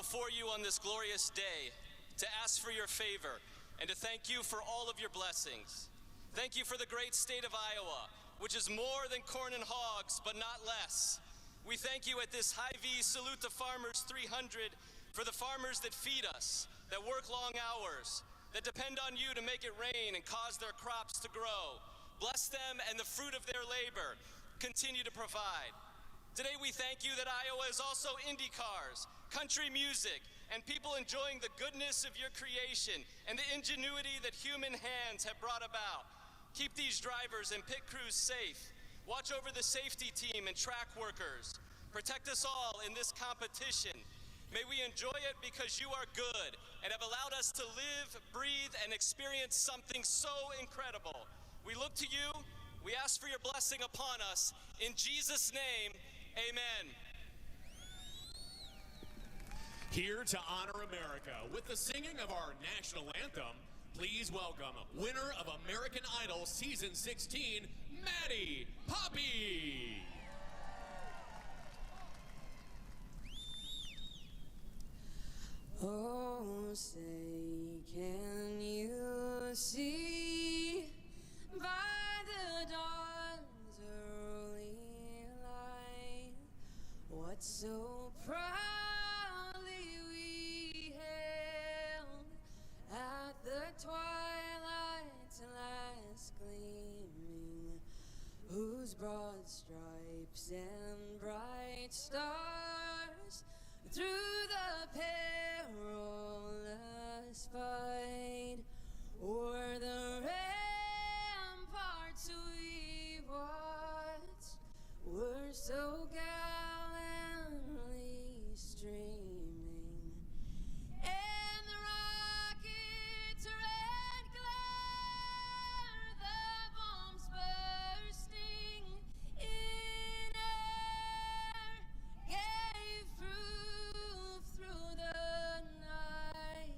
before you on this glorious day to ask for your favor and to thank you for all of your blessings. Thank you for the great state of Iowa, which is more than corn and hogs, but not less. We thank you at this Hy-Vee Salute the Farmers 300 for the farmers that feed us, that work long hours, that depend on you to make it rain and cause their crops to grow. Bless them and the fruit of their labor continue to provide. Today we thank you that Iowa is also INDYCARs, country music, and people enjoying the goodness of your creation and the ingenuity that human hands have brought about. Keep these drivers and pit crews safe. Watch over the safety team and track workers. Protect us all in this competition. May we enjoy it because you are good and have allowed us to live, breathe, and experience something so incredible. We look to you. We ask for your blessing upon us. In Jesus' name, amen. Here to honor America with the singing of our national anthem, please welcome winner of American Idol Season 16, Maddie Poppy. Oh, say, can you see by the dawn's early light what so proudly we hailed at the twilight's last gleaming, whose broad stripes and bright stars through the perilous fight o'er the ramparts we watched were so gallantly streaming, and the rocket's red glare, the bombs bursting in air, gave proof through the night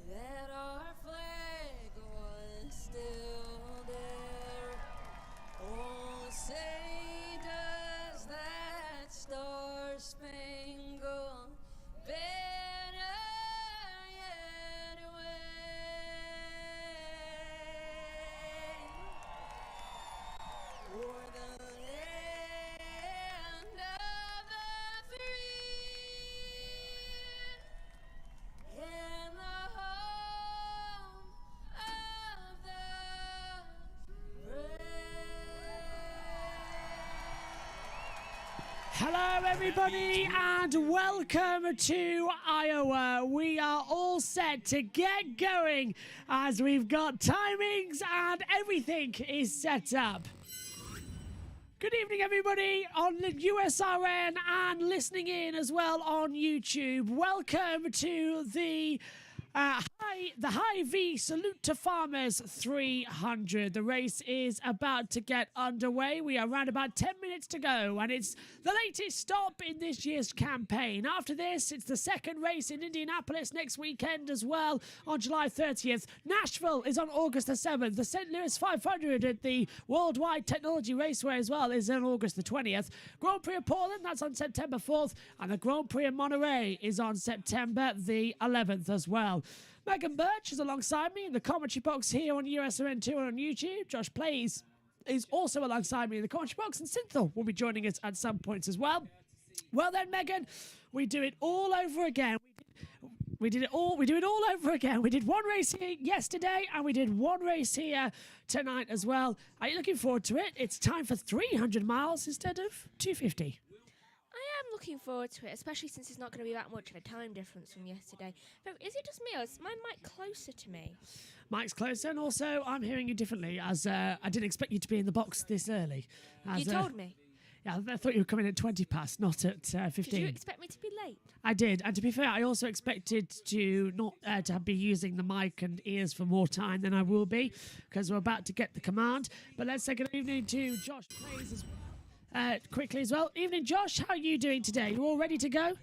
that our flag was still there. Oh, say does that star-spangled banner yet wave o'er the land of the free and the home of the brave. Hello, everybody, and welcome to Iowa. We are all set to get going as we've got timings and everything is set up. Good evening, everybody on the USRN and listening in as well on YouTube. Welcome to the Hy-Vee Salute to Farmers 300. The race is about to get underway. We are around about 10 minutes to go, and it's the latest stop in this year's campaign. After this, it's the second race in Indianapolis next weekend as well on July 30th. Nashville is on August the 7th. The St. Louis 500 at the Worldwide Technology Raceway as well is on August the 20th. Grand Prix of Portland, that's on September 4th, and the Grand Prix of Monterey is on September the 11th as well. Megan Birch is alongside me in the commentary box here on USRN2 and on YouTube. Josh Plays is also alongside me in the commentary box, and Cynthia will be joining us at some points as well. Well then, Megan, we do it all over again. We do it all over again. We did one race here yesterday, and we did one race here tonight as well. Are you looking forward to it? It's time for 300 miles instead of 250. I am looking forward to it, especially since it's not going to be that much of a time difference from yesterday. But is it just me, or is my mic closer to me? Mic's closer, and also I'm hearing you differently, as I didn't expect you to be in the box this early. You told me. Yeah, I thought you were coming at 20 past, not at 15. Did you expect me to be late? I did, and to be fair, I also expected to not to be using the mic and ears for more time than I will be, because we're about to get the command. But let's say good evening to Josh Plays as well. Quickly as well. Evening, Josh. How are you doing today? You all ready to go?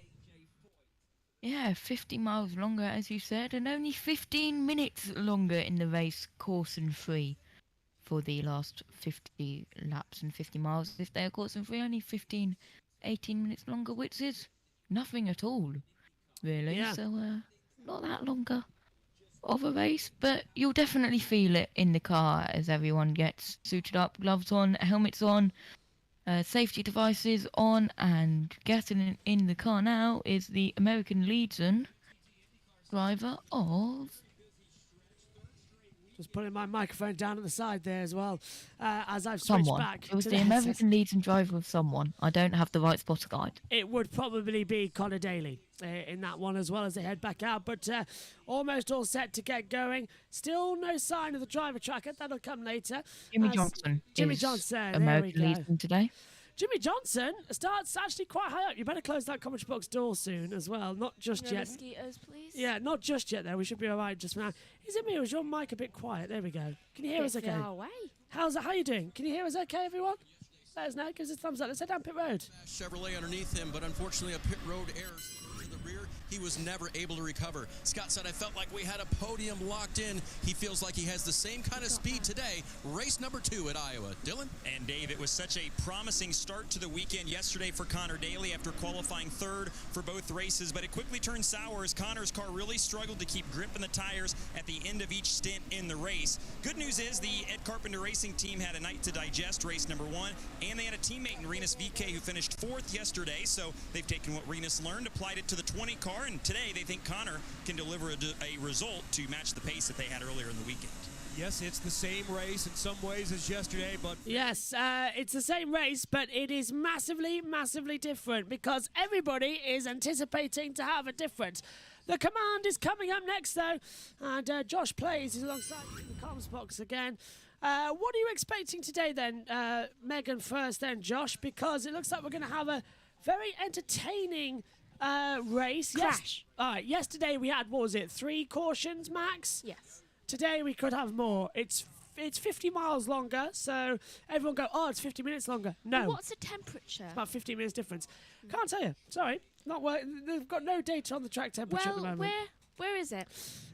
Yeah, 50 miles longer, as you said, and only 15 minutes longer in the race, course and free, for the last 50 laps and 50 miles. If they are course and free, only 18 minutes longer, which is nothing at all. really. Yeah. So not that longer of a race, but you'll definitely feel it in the car as everyone gets suited up, gloves on, helmets on, safety devices on, and getting in the car now is the American Legion driver of... Just putting my microphone down at the side there as well, as I've switched someone. back. It was to the American Legion driver of someone. I don't have the right spotter guide. It would probably be Connor Daly in that one as well as they head back out. But almost all set to get going. Still no sign of the driver tracker. That'll come later. Jimmy Johnson. Jimmy is Johnson. American There we go. Legion today. Jimmy Johnson starts actually quite high up. You better close that commentary box door soon as well. Not just No yet. mosquitoes, please. Yeah, not just yet though. We should be all right just now. Is it me or is your mic a bit quiet? There we go. Can you hear us Bit okay? far away. How are you doing? Can you hear us okay, everyone? Let us know. Give us a thumbs up. Let's head down pit road. Chevrolet underneath him, but unfortunately a pit road error to the rear. He was never able to recover. Scott said, I felt like we had a podium locked in. He feels like he has the same kind of speed today. Race number 2 at Iowa. Dylan? And Dave, it was such a promising start to the weekend yesterday for Connor Daly after qualifying third for both races, but it quickly turned sour as Connor's car really struggled to keep grip in the tires at the end of each stint in the race. Good news is the Ed Carpenter Racing team had a night to digest race number 1, and they had a teammate in Renus VK who finished 4th yesterday, so they've taken what Renus learned, applied it to the 20 car, and today they think Connor can deliver a result to match the pace that they had earlier in the weekend. Yes, it's the same race in some ways as yesterday, but... Yes, it's the same race, but it is massively, massively different because everybody is anticipating to have a difference. The command is coming up next, though, and Josh Plays is alongside the comms box again. What are you expecting today, then, Megan first, then Josh? Because it looks like we're going to have a very entertaining race. Crash. All right, yesterday we had, what was it, 3 cautions max? Yes. Today we could have more. It's 50 miles longer, so everyone go, oh, it's 50 minutes longer. No. What's the temperature? About 15 minutes difference. Can't tell you. Sorry. Not they've got no data on the track temperature at the Well, moment. where is it?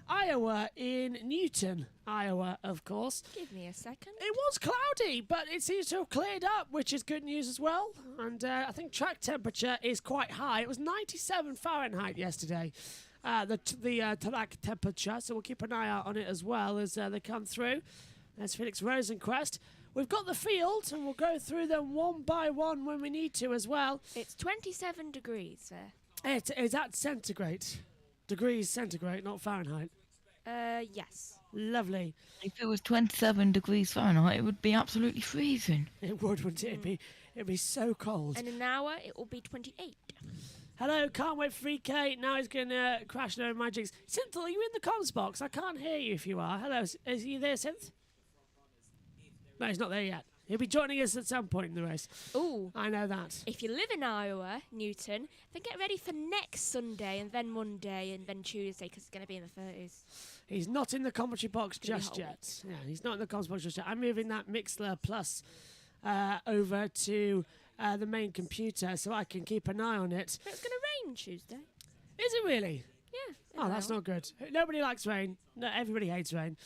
Iowa, in Newton, Iowa, of course. Give me a second. It was cloudy, but it seems to have cleared up, which is good news as well. And I think track temperature is quite high. It was 97 Fahrenheit yesterday, the track temperature. So we'll keep an eye out on it as well as they come through. There's Felix Rosenquist. We've got the field, and we'll go through them one by one when we need to as well. It's 27 degrees there. It is at centigrade. Degrees centigrade, not Fahrenheit. Yes. Lovely. If it was 27 degrees Fahrenheit, it would be absolutely freezing. It would, wouldn't it? It'd be so cold. And in an hour, it will be 28. Hello, can't wait for EK. Now he's going to crash no magics. Synth, are you in the comms box? I can't hear you if you are. Hello, is he there, Synth? No, he's not there yet. He'll be joining us at some point in the race. Ooh. I know that. If you live in Iowa, Newton, then get ready for next Sunday and then Monday and then Tuesday because it's going to be in the 30s. He's not in the commentary box gonna be just hot. yet. Yeah, he's not in the commentary box just yet. I'm moving that Mixler Plus over to the main computer so I can keep an eye on it. But it's going to rain Tuesday. Is it really? Yeah. Oh, that's not good. Nobody likes rain. No, everybody hates rain.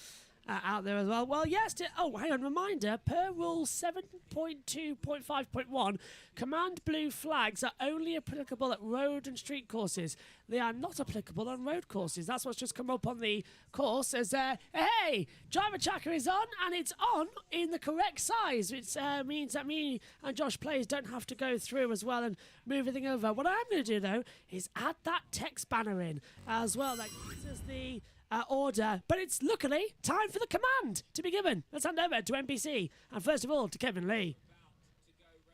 Out there as well. Well, yes. Hang on. Reminder: per rule 7.2.5.1, command blue flags are only applicable at road and street courses. They are not applicable on road courses. That's what's just come up on the course. As hey, driver tracker is on, and it's on in the correct size. It means that me and Josh Plays don't have to go through as well and move everything over. What I'm going to do though is add that text banner in as well. That gives us the order, but it's luckily time for the command to be given. Let's hand over to NBC, and first of all to Kevin Lee.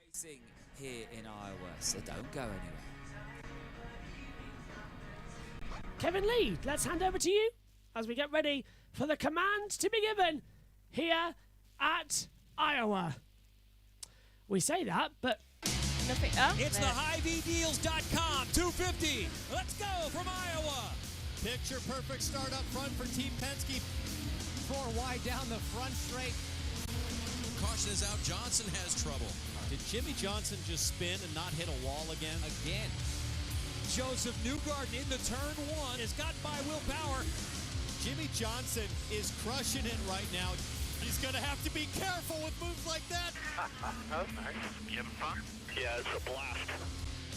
Racing here in Iowa, so don't go anywhere. Kevin Lee, let's hand over to you as we get ready for the command to be given here at Iowa. We say that, but Nothing. It's the Hy-Vee $250. Let's go from Iowa. Picture perfect start up front for Team Penske. 4 wide down the front straight. Caution is out. Johnson has trouble. Did Jimmy Johnson just spin and not hit a wall again? Again. Joseph Newgarden into turn 1 is gotten by Will Power. Jimmy Johnson is crushing it right now. He's going to have to be careful with moves like that. That was nice. You having fun? Yeah, it's a blast.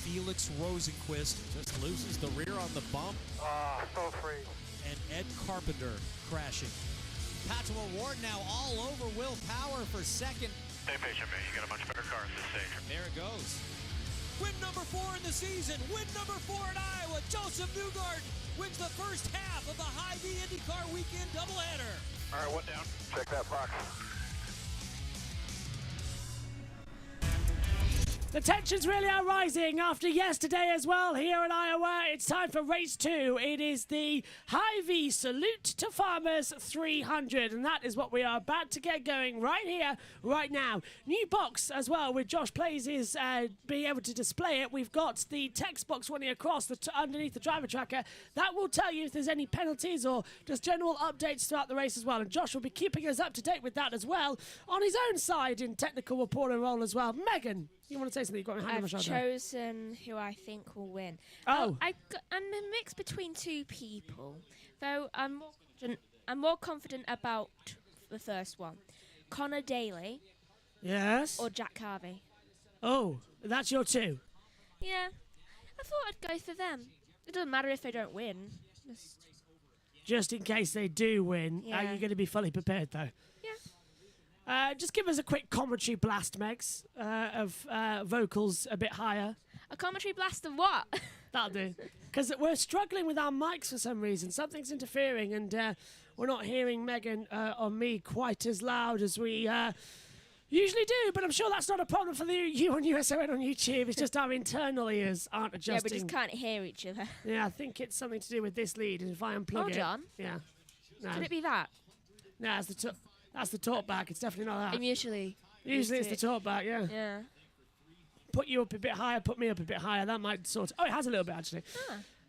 Felix Rosenquist just loses the rear on the bump. So free. And Ed Carpenter crashing. Patrick Ward now all over Will Power for second. Stay patient, man. You got a much better car at this stage. There it goes. Win number 4 in the season. Win number 4 in Iowa. Joseph Newgarden wins the first half of the Hy-Vee IndyCar weekend doubleheader. All right, one down. Check that box. The tensions really are rising after yesterday as well here in Iowa. It's time for race 2. It is the Hy-Vee Salute to Farmers 300, and that is what we are about to get going right here, right now. New box as well with Josh Plays is being able to display it. We've got the text box running across underneath the driver tracker. That will tell you if there's any penalties or just general updates throughout the race as well. And Josh will be keeping us up to date with that as well on his own side in technical reporter role as well. Megan, you want to say something? You've got my hand on my I've shoulder. chosen who I think will win. Oh. I'm a mix between two people, though I'm more confident about the first one. Connor Daly Yes. or Jack Harvey. Oh, that's your 2. Yeah, I thought I'd go for them. It doesn't matter if they don't win. Just in case they do win. Yeah. Are you going to be fully prepared, though? Just give us a quick commentary blast, Megs, of vocals a bit higher. A commentary blast of what? That'll do. Because we're struggling with our mics for some reason. Something's interfering, and we're not hearing Megan or me quite as loud as we usually do. But I'm sure that's not a problem for you on USON on YouTube. It's just our internal ears aren't adjusting. Yeah, we just can't hear each other. Yeah, I think it's something to do with this lead. And if I unplug it... Hold on. Yeah. No. Could it be that? No, that's the talk back. It's definitely not that. I'm usually it's the talk back, yeah. Yeah. Put you up a bit higher, put me up a bit higher. That might sort of... Oh, it has a little bit, actually.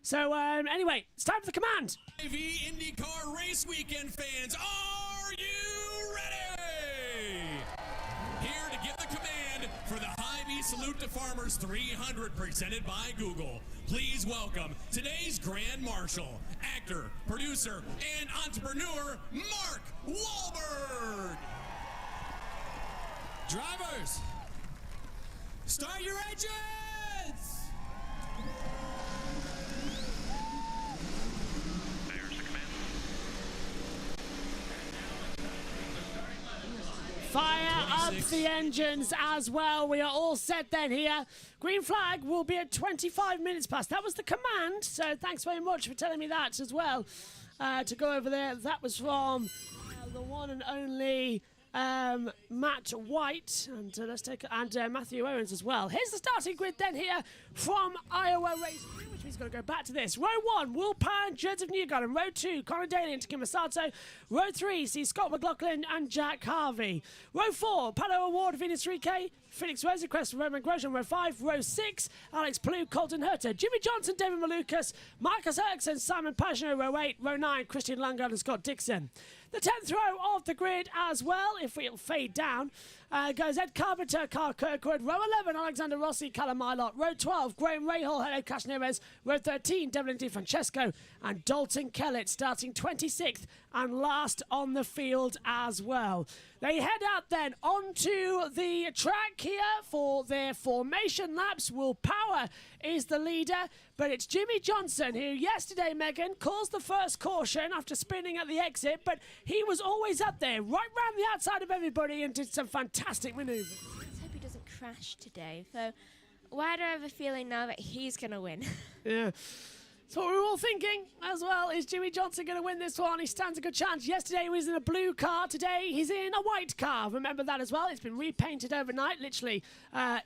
So, anyway, it's time for the command. Hy-Vee IndyCar race weekend fans, are you ready? Here to give the command for the Hy-Vee Salute to Farmers 300 presented by Google. Please welcome today's Grand Marshal, actor, producer, and entrepreneur, Mark Wahlberg. Drivers, start your engines! There's the command. Fire up the engines as well. We are all set then here. Green flag will be at 25 minutes past. That was the command, so thanks very much for telling me that as well. To go over there, that was from the one and only Matt White, and let's take and Matthew Owens as well. Here's the starting grid then here from Iowa race 3, which means we've got to go back to this. Row 1, Will Power and Joseph Newgarden. Row 2, Connor Daly and Takuma Sato. Row 3 sees Scott McLaughlin and Jack Harvey. Row 4, Pato Award, Venus Rike, Felix Rosenquist, Roman Grosjean. Row 5, Row 6, Alex Palou, Colton Herter, Jimmy Johnson, David Malukas, Marcus Ericsson, Simon Pagano. Row 8, Row 9, Christian Lundgaard and Scott Dixon. The 10th row of the grid as well, if we'll fade down, goes Ed Carpenter, Carl Kirkwood. Row 11, Alexander Rossi, Callum Milot. Row 12, Graham Rahal, Hello Casneres. Row 13, Devlin DiFrancesco and Dalton Kellett starting 26th and last on the field as well. They head out then onto the track here for their formation laps. Will Power is the leader, but it's Jimmy Johnson who yesterday, Megan, caused the first caution after spinning at the exit, but he was always up there, right round the outside of everybody and did some fantastic manoeuvres. Let's hope he doesn't crash today. So, why do I have a feeling now that he's going to win? Yeah. So what we were all thinking as well, is Jimmy Johnson going to win this one? He stands a good chance. Yesterday he was in a blue car. Today he's in a white car. Remember that as well. It's been repainted overnight. Literally,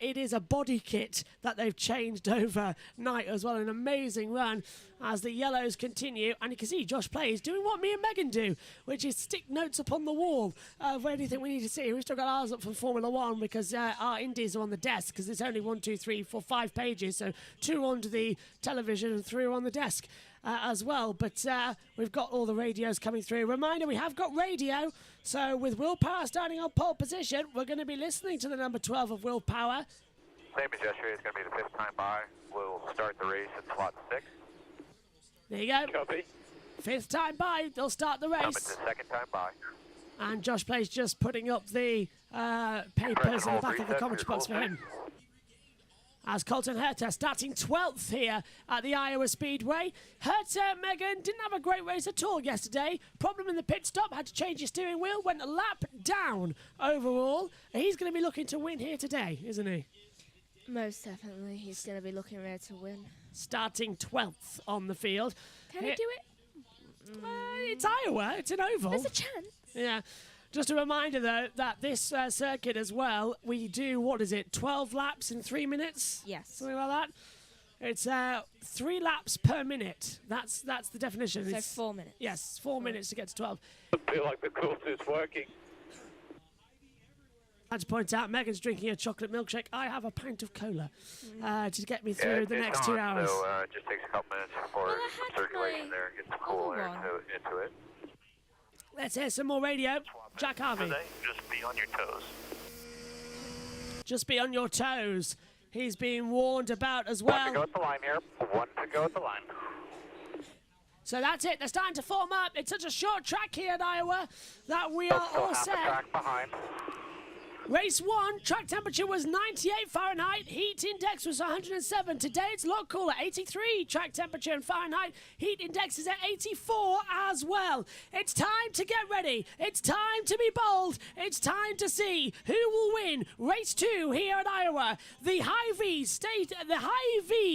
it is a body kit that they've changed overnight as well. An amazing run as the yellows continue. And you can see Josh Plays doing what me and Megan do, which is stick notes up on the wall of anything we need to see. We've still got ours up for Formula One because our indies are on the desk because it's only 1, 2, 3, 4, 5 pages. So 2 onto the television and 3 on the desk as well. But we've got all the radios coming through. Reminder, we have got radio. So with Will Power starting on pole position, we're going to be listening to the number 12 of Will Power. Same as yesterday. It's going to be the 5th time by. We'll start the race at slot 6. There you go. Copy. 5th time by. They'll start the Coming race. to 2nd time by. And Josh Plays just putting up the papers in the back of the commentary box for him. as Colton Herter starting 12th here at the Iowa Speedway. Herter, Megan, didn't have a great race at all yesterday. Problem in the pit stop, had to change his steering wheel, went a lap down overall. He's going to be looking to win here today, isn't he? Most definitely, he's going to be looking ready to win. Starting 12th on the field. Can he do it? It's Iowa, it's an oval. There's a chance. Yeah. Just a reminder, though, that this circuit as well, we do, 12 laps in 3 minutes? Yes. Something like that? It's 3 laps per minute. That's the definition. So it's 4 minutes. Yes, 4 minutes to get to 12. I feel like the course is working. I had to point out, Megan's drinking a chocolate milkshake. I have a pint of cola to get me through the next 2 hours. So it just takes a couple minutes before some circulation there gets the cool air into it. Let's hear some more radio. Jack Hy-Vee. Just be on your toes. Just be on your toes. He's being warned about as One to well. go at the line here. One to go at the line. So that's it. They're starting to form up. It's such a short track here at Iowa that we are all set. Track behind. Race 1, track temperature was 98 Fahrenheit, heat index was 107. Today it's a lot cooler, 83 track temperature in Fahrenheit, heat index is at 84 as well. It's time to get ready, it's time to be bold, it's time to see who will win race 2 here at Iowa. The Hy-Vee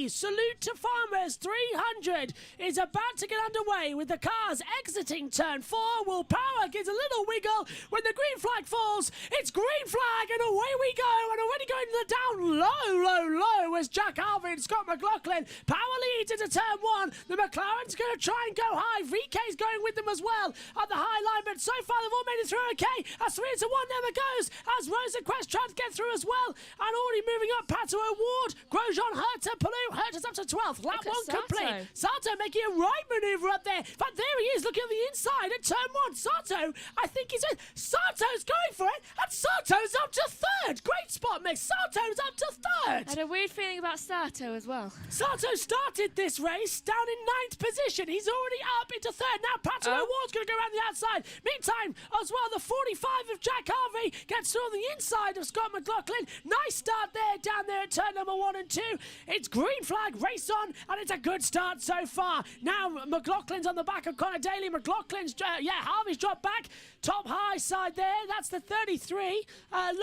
Salute to Farmers 300 is about to get underway with the cars exiting turn 4. Will Power gives a little wiggle when the green flag falls. It's green flag and away we go, and already going to the down low as Jack Hy-Vee and Scott Mclaughlin. Power leads into turn 1. The McLaren's going to try and go high. VK's going with them as well at the high line, but so far they've all made it through okay. As 3 to 1 never goes as Rosenquist tried to get through as well, and already moving up Pato Ward, Grosjean, Herter, Palou. Herter's up to 12th. Lap 1 complete. Sato making a right manoeuvre up there. In fact, there he is looking at the inside at turn 1. Sato, I think he's Sato's going for it, and Sato's up to 3rd. Great spot mix. Sato's up to 3rd. I had a weird feeling about Sato as well. Sato started this race down in 9th position. He's already up into 3rd. Now Pato Ward's going to go around the outside. Meantime, as well, the 45 of Jack Hy-Vee gets through on the inside of Scott Mclaughlin. Nice start there, down there at turn number 1 and 2. It's green flag, race on, and it's a good start so far. Now McLaughlin's on the back of Connor Daly. McLaughlin's, Harvey's dropped back. Top high side there. That's the 33.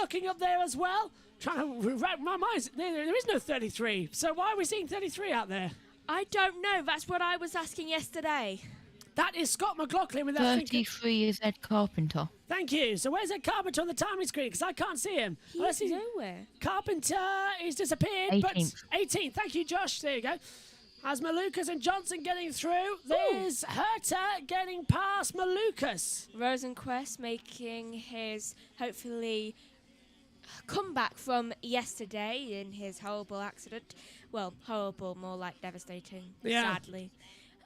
Looking up there as well. Trying to wrap my mind. There is no 33. So why are we seeing 33 out there? I don't know. That's what I was asking yesterday. That is Scott McLaughlin with that 33 is Ed Carpenter. Thank you. So where's Ed Carpenter on the timing screen? Because I can't see him. He's nowhere. Carpenter is disappeared. 18th. But 18th. Thank you, Josh. There you go. As Malukas and Johnson getting through, there's Herter getting past Malukas. Rosenquist making his, hopefully, comeback from yesterday in his horrible accident. Well, horrible, more like devastating, sadly.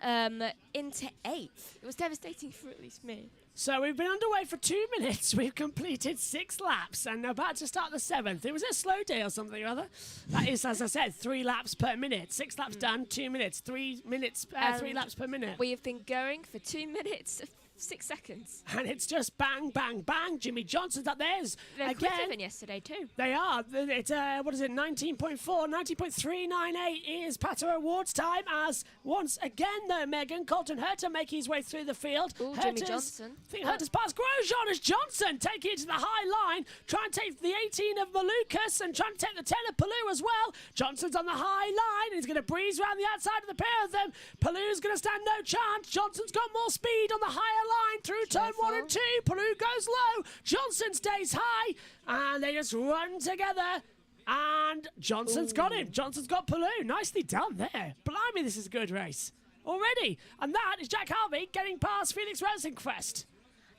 Into 8th. It was devastating for at least me. So we've been underway for 2 minutes. We've completed 6 laps and about to start the 7th. It was a slow day or something or other. That is, as I said, 3 laps per minute. 6 laps done, 2 minutes. 3 minutes, 3 laps per minute. We have been going for 2 minutes, 6 seconds. And it's just bang, bang, bang. Jimmy Johnson's up there. They're quicker than yesterday too. They are. It's, 19.4, 19.398 is Pato Ward's time. As once again, though, Megan, Colton Herter making his way through the field. Ooh, Jimmy Johnson. I think Herter's past Grosjean as Johnson taking it to the high line. Trying to take the 18 of Malukas and trying to take the 10 of Palou as well. Johnson's on the high line. He's going to breeze around the outside of the pair of them. Palou's going to stand no chance. Johnson's got more speed on the higher line through turn 1 and 2. Palou goes low. Johnson stays high. And they just run together. And Johnson's got him. Johnson's got Palou. Nicely done there. Blimey, this is a good race already. And that is Jack Hy-Vee getting past Felix Rosenquist.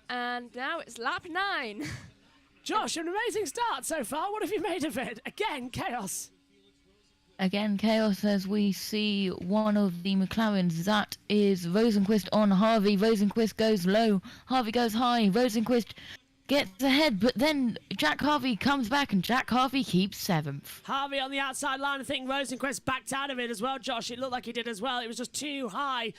And now it's lap 9. Josh, an amazing start so far. What have you made of it? Again, chaos. Again, chaos as we see one of the McLarens. That is Rosenquist on Hy-Vee. Rosenquist goes low. Hy-Vee goes high. Rosenquist gets ahead, but then Jack Hy-Vee comes back and Jack Hy-Vee keeps 7th. Hy-Vee on the outside line. I think Rosenquist backed out of it as well, Josh. It looked like he did as well. It was just too high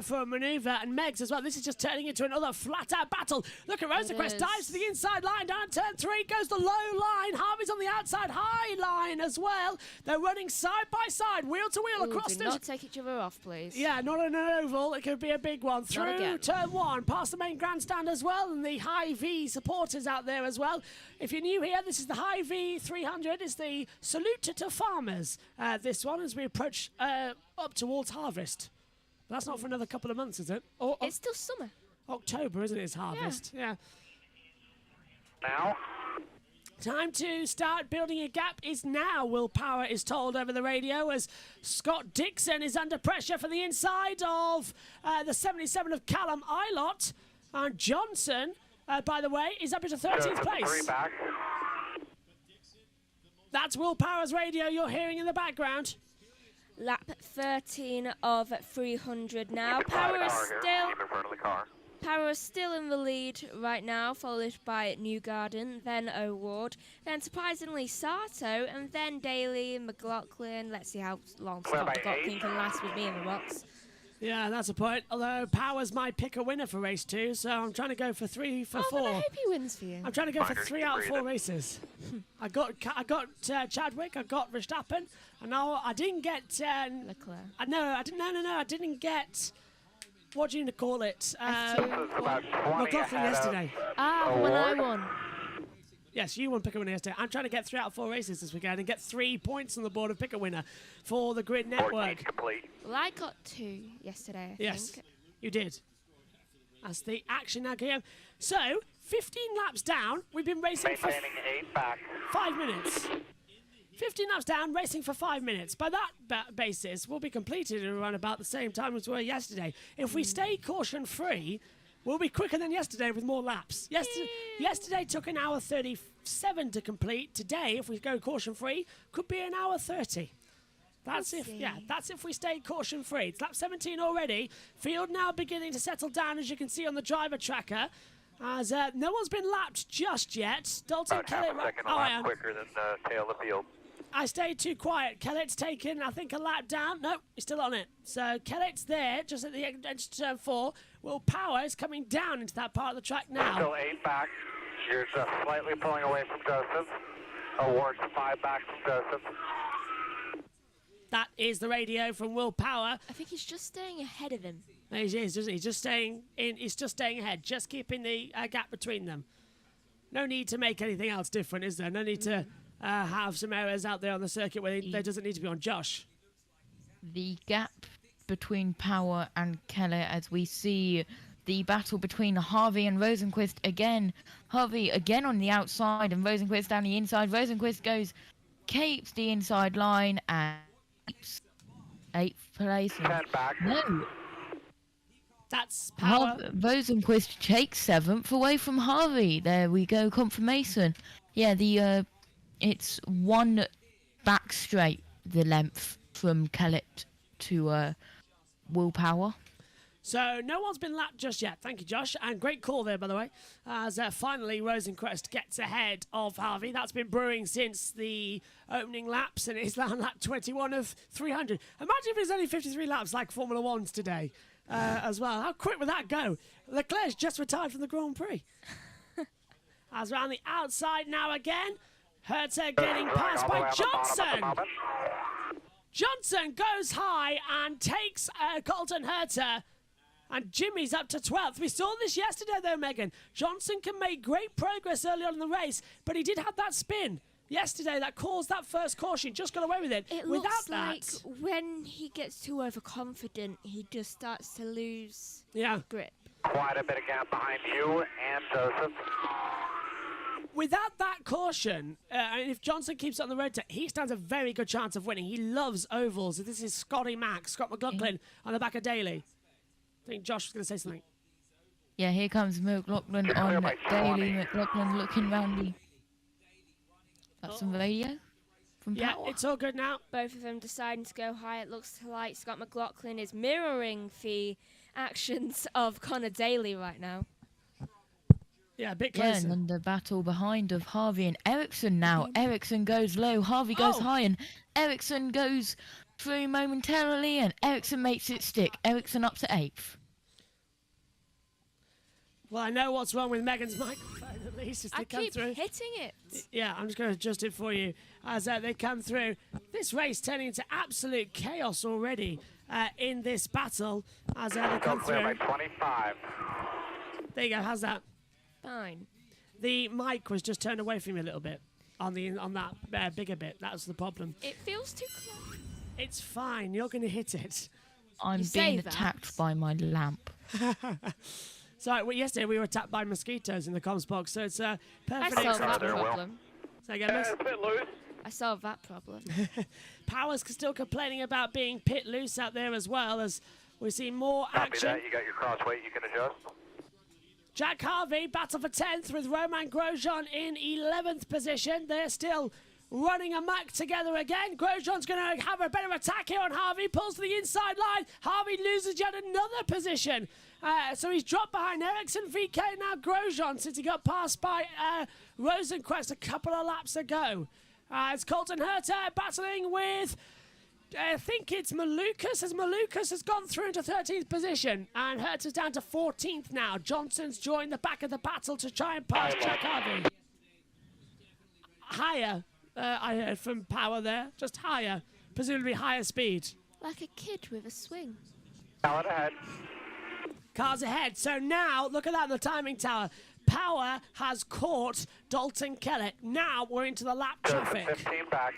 for a manoeuvre, and Megs as well. This is just turning into another flat-out battle. Look at Rosenquist, dives to the inside line, down turn 3, goes the low line. Harvey's on the outside high line as well. They're running side by side, wheel to wheel across do not take each other off, please. Yeah, not in an oval. It could be a big one. Through turn 1, past the main grandstand as well, and the Hy-Vee supporters out there as well. If you're new here, this is the Hy-Vee 300. It's the salute to farmers. This one as we approach up towards harvest. But that's not for another couple of months, is it? Or, it's still summer. October, isn't it? It's harvest. Yeah. Now. Time to start building a gap is now, Willpower is told over the radio, as Scott Dixon is under pressure from the inside of the 77 of Callum Ilott. And Johnson, by the way, is up into 13th place. Back. That's Willpower's radio you're hearing in the background. Lap 13 of 300 now. Power is still in the lead right now, followed by Newgarden, then O'Ward, then surprisingly Sato, and then Daly, McLaughlin. Let's see how long Scott McLaughlin can last with me in the box. Yeah, that's a point. Although Powers might pick a winner for race 2, so I'm trying to go for 3 for 4. I hope he wins for you. I'm trying to go for 3 out of 4 races. I got Chadwick, I got Verstappen, and now I didn't get Leclerc. I didn't get. What do you call it? McLaughlin yesterday. The one I won. Yes, you won pick a winner yesterday. I'm trying to get 3 out of 4 races this weekend and get 3 points on the board of pick a winner for the Grid Network. Well, I got 2 yesterday, I think. You did. That's the action now, Guillaume. So, 15 laps down. We've been racing for 5 minutes. 15 laps down, racing for 5 minutes. By that basis, we'll be completed around about the same time as we were yesterday. If we stay caution-free, we'll be quicker than yesterday with more laps. Yesterday took an hour 37 to complete. Today, if we go caution-free, could be an hour 30. That's if we stay caution-free. It's lap 17 already. Field now beginning to settle down, as you can see on the driver tracker. As no one's been lapped just yet. Dalton Kellett, I am quicker than the tail of the field. I stayed too quiet. Kellett's taken, I think, a lap down. No, he's still on it. So Kellett's there, just at the edge of turn 4. Will Power is coming down into that part of the track now. Still 8 back. You're just slightly pulling away from Joseph. Awards 5 back from Joseph. That is the radio from Will Power. I think he's just staying ahead of him. He is, isn't he? He's just staying in. He's just staying ahead, just keeping the gap between them. No need to make anything else different, is there? No need to have some errors out there on the circuit where there doesn't need to be on Josh. The gap between Power and Keller, as we see the battle between Harvey and Rosenquist again. Harvey again on the outside and Rosenquist down the inside. Rosenquist keeps the inside line and keeps 8th place. No. That's Power. Rosenquist takes 7th away from Harvey. There we go, confirmation. Yeah, it's 1 back straight, the length from Kellett to Willpower. So no one's been lapped just yet. Thank you, Josh. And great call there, by the way. As finally Rosenquist gets ahead of Harvey. That's been brewing since the opening laps, and it's now lap 21 of 300. Imagine if there's only 53 laps like Formula One's today as well. How quick would that go? Leclerc's just retired from the Grand Prix. As around the outside now again. Herter getting passed by Johnson. Johnson goes high and takes Colton Herter. And Jimmy's up to 12th. We saw this yesterday, though, Megan. Johnson can make great progress early on in the race, but he did have that spin yesterday that caused that first caution. Just got away with it. It looks like when he gets too overconfident, he just starts to lose grip. Quite a bit of gap behind you and Joseph. Without that caution, if Johnson keeps it on the road, he stands a very good chance of winning. He loves ovals. This is Scott McLaughlin on the back of Daly. I think Josh was going to say something. Yeah, here comes McLaughlin on Daly. McLaughlin looking round That's some radio from Power. Yeah, it's all good now. Both of them deciding to go high. It looks like Scott McLaughlin is mirroring the actions of Connor Daly right now. Yeah, a bit closer. Yeah, and then the battle behind of Harvey and Ericsson now. Ericsson goes low, Harvey goes high, and Ericsson goes through momentarily, and Ericsson makes it stick. Ericsson up to 8th. Well, I know what's wrong with Megan's microphone, at least, as they come keep through. hitting it. Yeah, I'm just going to adjust it for you as they come through. This race turning into absolute chaos already in this battle as they come clear by through. 25. There you go, how's that? Fine. The mic was just turned away from me a little bit on that bigger bit. That was the problem. It feels too close. It's fine, you're going to hit it. I'm being attacked by my lamp. So yesterday we were attacked by mosquitoes in the comms box, so it's a I perfect solved that example. problem. Say again, miss? Pit loose. I solved that problem. Power's still complaining about being pit loose out there as well, as we see more Copy action. that. You got your crossweight. You can adjust. Jack Hy-Vee battle for 10th with Roman Grosjean in 11th position. They're still running amok together again. Grosjean's going to have a better attack here on Hy-Vee. Pulls to the inside line. Hy-Vee loses yet another position. So he's dropped behind Ericsson, VK, now Grosjean, since he got passed by Rosenquist a couple of laps ago. It's Colton Herter battling with, I think it's Malukas, as Malukas has gone through into 13th position. And Herter's down to 14th now. Johnson's joined the back of the battle to try and pass Jack Hy-Vee. Higher, I heard from Power there. Just higher, presumably higher speed. Like a kid with a swing. Out ahead. Cars ahead. So now, look at that in the timing tower. Power has caught Dalton Kellett. Now we're into the lap traffic. 15 back.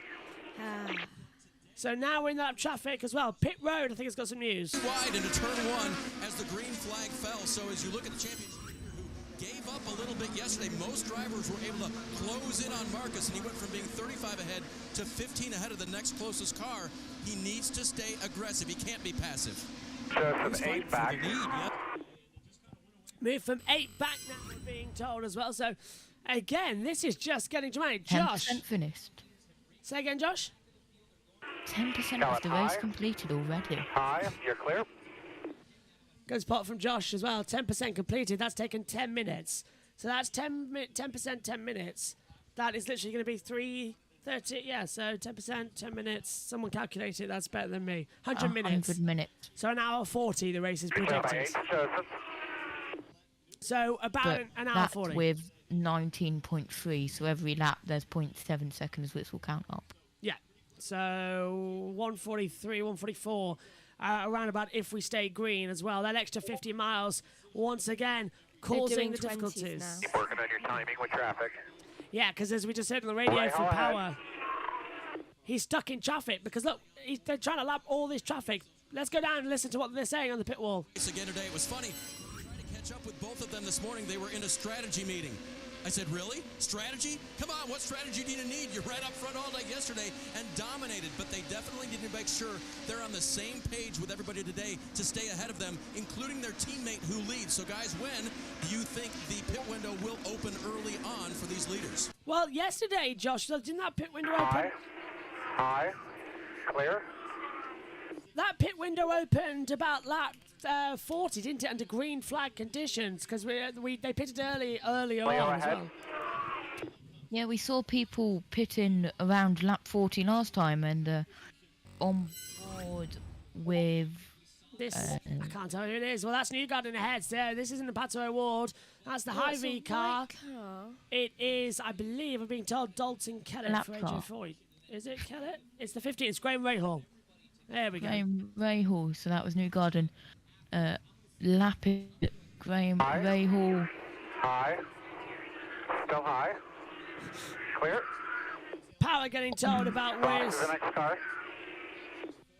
So now we're in the lap traffic as well. Pit Road, I think, has got some news. Wide into turn 1 as the green flag fell. So as you look at the championship leader who gave up a little bit yesterday, most drivers were able to close in on Marcus, and he went from being 35 ahead to 15 ahead of the next closest car. He needs to stay aggressive. He can't be passive. Joseph, 8 back. Move from 8 back now, we're being told as well. So, again, this is just getting dramatic. Josh. 10% finished. Say again, Josh. 10% of the race completed already. High, you're clear. Good spot from Josh as well. 10% completed. That's taken 10 minutes. So that's 10%, 10 minutes. That is literally going to be 3:30. Yeah, so 10%, 10 minutes. Someone calculate it. That's better than me. 100 minutes. 100 minutes. So an hour 40 the race is predicted. Joseph. So about But an hour that's 40. with 19.3, so every lap there's 0.7 seconds, which will count up. Yeah. So 143, 144, around about if we stay green as well. That extra 50 miles, once again, causing the difficulties. Keep working on your timing with traffic. Yeah, because as we just heard on the radio Right, from go ahead. Power, he's stuck in traffic because, look, they're trying to lap all this traffic. Let's go down and listen to what they're saying on the pit wall. Again today, it was funny. Trying to catch up with both of them this morning. They were in a strategy meeting. I said, really? Strategy? Come on, what strategy do you need? You're right up front all day yesterday and dominated, but they definitely need to make sure they're on the same page with everybody today to stay ahead of them, including their teammate who leads. So, guys, when do you think the pit window will open early on for these leaders? Well, yesterday, Josh, didn't that pit window open? High. Clear. That pit window opened about lap 40, didn't it, under green flag conditions? Because they pitted earlier on as well. Yeah, we saw people pitting around lap 40 last time, and on board with... This, I can't tell you who it is. Well, that's Newgarden ahead. So this isn't the Pato Award. That's the Hy-Vee car. It is, I believe, I'm being told, Dalton Kellett Lap for car. AJ Foyt. Is it Kellett? It's the 15th. It's Graham Rahal. There we go. Graham Rahal, so that was Newgarden. Lapping Graham Rahal. High. Still high. Clear. Power getting told about where Cross to the next car.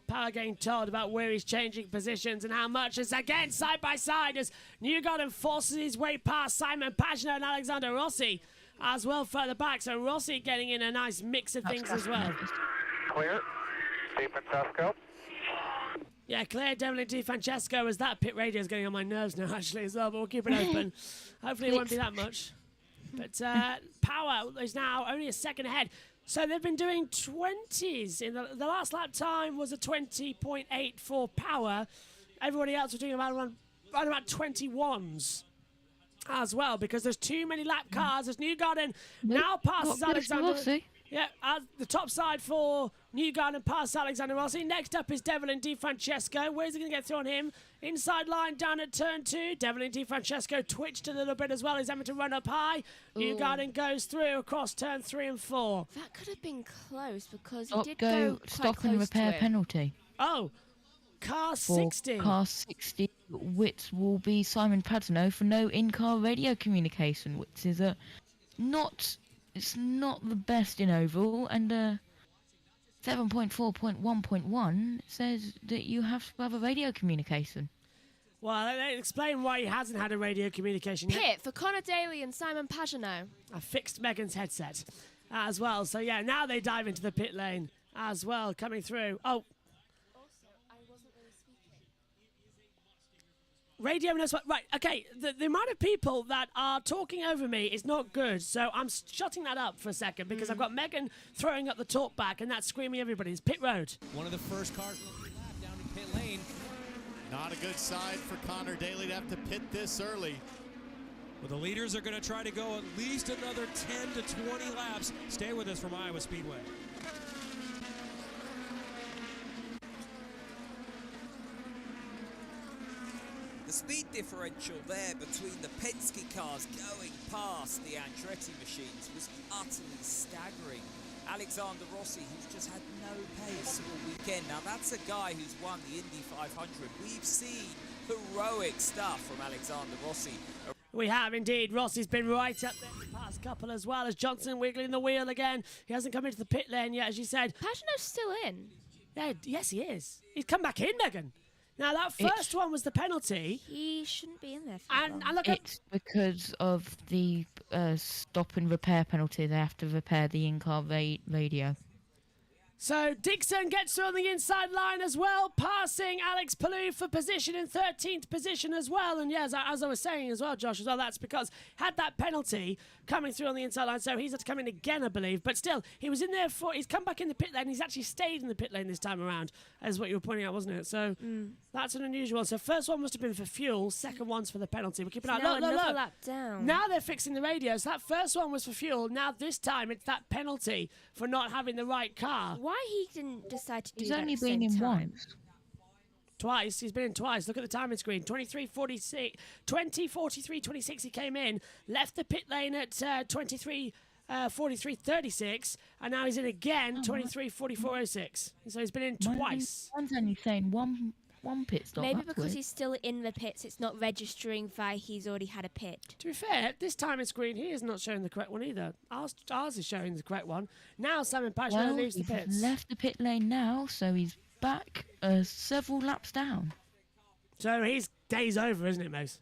Power getting told about where he's changing positions and how much. It's again side by side as Newgarden forces his way past Simon Pagenaud and Alexander Rossi as well further back. So Rossi getting in a nice mix of things as well. Clear. DeFrancesco. Yeah, Claire definitely Di Francesco, as that pit radio is getting on my nerves now, actually, as well, but we'll keep it open. Hopefully it won't be that much. But Power is now only a second ahead. So they've been doing 20s. In the last lap time was a 20.8 for Power. Everybody else was doing around about 21s as well, because there's too many lap cars. As Newgarden now passes Alexander. Yeah, the top side for Newgarden past Alexander Rossi. Next up is Devlin Di Francesco. Where's he going to get through on him? Inside line down at turn 2. Devlin Di Francesco twitched a little bit as well. He's having to run up high. Newgarden goes through across turn 3 and 4. That could have been close because he did go quite stop close and repair to it. penalty. Oh, car For 60. car 60, which will be Simon Pagenaud for no in-car radio communication, which is it's not the best in overall, and 7.4.1.1 says that you have to have a radio communication. Well, they explain why he hasn't had a radio communication yet. Pit for Connor Daly and Simon Pagenaud. I fixed Megan's headset as well. So, yeah, now they dive into the pit lane as well, coming through. Oh. Radio knows what. Right, okay. The amount of people that are talking over me is not good. So I'm shutting that up for a second because I've got Megan throwing up the talk back and that's screaming everybody. It's pit road. One of the first cars on the lap down in pit lane. Not a good side for Connor Daly to have to pit this early. Well, the leaders are going to try to go at least another 10 to 20 laps. Stay with us from Iowa Speedway. The speed differential there between the Penske cars going past the Andretti machines was utterly staggering. Alexander Rossi, who's just had no pace all weekend. Now that's a guy who's won the Indy 500. We've seen heroic stuff from Alexander Rossi. We have indeed. Rossi's been right up there the past couple as well as Johnson wiggling the wheel again. He hasn't come into the pit lane yet, as you said. Pagenaud's still in. Yeah, yes, he is. He's come back in, Megan. Now, that first one was the penalty. He shouldn't be in there for and long. look It's because of the stop and repair penalty. They have to repair the in-car radio. So Dixon gets through on the inside line as well, passing Alex Palou for position in 13th position as well. And yeah, as I was saying as well, Josh, as well, that's because had that penalty coming through on the inside line, so he's had to come in again, I believe. But still, he was in there he's come back in the pit lane. He's actually stayed in the pit lane this time around, as what you were pointing out, wasn't it? So that's an unusual one. So first one must have been for fuel, second one's for the penalty. We're keeping an eye. Now Look, another lap down. Now they're fixing the radio. So that first one was for fuel. Now this time it's that penalty for not having the right car. Why he didn't decide to do He's that only at the been same in time? once. Twice. He's been in twice. Look at the timing screen. 23:46, 20:43:26. He came in, left the pit lane at 23:43:36, and now he's in again 23:44:06. So he's been in twice. One's only saying one pit stop. Maybe that's because weird. he's still in the pits, it's not registering that he's already had a pit. To be fair, this timing screen here is not showing the correct one either. Ours is showing the correct one. Now Simon Pagenaud leaves the he's pits. left the pit lane now, so he's back several laps down. So his day's over, isn't it, Mose?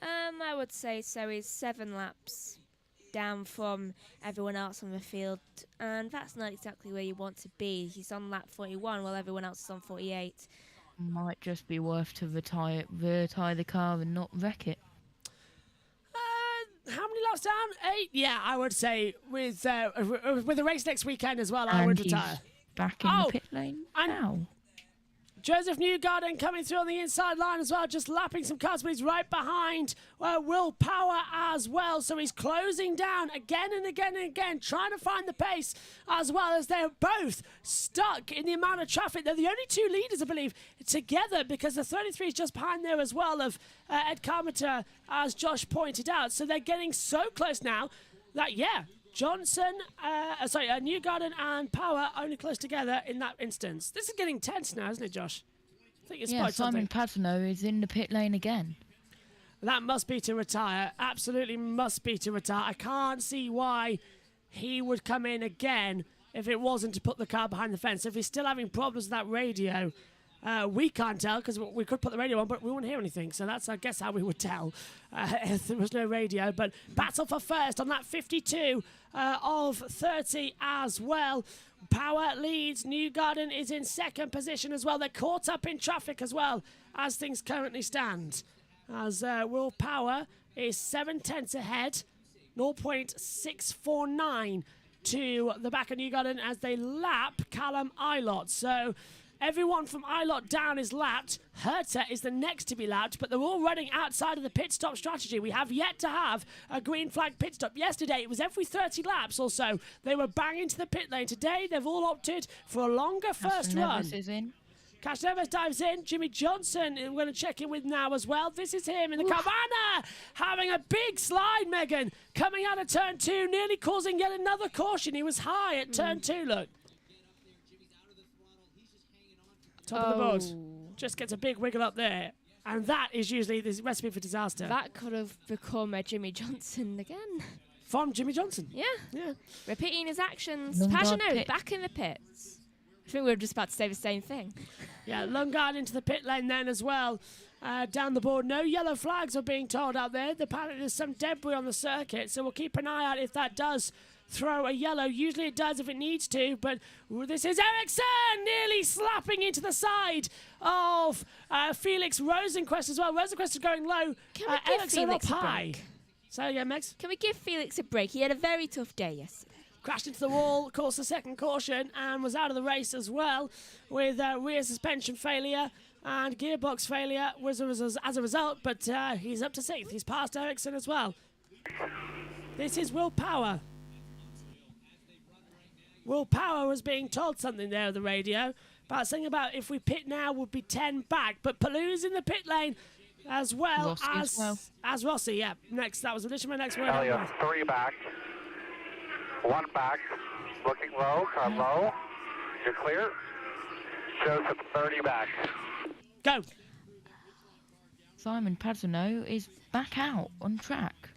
I would say so. He's 7 laps down from everyone else on the field, and that's not exactly where you want to be. He's on lap 41 while everyone else is on 48. Might just be worth to retire the car and not wreck it. How many laps down? 8? Yeah, I would say with the race next weekend as well, I And would he's retire. back in the pit lane now. Joseph Newgarden coming through on the inside line as well, just lapping some cars, but he's right behind Will Power as well. So he's closing down again and again and again, trying to find the pace as well as they're both stuck in the amount of traffic. They're the only two leaders, I believe, together because the 33 is just behind there as well of Ed Carpenter, as Josh pointed out. So they're getting so close now that, Newgarden and Power only close together in that instance. This is getting tense now, isn't it, Josh? I think it's Yeah, Simon something. Pagenaud is in the pit lane again. That must be to retire. Absolutely must be to retire. I can't see why he would come in again if it wasn't to put the car behind the fence. If he's still having problems with that radio, we can't tell because we could put the radio on, but we wouldn't hear anything. So that's, I guess, how we would tell if there was no radio. But battle for first on that 52 of 30 as well. Power leads. Newgarden is in second position as well. They're caught up in traffic as well as things currently stand. As Will Power is 7/10 ahead, 0.649 to the back of Newgarden as they lap Callum Ilott. So Everyone from ILOT down is lapped. Herta is the next to be lapped, but they're all running outside of the pit stop strategy. We have yet to have a green flag pit stop. Yesterday, it was every 30 laps or so. They were banging to the pit lane. Today, they've all opted for a longer first run. Is in. Cash Neves dives in. Jimmy Johnson, we're going to check in with now as well. This is him in the Cabana, having a big slide, Megan. Coming out of turn 2, nearly causing yet another caution. He was high at turn 2, look. Top of the board. Just gets a big wiggle up there. And that is usually the recipe for disaster. That could have become a Jimmy Johnson again. From Jimmy Johnson. Yeah. Repeating his actions. Lungard Pagano pit. back in the pits. I think we were just about to say the same thing. Yeah, Lungard into the pit lane then as well. Down the board, no yellow flags are being told out there. Apparently there's some debris on the circuit, so we'll keep an eye out if that does throw a yellow. Usually it does if it needs to, but this is Ericsson nearly slapping into the side of Felix Rosenquist as well. Rosenquist is going low. Can we give Ericsson Felix up a high. break? So yeah, Megs. Can we give Felix a break? He had a very tough day yesterday. Crashed into the wall, caused a second caution, and was out of the race as well with rear suspension failure and gearbox failure as a result, but he's up to 6th. He's passed Ericsson as well. This is Will Power. Will Power was being told something there on the radio about something about if we pit now would be 10 back, but Palou's in the pit lane as well as Rossi. Yeah, next. That was literally my next word. Elliot, 3 back. 1 back. Looking low. Car low. You're clear. Joseph, 30 back. Go. Simon Pagano is back out on track.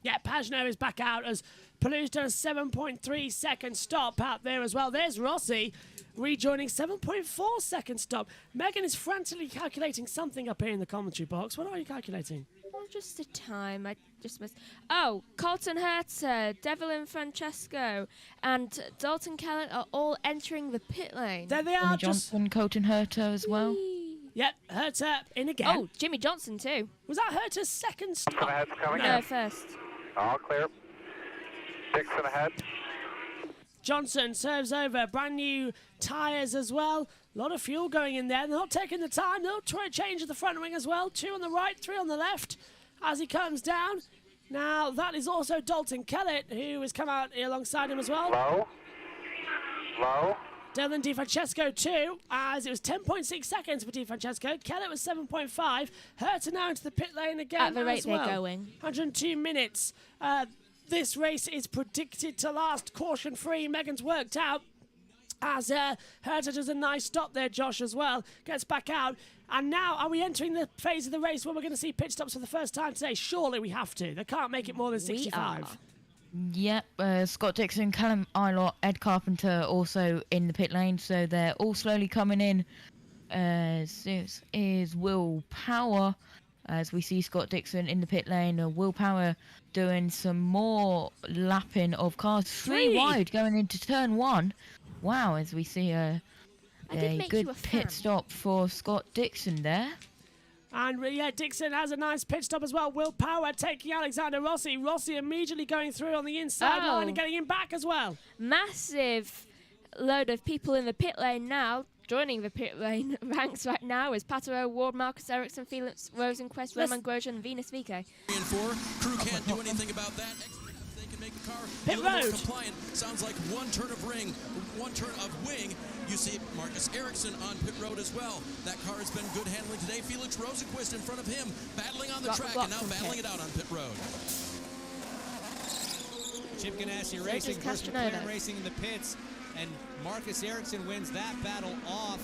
Yeah, Pagano is back out as Palou's done a 7.3 second stop out there as well. There's Rossi rejoining 7.4 second stop. Megan is frantically calculating something up here in the commentary box. What are you calculating? Oh, just a time. I just missed. Oh, Colton Herta, Devlin Francesco, and Dalton Kellett are all entering the pit lane. There they are. Jimmy Johnson, Colton Herta as well. Yep, Herta in again. Oh, Jimmy Johnson too. Was that Herta's second stop? Ahead's coming No, in. first. All clear. Dixon ahead. Johnson serves over. Brand new tyres as well. A lot of fuel going in there. They're not taking the time. They'll try to change the front wing as well. 2 on the right, 3 on the left as he comes down. Now, that is also Dalton Kellett, who has come out alongside him as well. Low. Low. Dylan DiFrancesco too, as it was 10.6 seconds for DiFrancesco. Kellett was 7.5. Herta now into the pit lane again. At the rate as well. they're going. 102 minutes. This race is predicted to last caution-free. Megan's worked out as Herta does a nice stop there, Josh, as well. Gets back out. And now, are we entering the phase of the race where we're going to see pit stops for the first time today? Surely we have to. They can't make it more than 65. Yep, Scott Dixon, Callum Ilott, Ed Carpenter also in the pit lane, so they're all slowly coming in. This is Will Power, as we see Scott Dixon in the pit lane. Will Power doing some more lapping of cars. 3 wide going into turn 1. Wow, as we see a good pit stop for Scott Dixon there. And yeah, Dixon has a nice pit stop as well. Will Power taking Alexander Rossi. Rossi immediately going through on the inside line and getting him back as well. Massive load of people in the pit lane now. Joining the pit lane ranks right now is Pato O'Ward, Marcus Ericsson, Felix Rosenquist, Roman Grosjean, and Venus Vique. Crew can't do anything about that. They can make the car pit a little more road. compliant. Sounds like 1 turn of ring, 1 turn of wing. You see Marcus Ericsson on pit road as well. That car has been good handling today. Felix Rosenquist in front of him, battling on the track and now battling it out on pit road. Chip Ganassi racing versus McLaren racing in the pits, and Marcus Ericsson wins that battle off.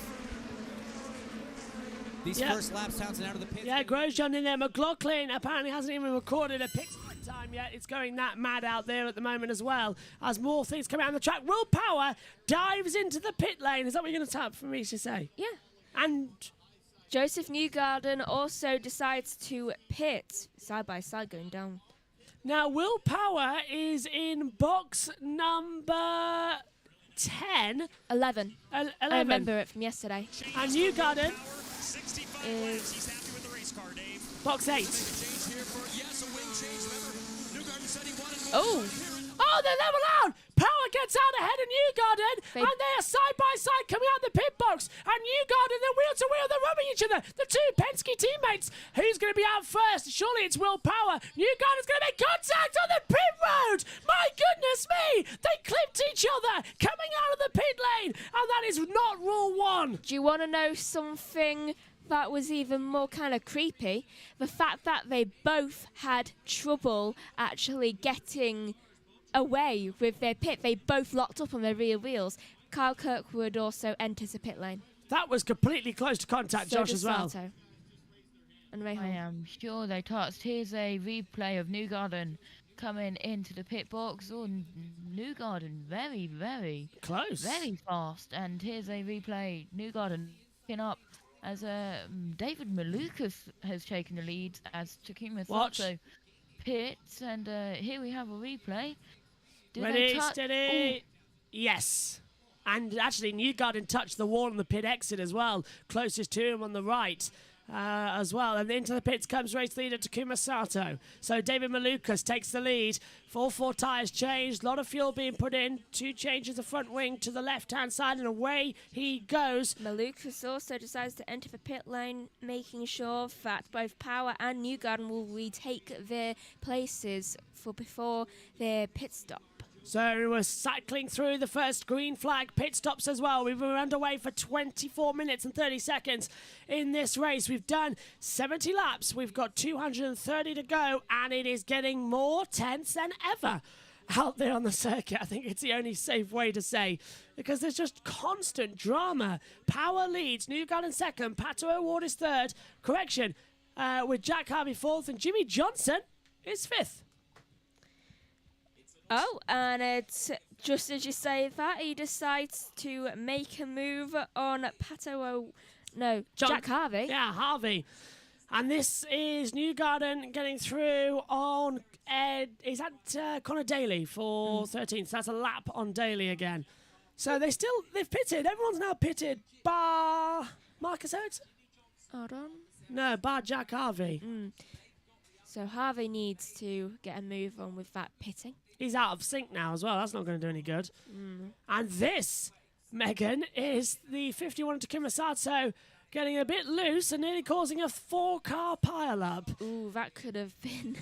These first laps, Townsend out of the pits. Yeah, Grosjean in there. McLaughlin apparently hasn't even recorded a pit stop time yet. It's going that mad out there at the moment as well. As more things come out on the track, Will Power dives into the pit lane. Is that what you're going to tap for me to say? Yeah. And Joseph Newgarden also decides to pit side by side going down. Now, Will Power is in box number 10. 11. 11. I remember it from yesterday. And Newgarden is box 8. Oh! Oh, they're level out! Power gets out ahead of Newgarden, and they are side by side coming out the pit box. And Newgarden, they're wheel to wheel, they're rubbing each other. The two Penske teammates. Who's going to be out first? Surely it's Will Power. Newgarden's going to make contact on the pit road. My goodness me! They clipped each other coming out of the pit lane, and that is not rule 1. Do you want to know something that was even more kind of creepy? The fact that they both had trouble actually getting away with their pit. They both locked up on their rear wheels. Kyle Kirkwood also enters the pit lane. That was completely close to contact, So Josh, does as well. Sato. And I am sure they touched. Here's a replay of Newgarden coming into the pit box. Oh, Newgarden very, very close, very fast. And here's a replay. Newgarden picking up as David Malukas has taken the lead as Takuma Sato pits. And here we have a replay. Ready, steady. Yes. And actually, Newgarden touched the wall on the pit exit as well, closest to him on the right. As well, and into the pits comes race leader Takuma Sato. So David Malukas takes the lead. All 4 tyres changed, a lot of fuel being put in. 2 changes the front wing to the left-hand side, and away he goes. Malukas also decides to enter the pit lane, making sure that both Power and Newgarden will retake their places before their pit stop. So we were cycling through the first green flag pit stops as well. We were underway for 24 minutes and 30 seconds in this race. We've done 70 laps. We've got 230 to go, and it is getting more tense than ever out there on the circuit. I think it's the only safe way to say, because there's just constant drama. Power leads, Newgarden second, Pato O'Ward is third. Correction, with Jack Hy-Vee fourth, and Jimmy Johnson is fifth. Oh, and it's just as you say that, he decides to make a move on Jack Hy-Vee. Yeah, Hy-Vee. And this is Newgarden getting through on is that Connor Daly for 13th. So that's a lap on Daly again. So they've pitted. Everyone's now pitted bar Marcus Ericsson. Hold on. No, bar Jack Hy-Vee. So Hy-Vee needs to get a move on with that pitting. He's out of sync now as well. That's not going to do any good. And this, Megan, is the 51 Takuma Sato getting a bit loose and nearly causing a 4-car pile-up. Ooh, that could have been...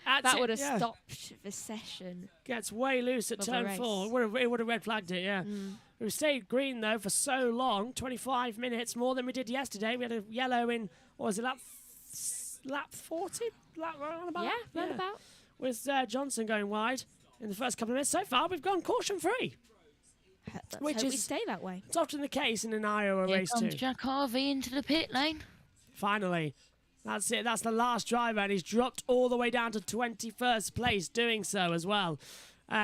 that would have stopped the session. Gets way loose at turn 4. It would have red flagged it, yeah. We stayed green, though, for so long. 25 minutes, more than we did yesterday. We had a yellow in, what was it, lap 40? Roundabout? Yeah, roundabout. With Johnson going wide in the first couple of minutes. So far, we've gone caution-free. Let's hope we stay that way. It's often the case in an Iowa race too. Jack Hy-Vee into the pit lane. Finally. That's it. That's the last driver, and he's dropped all the way down to 21st place doing so as well.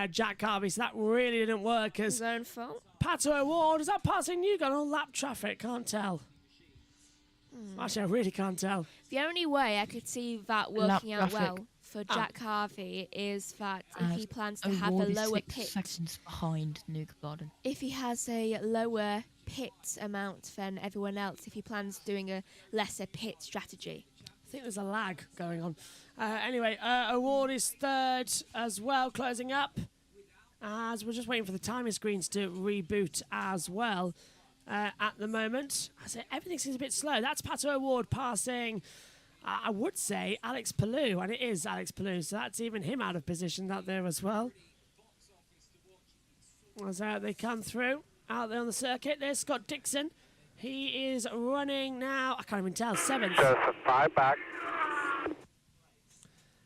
Jack Hy-Vee, so that really didn't work. His own fault. Pato O'Ward, is that passing Newgarden on lap traffic? Can't tell. Actually, I really can't tell. The only way I could see that working out well for Jack Hy-Vee is that if he plans to have a lower pit... 6 seconds behind Newgarden. If he has a lower pit amount than everyone else, if he plans doing a lesser pit strategy. I think there's a lag going on. Anyway, O'Ward is third as well, closing up. As we're just waiting for the timing screens to reboot as well at the moment. I say everything seems a bit slow. That's Pato O'Ward passing... I would say Alex Palou, and it is Alex Palou, so that's even him out of position out there as well. As they come through out there on the circuit, there's Scott Dixon. He is running now, I can't even tell, 7th. Joseph, 5 back.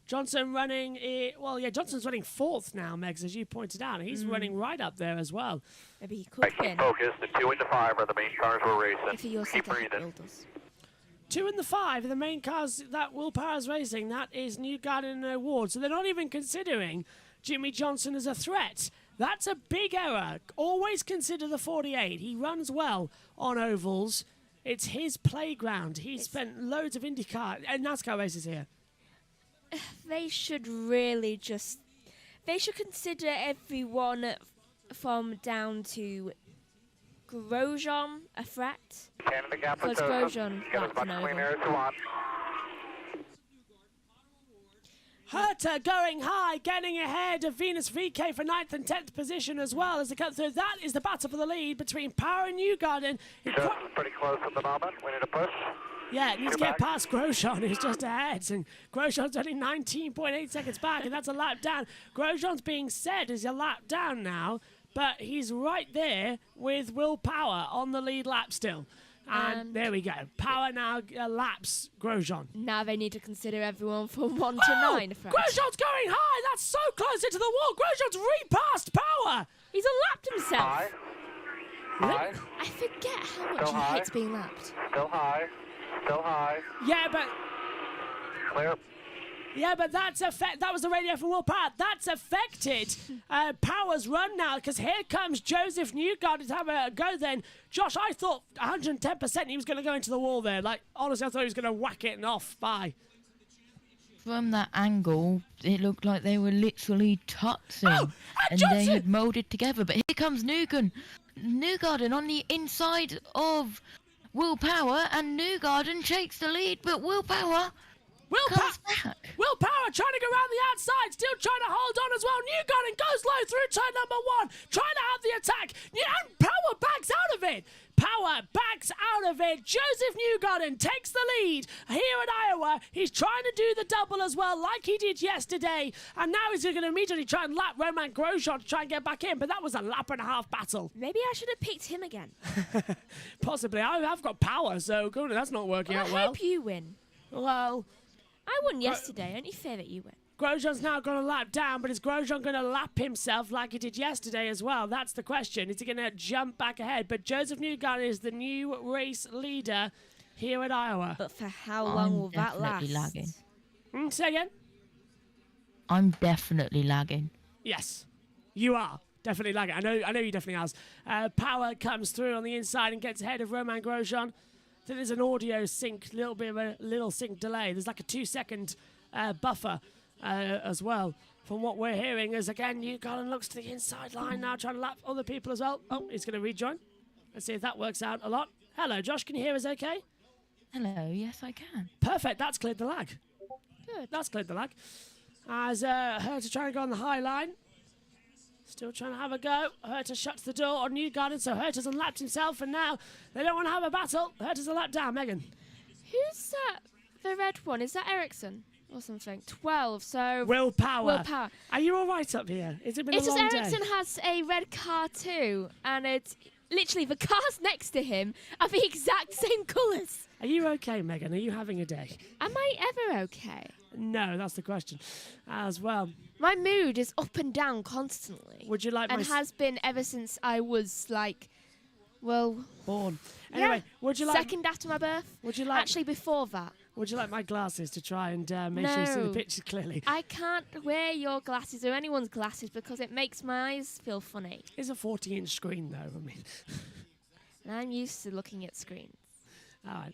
Johnson running, Johnson's running 4th now, Megs, as you pointed out. He's running right up there as well. Maybe he could win. Focus, the 2 and the 5 are the main cars we're racing. If he also Keep breathing. 2 and the 5 are the main cars that Will Power's racing. That is Newgarden and O'Ward. So they're not even considering Jimmy Johnson as a threat. That's a big error. Always consider the 48. He runs well on ovals. It's his playground. He's spent loads of INDYCAR and NASCAR races here. They should really just... They should consider everyone from down to... Grosjean a threat? Because Grosjean like an oval. Herta going high, getting ahead of Venus VK for 9th and 10th position as well as they come through. That is the battle for the lead between Power and Newgarden. Just pretty close at the moment. We need to push. Yeah, it needs to Two get back. past Grosjean, who's just ahead. And Grosjean's only 19.8 seconds back, and that's a lap down. Grosjean's being said is a lap down now, but he's right there with Will Power on the lead lap still. And there we go. Power now laps Grosjean. Now they need to consider everyone from 1 to 9. Fred. Grosjean's going high. That's so close into the wall. Grosjean's repassed Power. He's unlapped himself. High. High. I forget how much Still he high. hates being lapped. Still high. Still high. Yeah, but Clear. that was the radio from Will Power. That's affected Power's run now because here comes Joseph Newgarden to have a go then. Josh, I thought 110% he was going to go into the wall there. Like, honestly, I thought he was going to whack it and off. Bye. From that angle, it looked like they were literally touching. Oh, and they had moulded together. But here comes Newgarden on the inside of Will Power, and Newgarden takes the lead, but Will Power comes back. Will Power trying to go around the outside, still trying to hold on as well. Newgarden goes low through turn number 1, trying to have the attack. And Power backs out of it. Power backs out of it. Joseph Newgarden takes the lead here at Iowa. He's trying to do the double as well, like he did yesterday. And now he's going to immediately try and lap Roman Grosjean to try and get back in. But that was a lap and a half battle. Maybe I should have picked him again. Possibly. I've got Power, so good. That's not working out well. I hope you win. Well, I won yesterday. Only fair that you win. Grosjean's now going to lap down, but is Grosjean going to lap himself like he did yesterday as well? That's the question. Is he going to jump back ahead? But Joseph Newgarden is the new race leader here at Iowa. But for how long will that last? I'm definitely lagging. Say again? I'm definitely lagging. Yes, you are. Definitely lagging. I know you definitely are. Power comes through on the inside and gets ahead of Roman Grosjean. I think there's an audio sync, little sync delay. There's like a 2-second buffer as well. From what we're hearing is, again, Newgarden looks to the inside line now, trying to lap other people as well. Oh, he's going to rejoin. Let's see if that works out a lot. Hello, Josh, can you hear us okay? Hello, yes I can. Perfect, that's cleared the lag. Good. That's cleared the lag. As Herta trying to go on the high line. Still trying to have a go. Herta shuts the door on Newgarden, so Herta's unlapped himself, and now they don't want to have a battle. Herta's a lap down, Megan. Who's that? The red one. Is that Ericsson or something? 12, so... Will Power. Will Power. Are you all right up here? Has it been a It's long just day? Ericsson has a red car too, and it's literally the cars next to him are the exact same colours. Are you okay, Megan? Are you having a day? Am I ever okay? No, that's the question as well. My mood is up and down constantly. Would you like and has been ever since I was like, well, born? Anyway, would you like second after my birth? Would you like actually before that? Would you like my glasses to try and make sure you see the pictures clearly? I can't wear your glasses or anyone's glasses because it makes my eyes feel funny. It's a 40-inch screen, though. I mean, and I'm used to looking at screens. All right.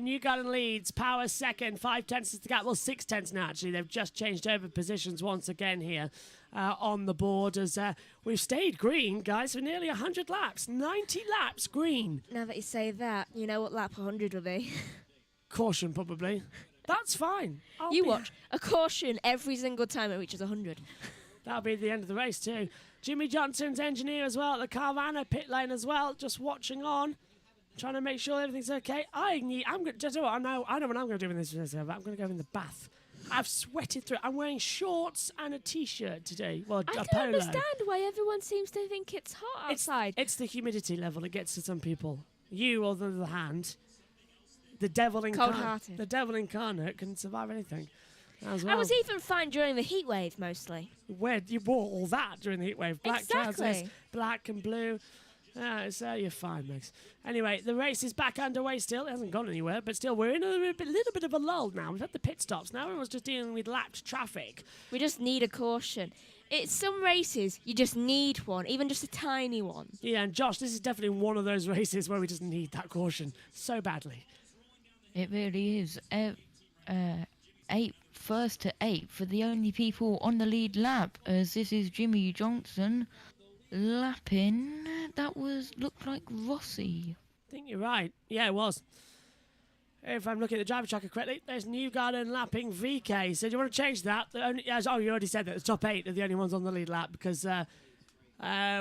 Newgarden leads. Power second. 5 tenths is the gap. Well, 6 tenths now, actually. They've just changed over positions once again here on the board as we've stayed green, guys, for nearly 100 laps. 90 laps green. Now that you say that, you know what lap 100 will be. Caution, probably. That's fine. You watch. A caution every single time it reaches 100. That'll be the end of the race, too. Jimmy Johnson's engineer as well at the Carvana pit lane as well, just watching on. Trying to make sure everything's okay. I know what I'm going to do in this video. I'm going to go in the bath. I've sweated through it. I'm wearing shorts and a t-shirt today. Well, I a don't polo. understand why everyone seems to think it's hot outside. It's the humidity level that gets to some people. You, on the other hand, the devil incarnate can survive anything. As well. I was even fine during the heat wave, mostly. Where you wore all that during the heat wave. Black trousers, black and blue. So you're fine, Max. Anyway, the race is back underway still. It hasn't gone anywhere, but still, we're in a little bit of a lull now. We've had the pit stops. Now everyone's just dealing with lapped traffic. We just need a caution. It's some races, you just need one, even just a tiny one. Yeah, and Josh, this is definitely one of those races where we just need that caution so badly. It really is. 1st to 8th for the only people on the lead lap, as this is Jimmy Johnson lapping. That looked like Rossi. I think you're right. Yeah, it was. if I'm looking at the driver tracker correctly, there's Newgarden lapping VK. So do you want to change that? You already said that the top 8 are the only ones on the lead lap because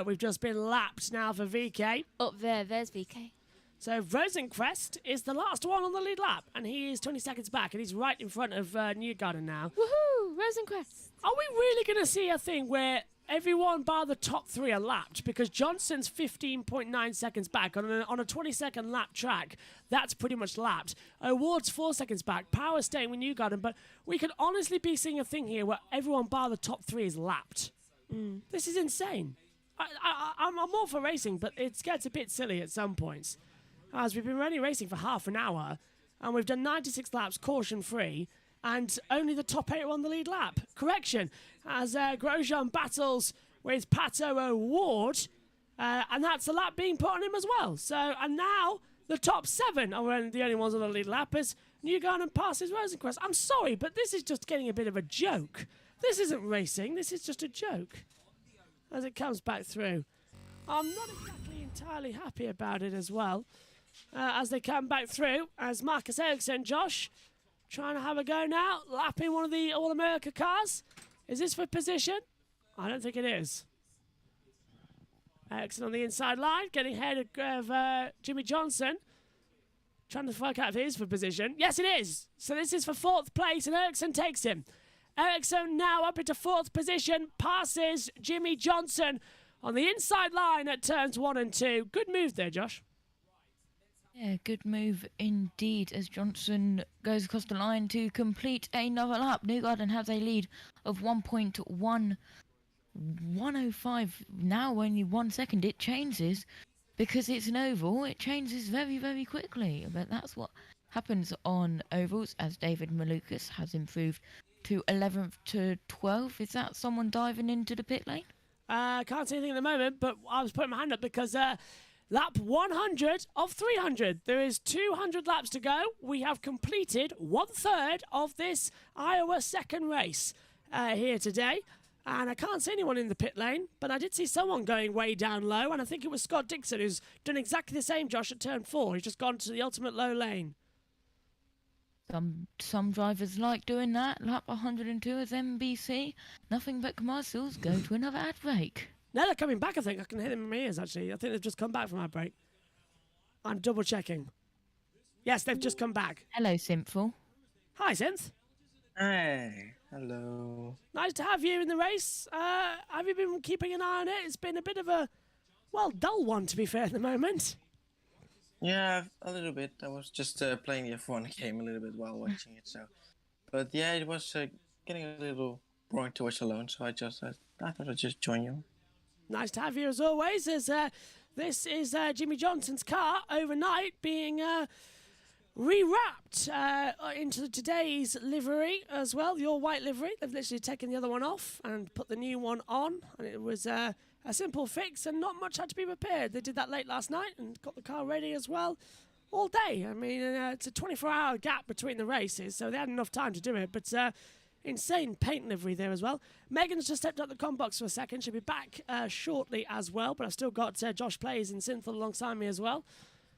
we've just been lapped now for VK. Up there's VK. So Rosenquist is the last one on the lead lap, and he is 20 seconds back, and he's right in front of Newgarden now. Woohoo! Rosenquist. Are we really going to see a thing where everyone bar the top 3 are lapped? Because Johnson's 15.9 seconds back on a 20-second lap track. That's pretty much lapped. O'Ward's 4 seconds back. Power staying with Newgarden, but we could honestly be seeing a thing here where everyone bar the top 3 is lapped. This is insane. I'm all for racing, but it gets a bit silly at some points. As we've been only racing for half an hour, and we've done 96 laps caution-free, and only the top 8 are on the lead lap. Correction, as Grosjean battles with Pato O'Ward, and that's a lap being put on him as well. So, and now the top 7 are the only ones on the lead lap as Newgarden passes Rosenquist. I'm sorry, but this is just getting a bit of a joke. This isn't racing, this is just a joke. As it comes back through. I'm not exactly entirely happy about it as well. As they come back through, as Marcus Ericsson, Josh, trying to have a go now, lapping one of the All-America cars. Is this for position? I don't think it is. Ericsson on the inside line, getting ahead of Jimmy Johnson. Trying to work out if it is for position. Yes, it is. So this is for 4th place, and Ericsson takes him. Ericsson now up into 4th position, passes Jimmy Johnson on the inside line at turns 1 and 2. Good move there, Josh. Yeah, good move indeed as Johnson goes across the line to complete another lap. Newgarden has a lead of 1.105. Now only 1 second. It changes because it's an oval. It changes very, very quickly. But that's what happens on ovals as David Malukas has improved to 11th to 12th. Is that someone diving into the pit lane? Can't see anything at the moment, but I was putting my hand up because lap 100 of 300. There is 200 laps to go. We have completed 1/3 of this Iowa second race here today. And I can't see anyone in the pit lane, but I did see someone going way down low, and I think it was Scott Dixon who's done exactly the same, Josh, at turn 4. He's just gone to the ultimate low lane. Some drivers like doing that. Lap 102 as MBC. Nothing but commercials. Go to another ad break. No, they're coming back, I think. I can hear them in my ears, actually. I think they've just come back from ad break. I'm double checking. Yes, they've just come back. Hello, Synthful. Hi, Synth. Hey, hello. Nice to have you in the race. Have you been keeping an eye on it? It's been a bit of a, well, dull one, to be fair, at the moment. Yeah, a little bit. I was just playing the F1 game a little bit while watching it, so. But yeah, it was getting a little boring to watch alone, so I thought I'd just join you. Nice to have you as always, as this is Jimmy Johnson's car overnight being rewrapped into today's livery as well, the all-white livery. They've literally taken the other one off and put the new one on, and it was a simple fix and not much had to be repaired. They did that late last night and got the car ready as well all day. I mean, it's a 24-hour gap between the races, so they had enough time to do it, but insane paint livery there as well. Megan's just stepped up the comm box for a second. She'll be back shortly as well, but I've still got Josh Plays and Synthel alongside me as well.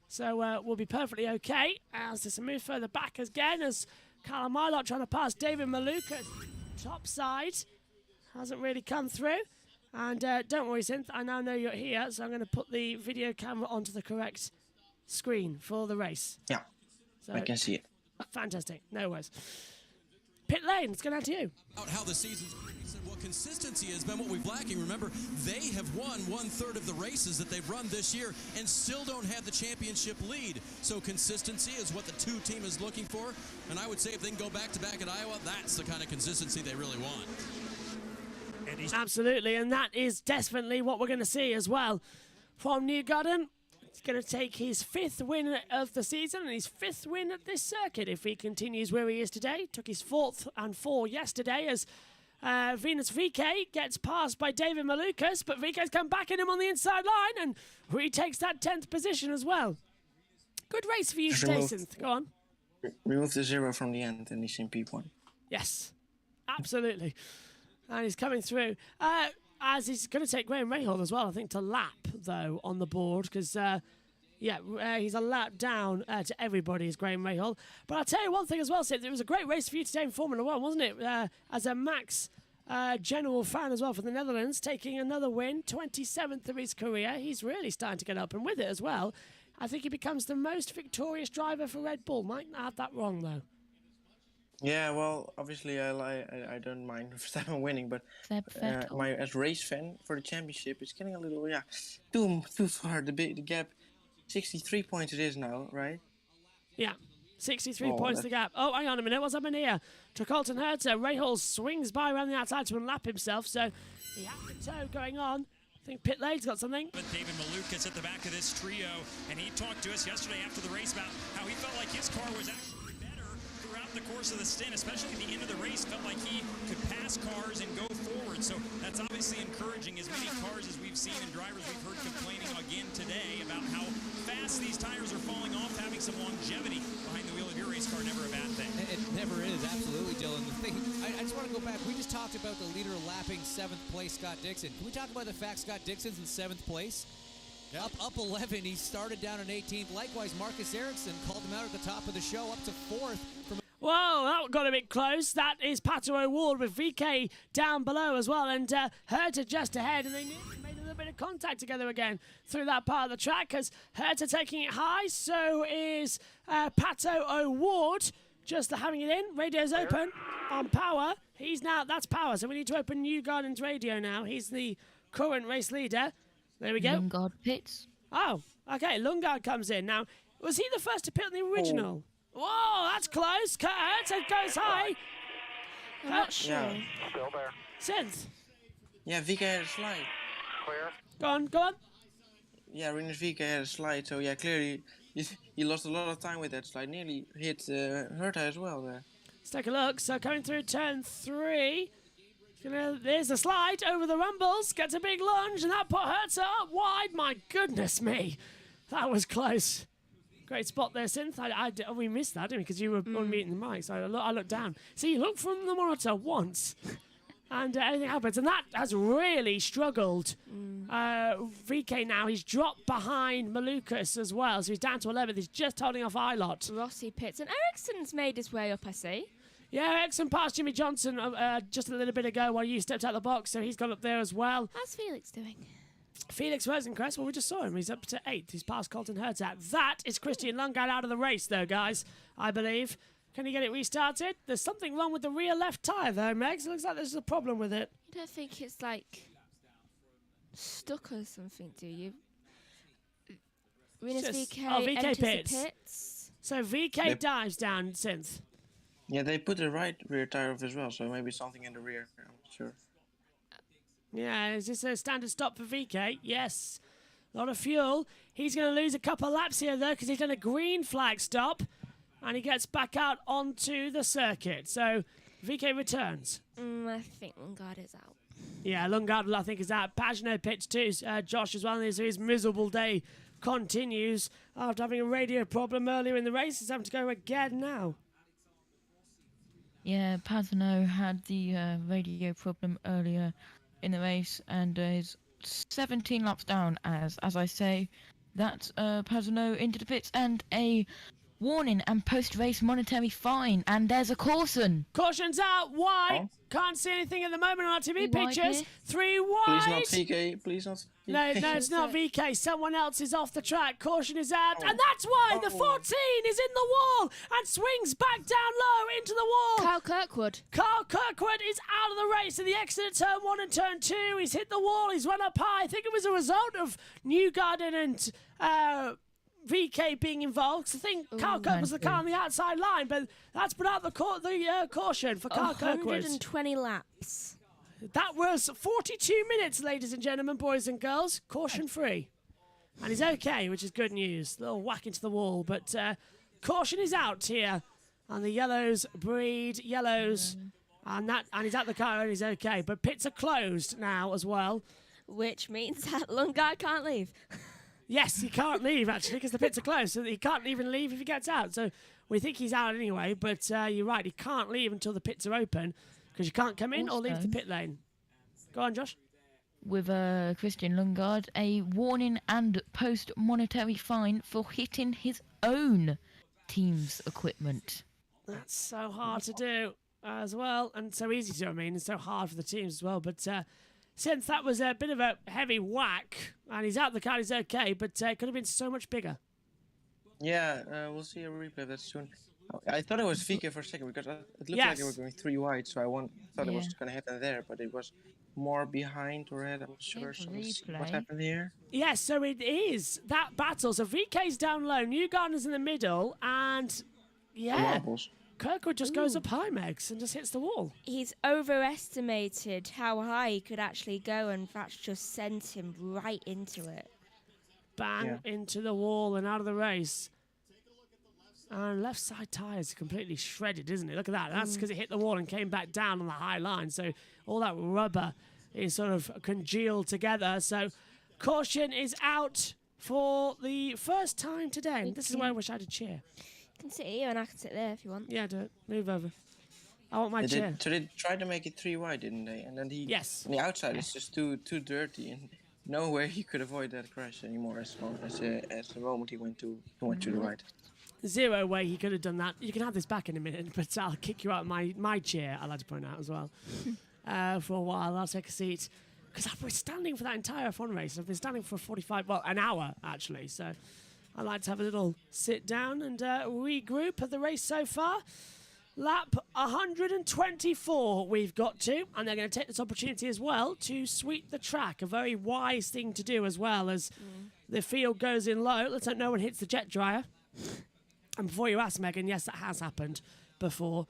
So we'll be perfectly okay. As there's a move further back again as Callum Mylott trying to pass David Maluka. Top side. Hasn't really come through. And don't worry, Synth, I now know you're here, so I'm going to put the video camera onto the correct screen for the race. Yeah, so, I can see it. Fantastic. No worries. Pit lane, it's going out to you. How the season's well, consistency has been what we've lacking. Remember, they have won 1/3 of the races that they've run this year and still don't have the championship lead. So consistency is what the two team is looking for. And I would say if they can go back-to-back at Iowa, that's the kind of consistency they really want. Absolutely, and that is definitely what we're going to see as well from Newgarden. He's going to take his 5th win of the season and his 5th win at this circuit if he continues where he is today. Took his 4th and 4 yesterday as Venus VK gets passed by David Malukas, but VK's come back in him on the inside line and retakes that 10th position as well. Good race for you, Jason. Go on. Remove the 0 from the end and he's in P1. Yes, absolutely. And he's coming through. As he's going to take Graham Rahal as well, I think, to lap, though, on the board. Because, Yeah, he's a lap down to everybody's Graham Rahal. But I'll tell you one thing as well, Sid. It was a great race for you today in Formula One, wasn't it? As a Max general fan as well for the Netherlands, taking another win, 27th of his career. He's really starting to get up, and with it as well, I think he becomes the most victorious driver for Red Bull. Might have that wrong, though. Yeah, well, obviously I don't mind Verstappen winning, but as race fan for the championship, it's getting a little too far. The gap, 63 points it is now, right? Yeah, 63 points the gap. Oh, hang on a minute, what's happening here? To Colton Herta, Rahal swings by around the outside to unlap himself, so he has the tow going on. I think pit lane's got something. But David Malukas at the back of this trio, and he talked to us yesterday after the race about how he felt like his car was actually better throughout the course of the stint, especially at the end of the race. Felt like he could pass cars and go forward. So that's obviously encouraging. As many cars as we've seen and drivers we've heard complaining again today about how fast these tires are falling off, having some longevity behind the wheel of your race car, never a bad thing. It never is, absolutely, Dylan. The thing, I just want to go back. We just talked about the leader lapping 7th place, Scott Dixon. Can we talk about the fact Scott Dixon's in 7th place? Yep. Up 11. He started down in 18th. Likewise, Marcus Ericsson called him out at the top of the show, up to 4th. Whoa, that got a bit close. That is Pato O'Ward with VK down below as well, and Herta just ahead, and they made a little bit of contact together again through that part of the track, because Herta taking it high, so is Pato O'Ward just having it in. Radio's open on power. That's power, so we need to open Newgarden's radio now. He's the current race leader. There we go. Lundgaard pits. Oh, okay, Lundgaard comes in. Now, was he the first to pit on the original? Whoa, that's close. Herta goes high. I'm not sure. Yeah, still there. Synth. Yeah, VK had a slide. Clear. Go on. Yeah, Rinus VK had a slide, so yeah, clearly he lost a lot of time with that slide. Nearly hit Herta as well there. Let's take a look. So coming through turn 3. There's the slide over the rumbles. Gets a big lunge, and that put Herta up wide. My goodness me. That was close. Great spot there, Synth. We missed that, didn't we? Because you were unmuting the mic, so I looked down. See, you look from the monitor once, and anything happens. And that has really struggled. VK now, he's dropped behind Malukas as well, so he's down to 11th. He's just holding off Ilott. Rossi pits, and Ericsson's made his way up, I see. Yeah, Ericsson passed Jimmy Johnson just a little bit ago while you stepped out the box, so he's gone up there as well. How's Felix doing? Felix Rosencrest, well, we just saw him. He's up to 8th. He's past Colton Herta. That is Christian Lundgaard out of the race, though, guys, I believe. Can he get it restarted? There's something wrong with the rear left tyre, though, Megs. It looks like there's a problem with it. You don't think it's, like, stuck or something, do you? Rinus VK, VK enters pits. the pits. So VK dives down, Synth. Yeah, they put the right rear tire off as well, so maybe something in the rear. I'm not sure. Yeah, is this a standard stop for VK? Yes. A lot of fuel. He's going to lose a couple of laps here, though, because he's done a green flag stop. And he gets back out onto the circuit. So VK returns. I think Lundgaard is out. Yeah, Lundgaard, I think, is out. Pagano pits too, Josh, as well. And his miserable day continues after having a radio problem earlier in the race. He's having to go again now. Yeah, Pagano had the radio problem earlier in the race and is 17 laps down as I say. That's Pagano into the pits and a warning and post-race monetary fine, and there's a caution. Caution's out, wide. Can't see anything at the moment on our TV pictures. 3 wide. Please not VK, please not VK. No, it's not VK. Someone else is off the track. Caution is out. And that's why the 14 is in the wall and swings back down low into the wall. Kyle Kirkwood. Kyle Kirkwood is out of the race in the exit at turn 1 and turn 2. He's hit the wall. He's run up high. I think it was a result of Newgarden and VK being involved. I think Kyle Kirkwood was the car on the outside line, but that's put out the caution for Kyle Kirkwood. 120 laps. That was 42 minutes, ladies and gentlemen, boys and girls. Caution free. And he's okay, which is good news. A little whack into the wall, but caution is out here. And the yellows breed yellows. And he's out the car and he's okay. But pits are closed now as well. Which means that Lundgaard can't leave. Yes, he can't leave, actually, because the pits are closed. So he can't even leave if he gets out. So we think he's out anyway. But you're right, he can't leave until the pits are open. Because you can't come in or leave the pit lane. Go on, Josh. with Christian Lundgaard a warning and post-monetary fine for hitting his own team's equipment. That's so hard to do as well, and so easy to, and so hard for the teams as well. But since that was a bit of a heavy whack, and he's out the car, he's okay, but it could have been so much bigger. Yeah, we'll see a replay of that soon. I thought it was Vika for a second because it looked like they were going 3 wide, so I thought it was going to happen there, but it was more behind or ahead. I'm not sure. So what happened here? Yes, so it is that battle. So VK's down low, Newgarden's in the middle, and Kirkwood just goes up high, Megs, and just hits the wall. He's overestimated how high he could actually go, and that's just sent him right into it. Bang into the wall and out of the race. And left side tyres are completely shredded, isn't it? Look at that. That's because it hit the wall and came back down on the high line. So all that rubber is sort of congealed together. So caution is out for the first time today. And this is where I wish I had a chair. You can sit here and I can sit there if you want. Yeah, do it. Move over. I want my chair. So they tried to make it 3 wide, didn't they? And then on the outside it's just too dirty, and no way he could avoid that crash anymore as the moment he went to the right. Zero way he could have done that. You can have this back in a minute, but I'll kick you out of my chair, I'd like to point out as well. For a while, I'll take a seat. Because I've been standing for that entire F1 race. I've been standing for an hour, actually. So I'd like to have a little sit down and regroup at the race so far. Lap 124 we've got to, and they're going to take this opportunity as well to sweep the track. A very wise thing to do as well as the field goes in low. Let's hope no one hits the jet dryer. And before you ask, Megan, yes, that has happened before.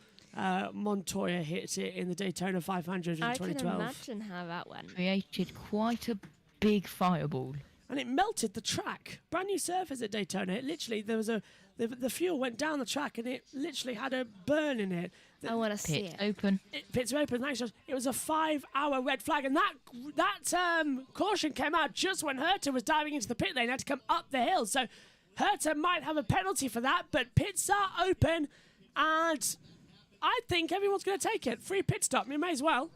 Montoya hit it in the Daytona 500 in 2012. I can imagine how that went. Created quite a big fireball. And it melted the track. Brand new surface at Daytona. It literally, there was the fuel went down the track and it literally had a burn in it. I want to see it. Pits open. It was a 5-hour red flag, and that caution came out just when Herta was diving into the pit lane. Had to come up the hill, so Herta might have a penalty for that, but pits are open, and I think everyone's going to take it. Free pit stop, you may as well.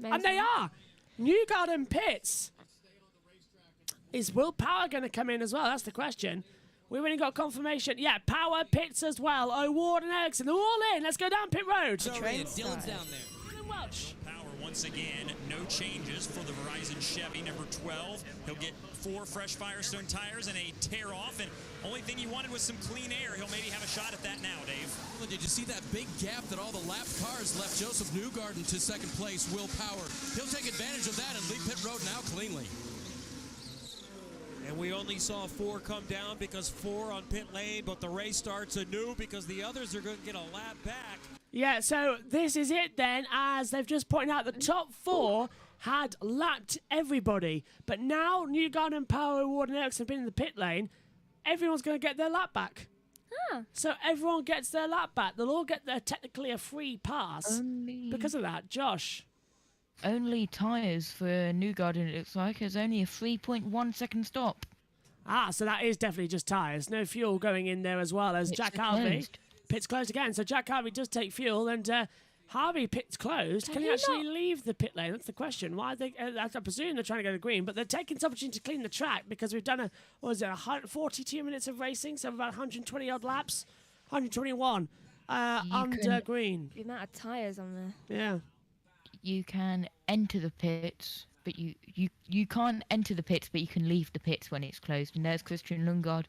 And they are. Newgarden pits. Is Will Power going to come in as well? That's the question. We've only got confirmation. Yeah, Power pits as well. O'Ward and Ericsson, they're all in. Let's go down pit road. Dylan's down there. Dylan Welch. Power once again, no changes for the Verizon Chevy number 12. He'll get 4 fresh Firestone tires and a tear off, and only thing he wanted was some clean air. He'll maybe have a shot at that now, Dave. Well, did you see that big gap that all the lapped cars left Joseph Newgarden to second place? Will Power, he'll take advantage of that and leave pit road now cleanly. And we only saw 4 come down because 4 on pit lane, but the race starts anew because the others are going to get a lap back. Yeah, so this is it then, as they've just pointed out the top 4 had lapped everybody. But now Newgarden, Power, Ward and Ericsson have been in the pit lane. Everyone's going to get their lap back. So everyone gets their lap back. They'll all get technically a free pass because of that. Josh? Only tyres for Newgarden, it looks like. There's only a 3.1 second stop. So that is definitely just tyres. No fuel going in there as well as Jack Harvey. Pit's closed again. So Jack Harvey does take fuel, and Harvey pit's closed. Can he actually leave the pit lane? That's the question. Why they? I presume they're trying to go to green, but they're taking this opportunity to clean the track because we've done 42 minutes of racing, so about 120 odd laps, 121 under green. The amount of tyres on there. Yeah. You can enter the pits, but you can't enter the pits, but you can leave the pits when it's closed. And there's Christian Lundgaard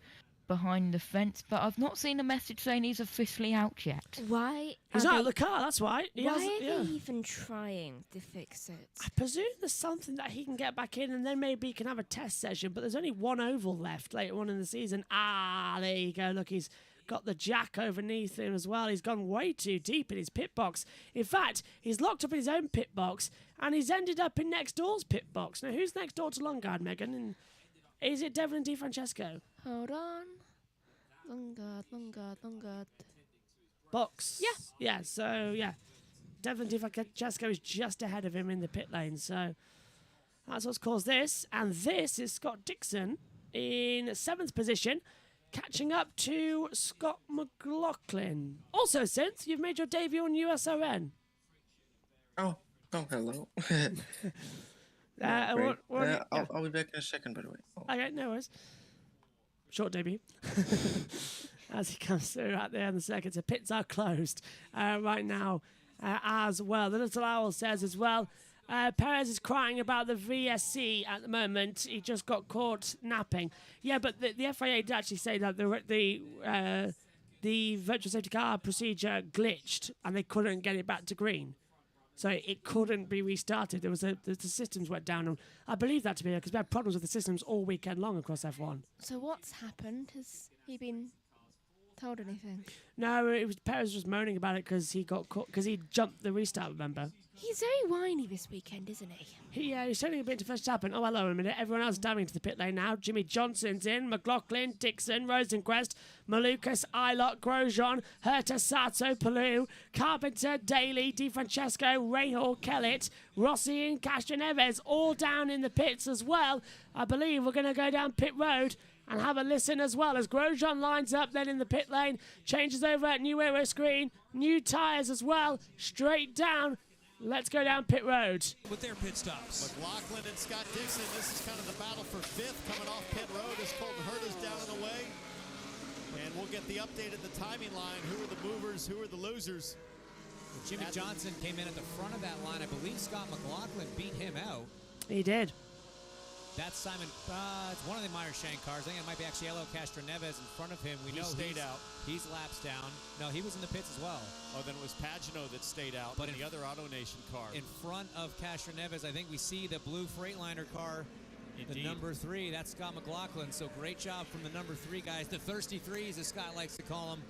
behind the fence, but I've not seen a message saying he's officially out yet. Why? He's not at the car, that's why. Why are they even trying to fix it? I presume there's something that he can get back in, and then maybe he can have a test session, but there's only 1 oval left later on in the season. There you go. Look, he's got the jack underneath him as well. He's gone way too deep in his pit box. In fact, he's locked up in his own pit box, and he's ended up in next door's pit box. Now, who's next door to Lundgaard, Megan? And is it Devlin DiFrancesco? Hold on. Lundgaard. Box. Yeah. So Devlin DiFrancesco is just ahead of him in the pit lane. So that's what's caused this. And this is Scott Dixon in 7th position, catching up to Scott Mclaughlin. Also, since you've made your debut on USON. Oh, hello. Great. yeah. I'll be back in a second, by the way. Okay, no worries. Short debut. As he comes through out there in the circuit. The pits are closed right now as well. The Little Owl says as well, Perez is crying about the VSC at the moment. He just got caught napping. Yeah, but the FIA did actually say that the virtual safety car procedure glitched and they couldn't get it back to green. So it couldn't be restarted. There was the systems went down. And I believe that to be because we had problems with the systems all weekend long across F1. So what's happened? Has he been told anything? No, it was Perez was moaning about it because he got caught because he jumped the restart. Remember? He's very whiny this weekend, isn't he? Yeah, he's turning a bit to Verstappen. Oh, hello, a minute. Everyone else diving into the pit lane now. Jimmy Johnson's in. Mclaughlin, Dixon, Rosenquist, Malukas, Ilott, Grosjean, Herta, Sato, Palou, Carpenter, Daly, Di Francesco, Rahal, Kellett, Rossi and Castro Neves all down in the pits as well. I believe we're going to go down pit road and have a listen as well as Grosjean lines up then in the pit lane, changes over at new aero screen, new tyres as well, straight down. Let's go down pit road. With their pit stops. McLaughlin and Scott Dixon, this is kind of the battle for fifth coming off pit road as Colton Herta's down and away. And we'll get the update at the timing line. Who are the movers, who are the losers? Well, Jimmy Johnson came in at the front of that line. I believe Scott McLaughlin beat him out. He did. That's Simon. It's one of the Meyer Shank cars. I think it might be actually Elo Castro Neves in front of him. We know stayed out. He's laps down. No, he was in the pits as well. Oh, then it was Pagano that stayed out, but in the other Auto Nation car. In front of Castro Neves, I think we see the blue Freightliner car, the number 3. That's Scott McLaughlin. So great job from the number 3 guys. The thirsty threes, as Scott likes to call them.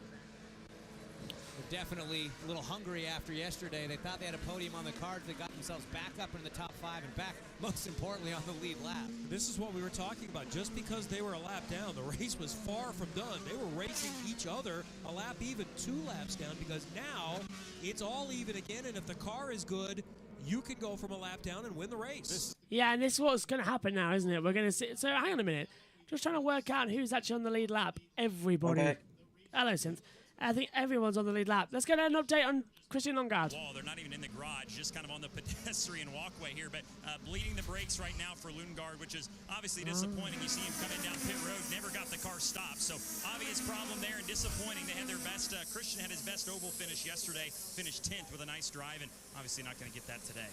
They're definitely a little hungry after yesterday. They thought they had a podium on the cards. They got themselves back up in the top 5 and back, most importantly, on the lead lap. This is what we were talking about. Just because they were a lap down, the race was far from done. They were racing each other a lap even, 2 laps down, because now it's all even again, and if the car is good, you can go from a lap down and win the race. Yeah, and this is what's going to happen now, isn't it? We're going to see. So hang on a minute. Just trying to work out who's actually on the lead lap. Everybody. Okay. Hello, Synth. I think everyone's on the lead lap. Let's get an update on Christian Longard. Wall, they're not even in the garage, just kind of on the pedestrian walkway here, but bleeding the brakes right now for Lundgaard, which is obviously disappointing. You see him coming down pit road, never got the car stopped, so obvious problem there and disappointing. They had their best, Christian had his best oval finish yesterday, finished 10th with a nice drive, and obviously not going to get that today.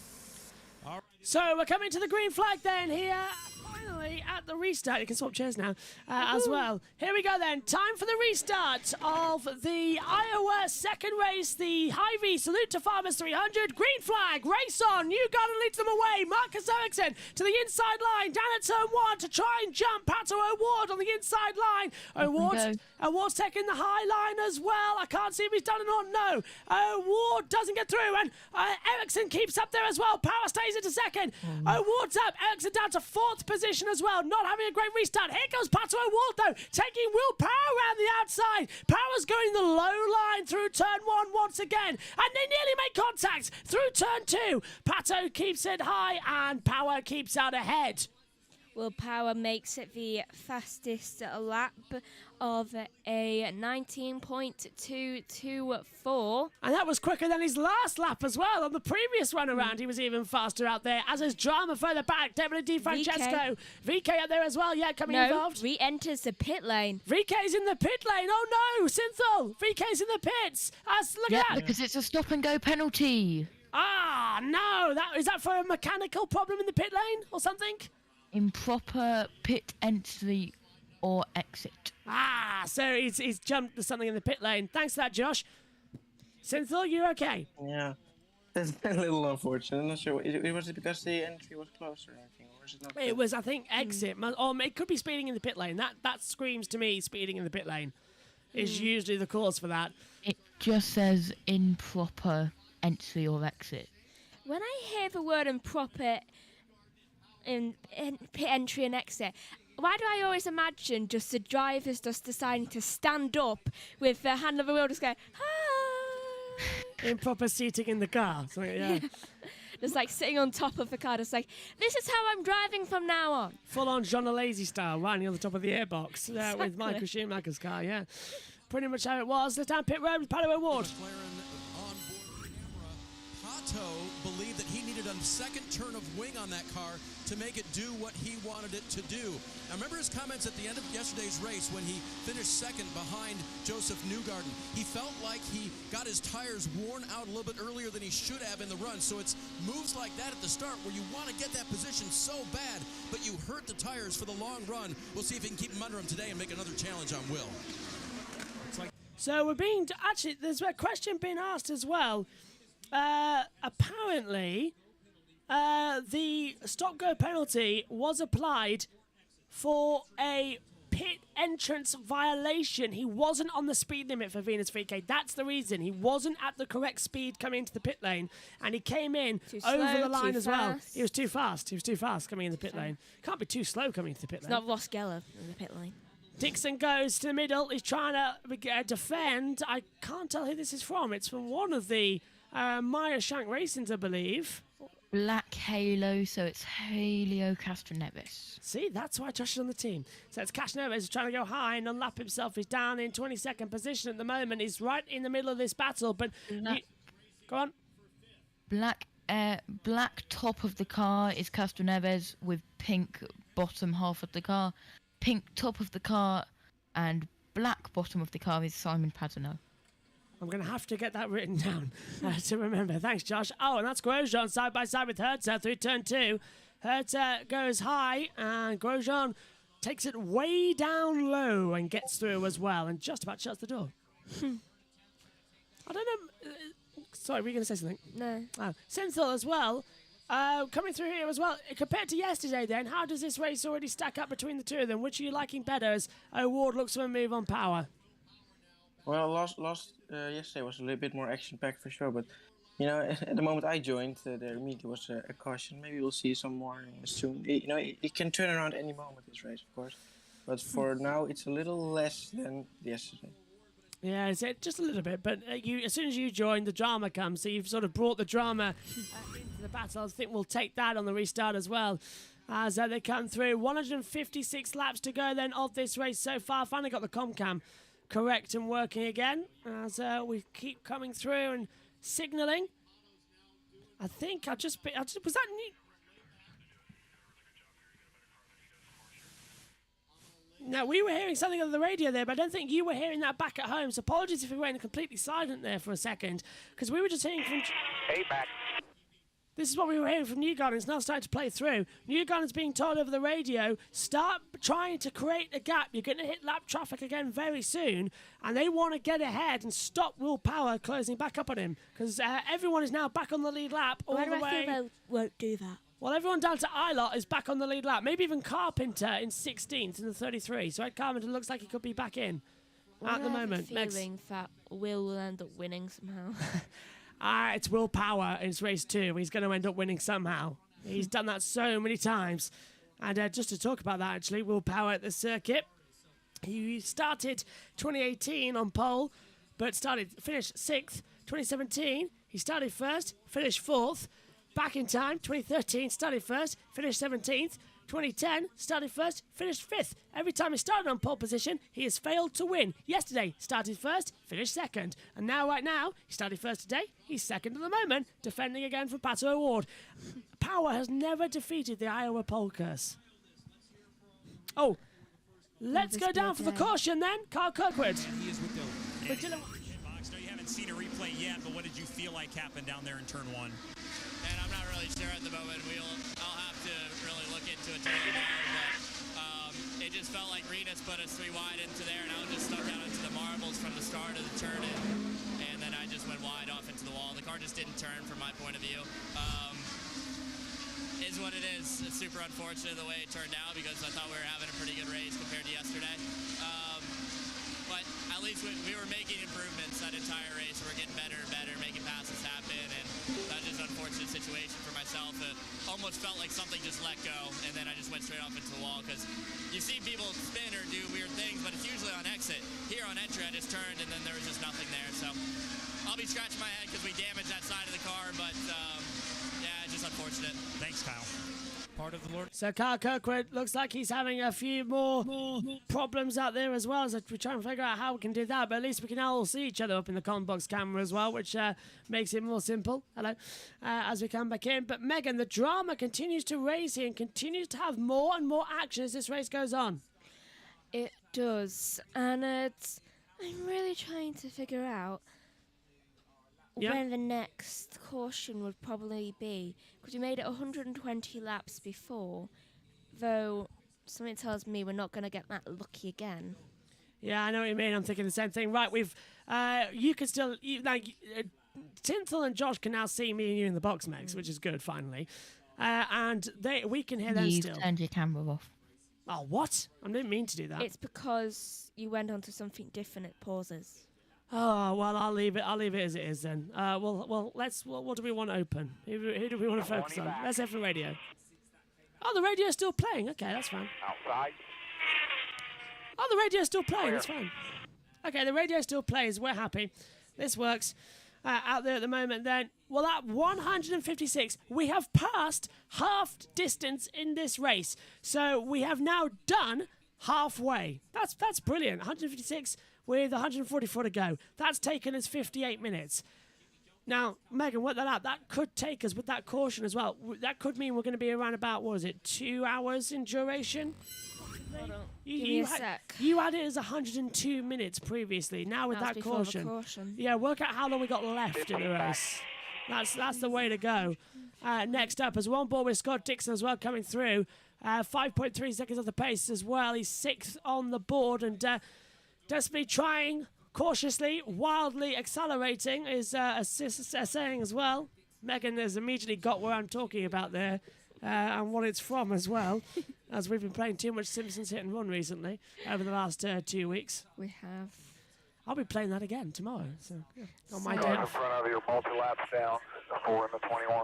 So we're coming to the green flag then here, finally at the restart. You can swap chairs now as well. Here we go then. Time for the restart of the Iowa second race, the Hy-Vee Salute to Farmers 300. Green flag, race on. New Garden leads them away. Marcus Ericsson to the inside line, down at turn 1 to try and jump. Pato O'Ward on the inside line. O'Ward's taking the high line as well. I can't see if he's done it or no. O'Ward doesn't get through, and Ericsson keeps up there as well. Power stays into second. O'Ward's up. Ericsson down to 4th position as well. Not having a great restart. Here goes Pato O'Ward though, taking Will Power around the outside. Power's going the low line through turn 1 once again, and they nearly make contact through turn 2. Pato keeps it high, and Power keeps out ahead. Will Power makes it the fastest lap of a 19.224. And that was quicker than his last lap as well. On the previous run around, he was even faster out there. As is Drama further back, Deborah Di Francesco. VK out there as well, coming involved. Re-enters the pit lane. VK's in the pit lane. Oh no, Synthol. VK's in the pits. Look at that. Because it's a stop and go penalty. Ah, no. Is that for a mechanical problem in the pit lane or something? Improper pit entry or exit. Ah, so he's jumped to something in the pit lane. Thanks for that, Josh. Synthol, you okay? Yeah. That's a little unfortunate. I'm not sure. Was it because the entry was closed or anything? Or is it not? It was, I think, exit. Or it could be speeding in the pit lane. That screams to me speeding in the pit lane is usually the cause for that. It just says improper entry or exit. When I hear the word improper in pit entry and exit, why do I always imagine just the drivers just deciding to stand up with their hand on the wheel, just going, hi? Improper seating in the car. So, yeah. Just like sitting on top of the car, just like, this is how I'm driving from now on. Full on John Lazy style, riding on the top of the airbox Exactly. with Michael Schumacher's car, yeah. Pretty much how it was. Let's down pit road with Pato O'Ward. Pato believed that he needed needed a second turn of wing on that car to make it do what he wanted it to do. Now remember his comments at the end of yesterday's race when he finished second behind Joseph Newgarden. He felt like he got his tires worn out a little bit earlier than he should have in the run. So it's moves like that at the start where you want to get that position so bad, but you hurt the tires for the long run. We'll see if he can keep them under him today and make another challenge on Will. So actually, there's a question being asked as well. Apparently, the stop-go penalty was applied for a pit entrance violation. He wasn't on the speed limit for Venus VK. That's the reason. He wasn't at the correct speed coming into the pit lane, and he came in over the line as well. He was too fast. He was too fast coming in the pit lane. Can't be too slow coming into the pit lane. It's not Ross Geller in the pit lane. Dixon goes to the middle. He's trying to defend. I can't tell who this is from. It's from one of the Maya Shank Racings, I believe. Black Halo, so it's Helio Castroneves. See, that's why Josh is on the team. So it's Castroneves trying to go high and unlap himself. He's down in 22nd position at the moment. He's right in the middle of this battle, but... Go on. Black top of the car is Castroneves with pink bottom half of the car. Pink top of the car and black bottom of the car is Simon Paterno. I'm going to have to get that written down to remember. Thanks, Josh. Oh, and that's Grosjean side by side with Herta through turn 2. Herta goes high, and Grosjean takes it way down low and gets through as well, and just about shuts the door. I don't know. Sorry, were you going to say something? No. Oh, Synthol as well. Coming through here as well. Compared to yesterday, then, how does this race already stack up between the two of them? Which are you liking better as O'Ward looks for a move on power? Well, yesterday was a little bit more action-packed for sure, but at the moment I joined, there immediately was a caution. Maybe we'll see some more soon. It can turn around any moment, this race, of course, but for now it's a little less than yesterday. Yeah, it's just a little bit, but as soon as you join, the drama comes, so you've sort of brought the drama into the battle. I think we'll take that on the restart as well. As they come through, 156 laps to go then of this race so far. Finally got the comcam correct and working again as we keep coming through and signalling. I think was that neat? No, we were hearing something on the radio there, but I don't think you were hearing that back at home. So apologies if we went completely silent there for a second, because we were just hearing from... Hey, back. This is what we were hearing from Newgarden. It's now starting to play through. Newgarden's being told over the radio, start trying to create a gap. You're going to hit lap traffic again very soon. And they want to get ahead and stop Will Power closing back up on him. Because everyone is now back on the lead lap all the way. I think they won't do that? Well, everyone down to Eilert is back on the lead lap. Maybe even Carpenter in 16th in the 33. So Ed Carpenter looks like he could be back in at the moment. I have a feeling that Will end up winning somehow. It's Will Power in race 2. He's going to end up winning somehow. He's done that so many times. And just to talk about that, actually, Will Power at the circuit. He started 2018 on pole, but finished 6th. 2017, he started 1st, finished 4th. Back in time, 2013, started 1st, finished 17th. 2010, started 1st, finished 5th. Every time he started on pole position, he has failed to win. Yesterday, started 1st, finished 2nd. And right now, he started 1st today, he's 2nd at the moment, defending again for Pato O'Ward. Power has never defeated the Iowa pole curse. Oh, let's go down for the caution then. Carl Kirkwood. He is with Dylan. Box, no, you haven't seen a replay yet, but what did you feel like happened down there in turn 1? And I'm not really sure at the moment. I'll have to really look into it today now, but it just felt like Renus put us 3 wide into there, and I was just stuck out into the marbles from the start of the turn, and then I just went wide off into the wall. The car just didn't turn from my point of view. Is what it is. It's super unfortunate the way it turned out because I thought we were having a pretty good race compared to yesterday. But at least we were making improvements that entire race. We were getting better and better, making passes happen, and that's just an unfortunate situation for myself. It almost felt like something just let go, and then I just went straight off into the wall because you see people spin or do weird things, but it's usually on exit. Here on entry, I just turned, and then there was just nothing there. So I'll be scratching my head because we damaged that side of the car, but yeah, just unfortunate. Thanks, Kyle. Part of the learning. So Carl Kirkwood looks like he's having a few more problems out there as well, as we try and figure out how we can do that. But at least we can all see each other up in the comm box camera as well, which makes it more simple. Hello, as we come back in. But Megan, the drama continues to raise here and continues to have more and more action as this race goes on. It does, and I'm really trying to figure out when the next caution would probably be, because we made it 120 laps before, though something tells me we're not going to get that lucky again. Yeah, I know what you mean. I'm thinking the same thing. Right, you can still, Tinthel and Josh can now see me and you in the box, Megs, which is good, finally. And we can hear them still. You've turned your camera off. Oh, what? I didn't mean to do that. It's because you went on to something different. It pauses. Oh, well, I'll leave it as it is then. What do we want open? Who do we want to focus on? Let's have the radio. Oh, the radio's still playing. Okay, that's fine. Outside. Oh, the radio's still playing. That's fine. Okay, the radio still plays. We're happy. This works. Out there at the moment then. Well, at 156, we have passed half distance in this race. So we have now done halfway. That's brilliant. 156 with 144 to go. That's taken us 58 minutes. Now, Megan, work that out. That could take us with that caution as well. That could mean we're going to be around about, 2 hours in duration? Hold on. Give me a sec. You had it as 102 minutes previously. Now with that caution. Yeah, work out how long we got left in the race. That's the way to go. Next up, as we're on board with Scott Dixon as well coming through. 5.3 seconds off the pace as well. He's 6th on the board and desperately trying, cautiously, wildly accelerating is saying as well. Megan has immediately got where I'm talking about there and what it's from as well, as we've been playing too much Simpsons Hit and Run recently over the last 2 weeks. We have. I'll be playing that again tomorrow. So on my In day. front of you, multi-laps down, 4 in the 21.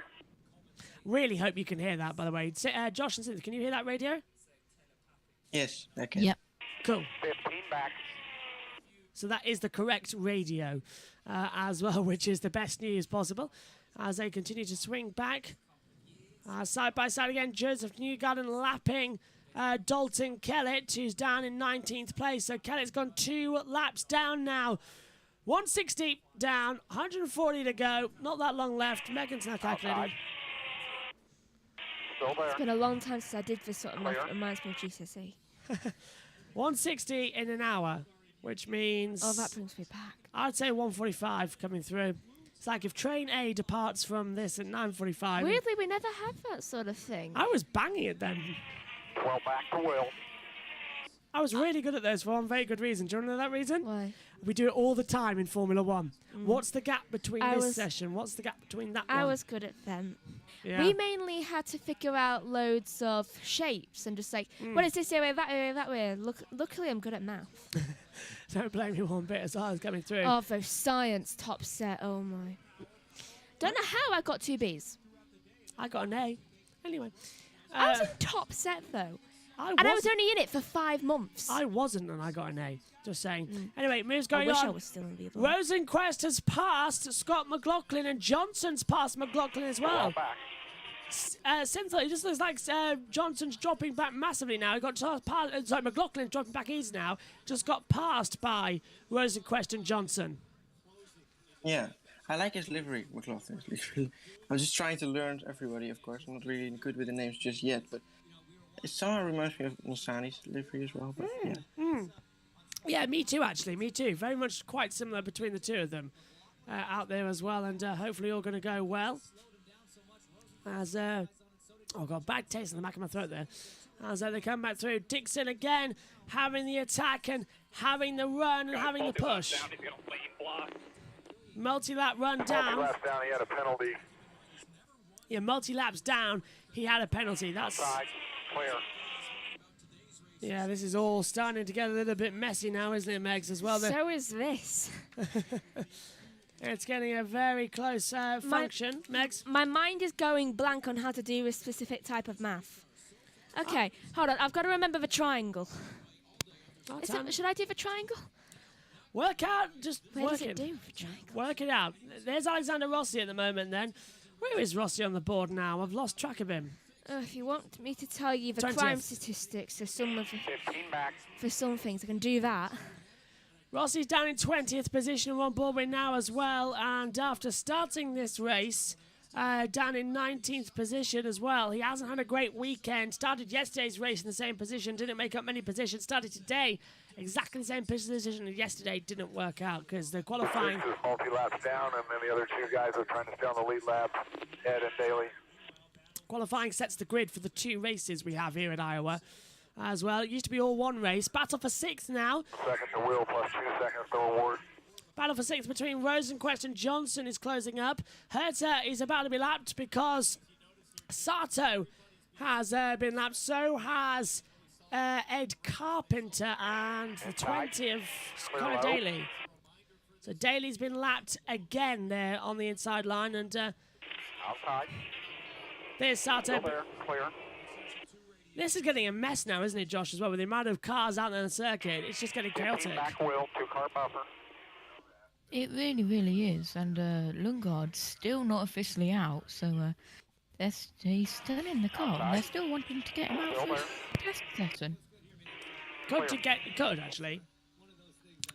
Really hope you can hear that, by the way. Josh and Cynthia, can you hear that radio? Yes, I can. Yep. Cool. 15 back. So that is the correct radio as well, which is the best news possible as they continue to swing back. Side by side again, Joseph Newgarden lapping Dalton Kellett, who's down in 19th place. So Kellett's gone 2 laps down now. 160 down, 140 to go. Not that long left. Megan's now calculating. Still there. It's been a long time since I did this sort of math. It reminds me of GCSE. 160 in an hour, which means... Oh, that brings me back. I'd say 145 coming through. It's like if Train A departs from this at 9:45. Weirdly, we never have that sort of thing. I was banging it then. 12 back to Will. I was really good at those for one very good reason. Do you want to know that reason? Why? We do it all the time in Formula One. What's the gap between this session? What's the gap between that one? I was good at them. Yeah. We mainly had to figure out loads of shapes and just like, what is this way, that way, that way. Luckily, I'm good at math. Don't blame me one bit as I was coming through. Oh, those science top set. Oh, my. Don't know how I got 2 Bs. I got an A. Anyway. I was in top set, though. I was only in it for 5 months. I wasn't, and I got an A. Just saying. Anyway, moves going I wish on. I was still in the other one. Rosenquist has passed Scott McLaughlin, and Johnson's passed McLaughlin as well. Cynthia, it just looks like Johnson's dropping back massively now. He got McLaughlin's dropping back easy now. Just got passed by Rosenquist and Johnson. Yeah, I like his livery, McLaughlin's livery. I'm just trying to learn everybody, of course. I'm not really good with the names just yet, but it somehow reminds me of Nissani's livery as well. But yeah. Yeah, me too, actually. Me too. Very much quite similar between the two of them out there as well, and hopefully all going to go well. As I've got a bad taste in the back of my throat there. As they come back through, Dixon again having the attack and having the run and having the push. Multi-lap run down. Multi-laps down, he had a penalty. Yeah, multi-laps down, he had a penalty. That's Outside, clear. Yeah, this is all starting to get a little bit messy now, isn't it, Megs, as well? So is this. It's getting a very close function. Megs? My mind is going blank on how to do a specific type of math. Okay, hold on. I've got to remember the triangle. Should I do the triangle? Work out, just Where work does it do the triangle? Work it out. There's Alexander Rossi at the moment then. Where is Rossi on the board now? I've lost track of him. If you want me to tell you the 20th. crime statistics for some of 15 back. for some things, I can do that. Rossi's down in 20th position, on board with now as well. And after starting this race, down in 19th position as well. He hasn't had a great weekend. Started yesterday's race in the same position, didn't make up many positions. Started today, exactly the same position as yesterday. Didn't work out because the qualifying. Six is multi-laps down, and then the other two guys are trying to stay on the lead lap, Ed and Daly. Qualifying sets the grid for the 2 races we have here at Iowa as well. It used to be all one race. Battle for 6th now. Second to Will plus 2 seconds to award. Battle for 6th between Rosenquist and Johnson is closing up. Herta is about to be lapped because Sato has been lapped. So has Ed Carpenter and the 20 of Connor Daly. So Daly's been lapped again there on the inside line. And Outside. there's Sato. Still there. Clear. This is getting a mess now, isn't it, Josh, as well? With the amount of cars out there on the circuit, it's just getting 15 chaotic. back Will, 2-car buffer. It really, really is. And Lundgaard's still not officially out, so he's still in the car. And they're still wanting to get him out for a test session. Could actually.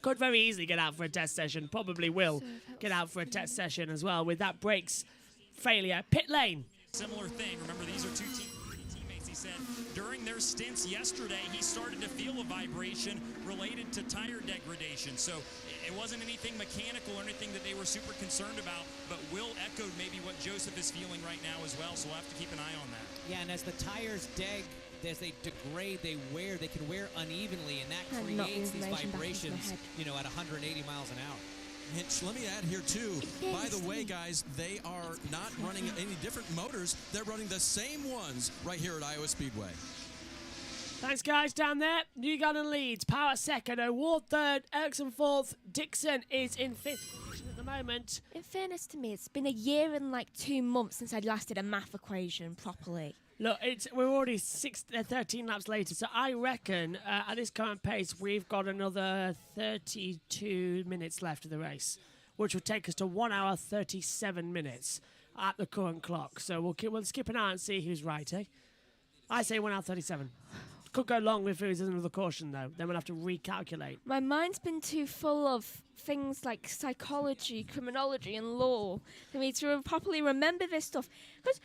Could very easily get out for a test session. Probably will get out for a test session as well with that brakes failure. Pit lane. Similar thing. Remember, these are two teammates. He said during their stints yesterday, he started to feel a vibration related to tire degradation. So it wasn't anything mechanical or anything that they were super concerned about, but Will echoed maybe what Joseph is feeling right now as well, so we'll have to keep an eye on that. Yeah, and as the tires as they degrade, they can wear unevenly, and that creates these vibrations, at 180 miles an hour. Hitch, let me add here, too. By the way, guys, they are not running any different motors. They're running the same ones right here at Iowa Speedway. Thanks, guys, down there. Newgarden leads. Power second. O'Ward third. Ericsson fourth. Dixon is in 5th position at the moment. In fairness to me, it's been a year and 2 months since I last did a math equation properly. Look, we're already 13 laps later, so I reckon at this current pace we've got another 32 minutes left of the race, which will take us to 1 hour 37 minutes at the current clock. So we'll skip an hour and see who's right, eh? I say 1 hour 37. Could go long if there's another caution, though. Then we'll have to recalculate. My mind's been too full of things like psychology, criminology, and law for me to properly remember this stuff. Because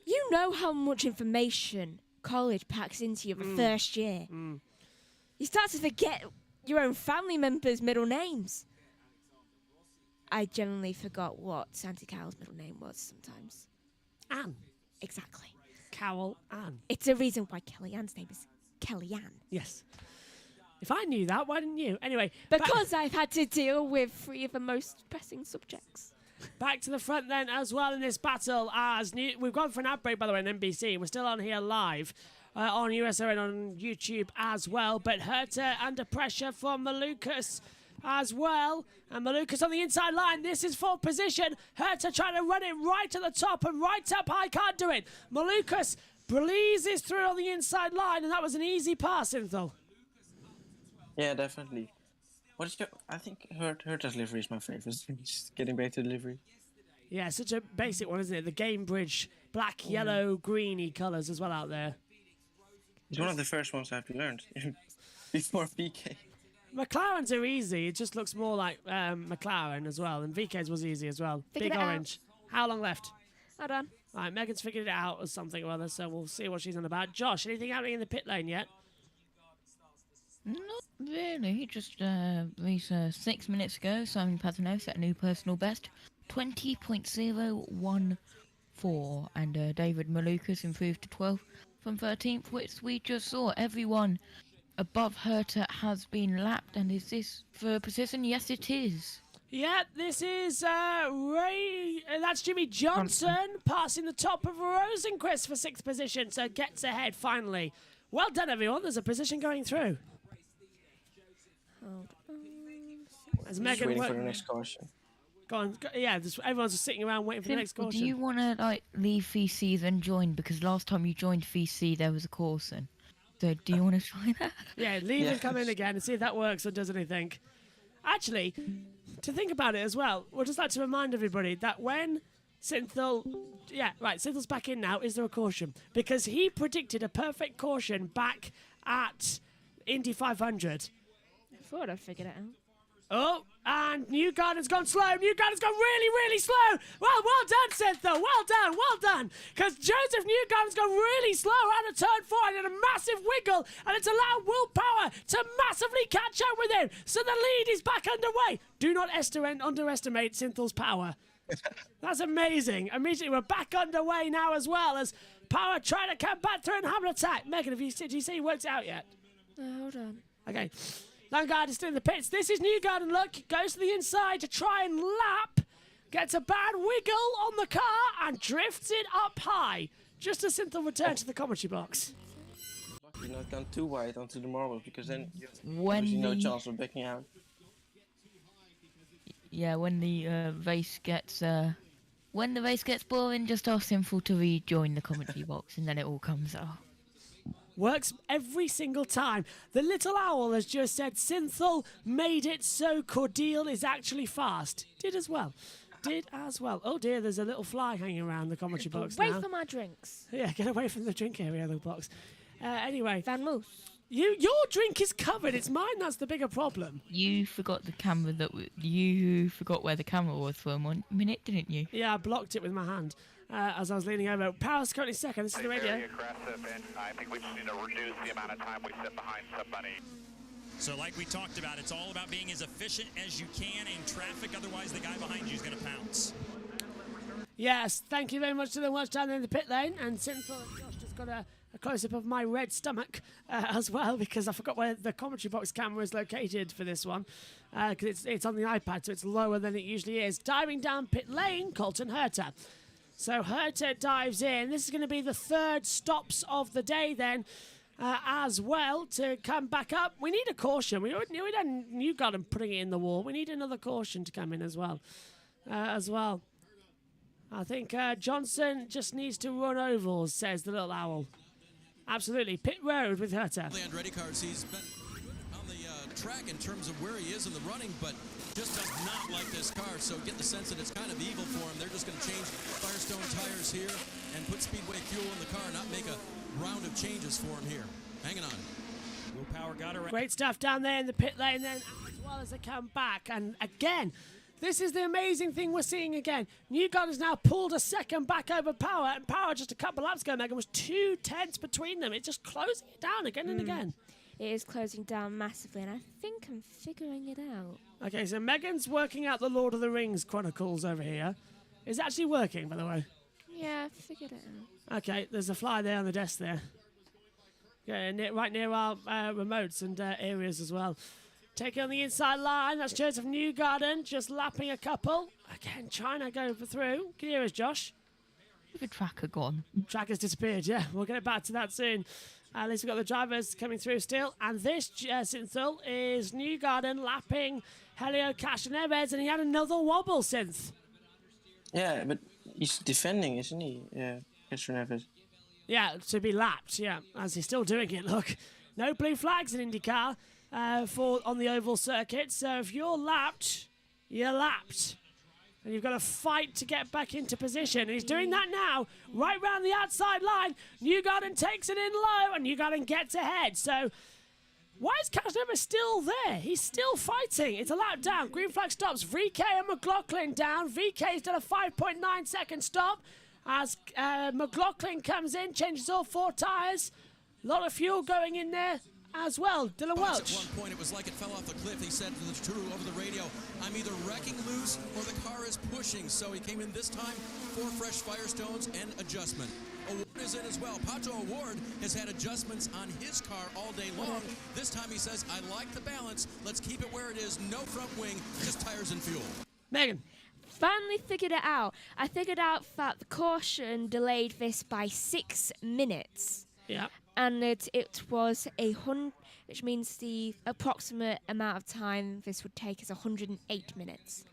you know how much information college packs into you the first year. You start to forget your own family members' middle names. I generally forgot what Santi Cowell's middle name was sometimes. Anne. Exactly. Cowell Anne. It's a reason why Kellyanne's name is Kellyanne. Yes. If I knew that, why didn't you? Anyway. Because I've had to deal with 3 of the most pressing subjects. Back to the front then as well in this battle as we've gone for an ad break, by the way, on NBC. We're still on here live on USO and on YouTube as well. But Herta under pressure from Malukas as well. And Malukas on the inside line. This is 4th position. Herta trying to run it right to the top and right up high. Can't do it. Malukas breezes through on the inside line, and that was an easy pass, Inthal. Yeah, definitely. I think Herta's livery is my favourite. Just getting back to the livery. Yeah, such a basic one, isn't it? The Gamebridge black, yellow, greeny colours as well out there. It's one of the first ones I've learned before VK. McLaren's are easy. It just looks more like McLaren as well. And VK's was easy as well. Figured Big it orange. How long left? Hold on. All right, Megan's figured it out or something or other, so we'll see what she's on about. Josh, anything happening in the pit lane yet? Not really. Just 6 minutes ago, Simon Paterno set a new personal best, 20.014, and David Malukas improved to 12th from 13th, which we just saw. Everyone above Herta has been lapped, and is this for precision? Yes, it is. Yeah, this is that's Jimmy Johnson passing the top of Rosenquist for 6th position, so gets ahead finally. Well done, everyone. There's a position going through. As Megan waiting for the next caution. Go on. Everyone's just sitting around waiting for the next caution. Do you want to leave VC then join? Because last time you joined VC, there was a caution. So do you want to try that? Yeah, leave and come in again and see if that works or does anything. Actually, to think about it as well, we'd just like to remind everybody that when Synthil, yeah, right, Synthil's back in now. Is there a caution? Because he predicted a perfect caution back at Indy 500. I thought I figured it out. Oh, and Newgarden's gone slow. Newgarden's gone really, really slow. Well done, Synthil. Well done. Because Joseph Newgarden's gone really slow out of turn 4 and did a massive wiggle, and it's allowed Willpower to massively catch up with him. So the lead is back underway. Do not underestimate Synthil's power. That's amazing. Immediately we're back underway now as well as Power trying to come back through and have an attack. Megan, did you see he worked it out yet? Hold on. Okay. Langard is still in the pits. This is Newgarden, look. Goes to the inside to try and lap. Gets a bad wiggle on the car and drifts it up high. Just as Synthil returns to the commentary box. Lucky not gone too wide onto the marbles because then you have When no the- chance of backing out. Yeah, when the race gets boring, just ask Synthil to rejoin the commentary box, and then it all comes out. Works every single time. The little owl has just said Synthil made it so Cordeal is actually fast. Did as well. Oh dear, there's a little fly hanging around the commentary box Away now. from our drinks. Yeah, get away from the drink area of the box. Anyway. Van Moose. Your drink is covered. It's mine that's the bigger problem. You forgot the camera you forgot where the camera was for a minute, didn't you? Yeah, I blocked it with my hand as I was leaning over. Power's currently second. This is the radio. Very aggressive, and I think we just need to reduce the amount of time we sit behind somebody. So like we talked about, it's all about being as efficient as you can in traffic, otherwise the guy behind you is going to pounce. Yes, thank you very much to the watch down there in the pit lane. And Synthil and Josh just got a close-up of my red stomach as well, because I forgot where the commentary box camera is located for this one. Because it's on the iPad, so it's lower than it usually is. Diving down pit lane, Colton Herter. So Herter dives in. This is going to be the third stops of the day then. As well to come back up. We need a caution. We had Newgarden putting it in the wall. We need another caution to come in as well. I think Johnson just needs to run ovals, says the little owl. Absolutely. Pit road with Herter. The Andretti cars, he's been on the track in terms of where he is in the running, but just does not like this car, so get the sense that it's kind of evil for him. They're just going to change Firestone tires here and put Speedway fuel in the car, not make a round of changes for him here. Hanging on. Willpower got around. Great stuff down there in the pit lane then, as well as they come back. And again, this is the amazing thing we're seeing again. Newgarden has now pulled a second back over Power, and Power just a couple laps ago, Megan, was 2 tenths between them. It's just closing it down again and again. It is closing down massively, and I think I'm figuring it out. Okay, so Megan's working out the Lord of the Rings Chronicles over here. Is it actually working, by the way? Yeah, I figured it out. Okay, there's a fly there on the desk there. Yeah, right near our remotes and areas as well. Taking on the inside line, that's Joseph Newgarden, just lapping a couple. Again, trying to go through. Can you hear us, Josh? The tracker gone. Tracker's disappeared, yeah. We'll get back to that soon. At least we've got the drivers coming through still. And this, Synthil, is Newgarden lapping Helio Castroneves, and he had another wobble, Synth. Yeah, but he's defending, isn't he? Yeah, Castroneves. Yeah, to be lapped, yeah, as he's still doing it. Look, no blue flags in IndyCar on the oval circuit. So if you're lapped, you're lapped. And you've got to fight to get back into position. And he's doing that now, right round the outside line. Newgarden takes it in low, and Newgarden gets ahead. So why is Castroneves still there? He's still fighting. It's a lap down. Green flag stops. VK and Mclaughlin down. VK's done a 5.9 second stop. As Mclaughlin comes in, changes all 4 tyres. A lot of fuel going in there as well. Dylan Welch. At one point, it was like it fell off the cliff. He said to the crew over the radio, I'm either wrecking loose or the car is pushing. So he came in this time, 4 fresh Firestones and adjustment. Award is in as well. Pato Award has had adjustments on his car all day long. This time he says, I like the balance. Let's keep it where it is. No front wing, just tires and fuel. Megan. Finally figured it out. I figured out that the caution delayed this by 6 minutes. Yeah. And it was which means the approximate amount of time this would take is 108 minutes.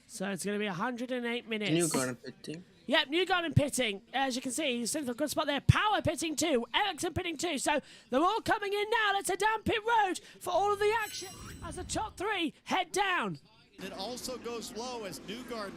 So it's going to be 108 minutes. Newgarden pitting. Yep, Newgarden pitting. As you can see, Synthil, good spot there. Power pitting too. Ericsson pitting too. So they're all coming in now. Let's head down pit road for all of the action as the top 3 head down. It also goes low as Newgarden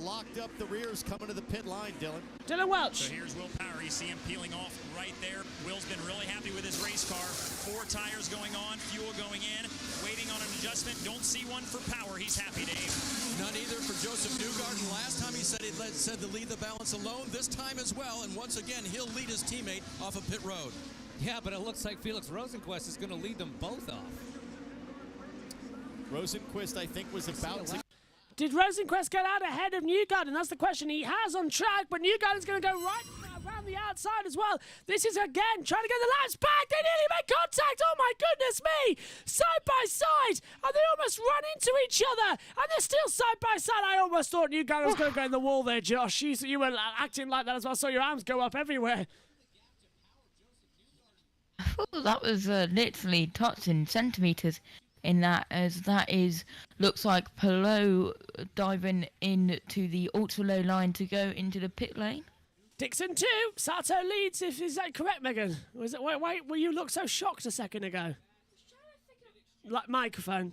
locked up the rears coming to the pit line, Dylan. Dylan Welch. So here's Will Power. You see him peeling off right there. Will's been really happy with his race car. 4 tires going on, fuel going in, waiting on an adjustment. Don't see one for Power. He's happy, Dave. None either for Joseph Newgarden. Last time he said to lead the balance alone. This time as well. And once again, he'll lead his teammate off of pit road. Yeah, but it looks like Felix Rosenquist is going to lead them both off. Rosenquist, I think, was about to... Did Rosenquist get out ahead of Newgarden? That's the question. He has on track, but Newgarden's going to go right around the outside as well. This is again trying to get the laps back. They nearly make contact. Oh my goodness me! Side by side, and they almost run into each other, and they're still side by side. I almost thought Newgarden was going to go in the wall there, Josh. You were acting like that as well. I saw your arms go up everywhere. I thought that was literally touching centimetres in that, as that looks like Pelot diving into the ultra low line to go into the pit lane. Dixon 2, Sato leads. Is that correct, Megan? Was it? Wait, well, you looked so shocked a second ago. Like microphone.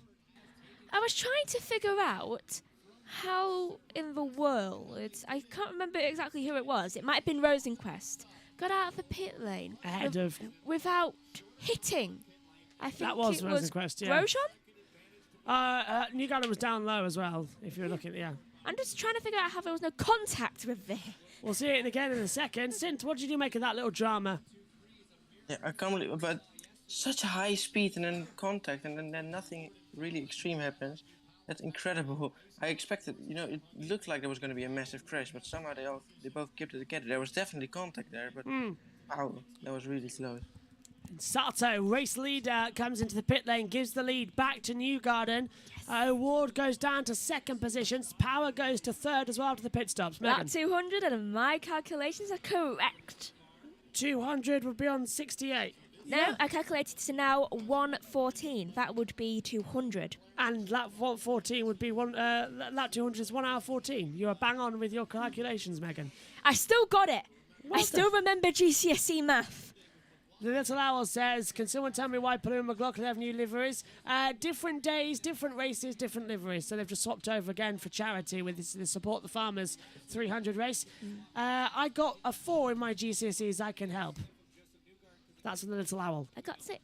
I was trying to figure out how in the world, I can't remember exactly who it was. It might have been Rosenquist. Got out of the pit lane without hitting. I think that was it Rosenquist, yeah. Grosjean? Newgarden was down low as well, if you're looking, yeah. I'm just trying to figure out how there was no contact with there. We'll see it again in a second. Sint, what did you make of that little drama? Yeah, I can't believe it, but such a high speed and then contact, and then nothing really extreme happens. That's incredible. I expected, it looked like there was going to be a massive crash, but somehow they both kept it together. There was definitely contact there, but wow, that was really close. Sato, race leader, comes into the pit lane, gives the lead back to Newgarden. Yes. Ward goes down to second position. Power goes to third as well after the pit stops. Megan. That 200, and my calculations are correct. 200 would be on 68. No, yeah. I calculated to now 1:14. That would be 200. And lap 14 would be lap 200 is 1 hour 14. You are bang on with your calculations, Megan. I still got it. Well I still remember GCSE math. The Little Owl says, can someone tell me why Palou and McLaughlin have new liveries? Different days, different races, different liveries. So they've just swapped over again for charity with the Support the Farmers 300 race. I got a 4 in my GCSEs. I can help. That's from the Little Owl. I got 6.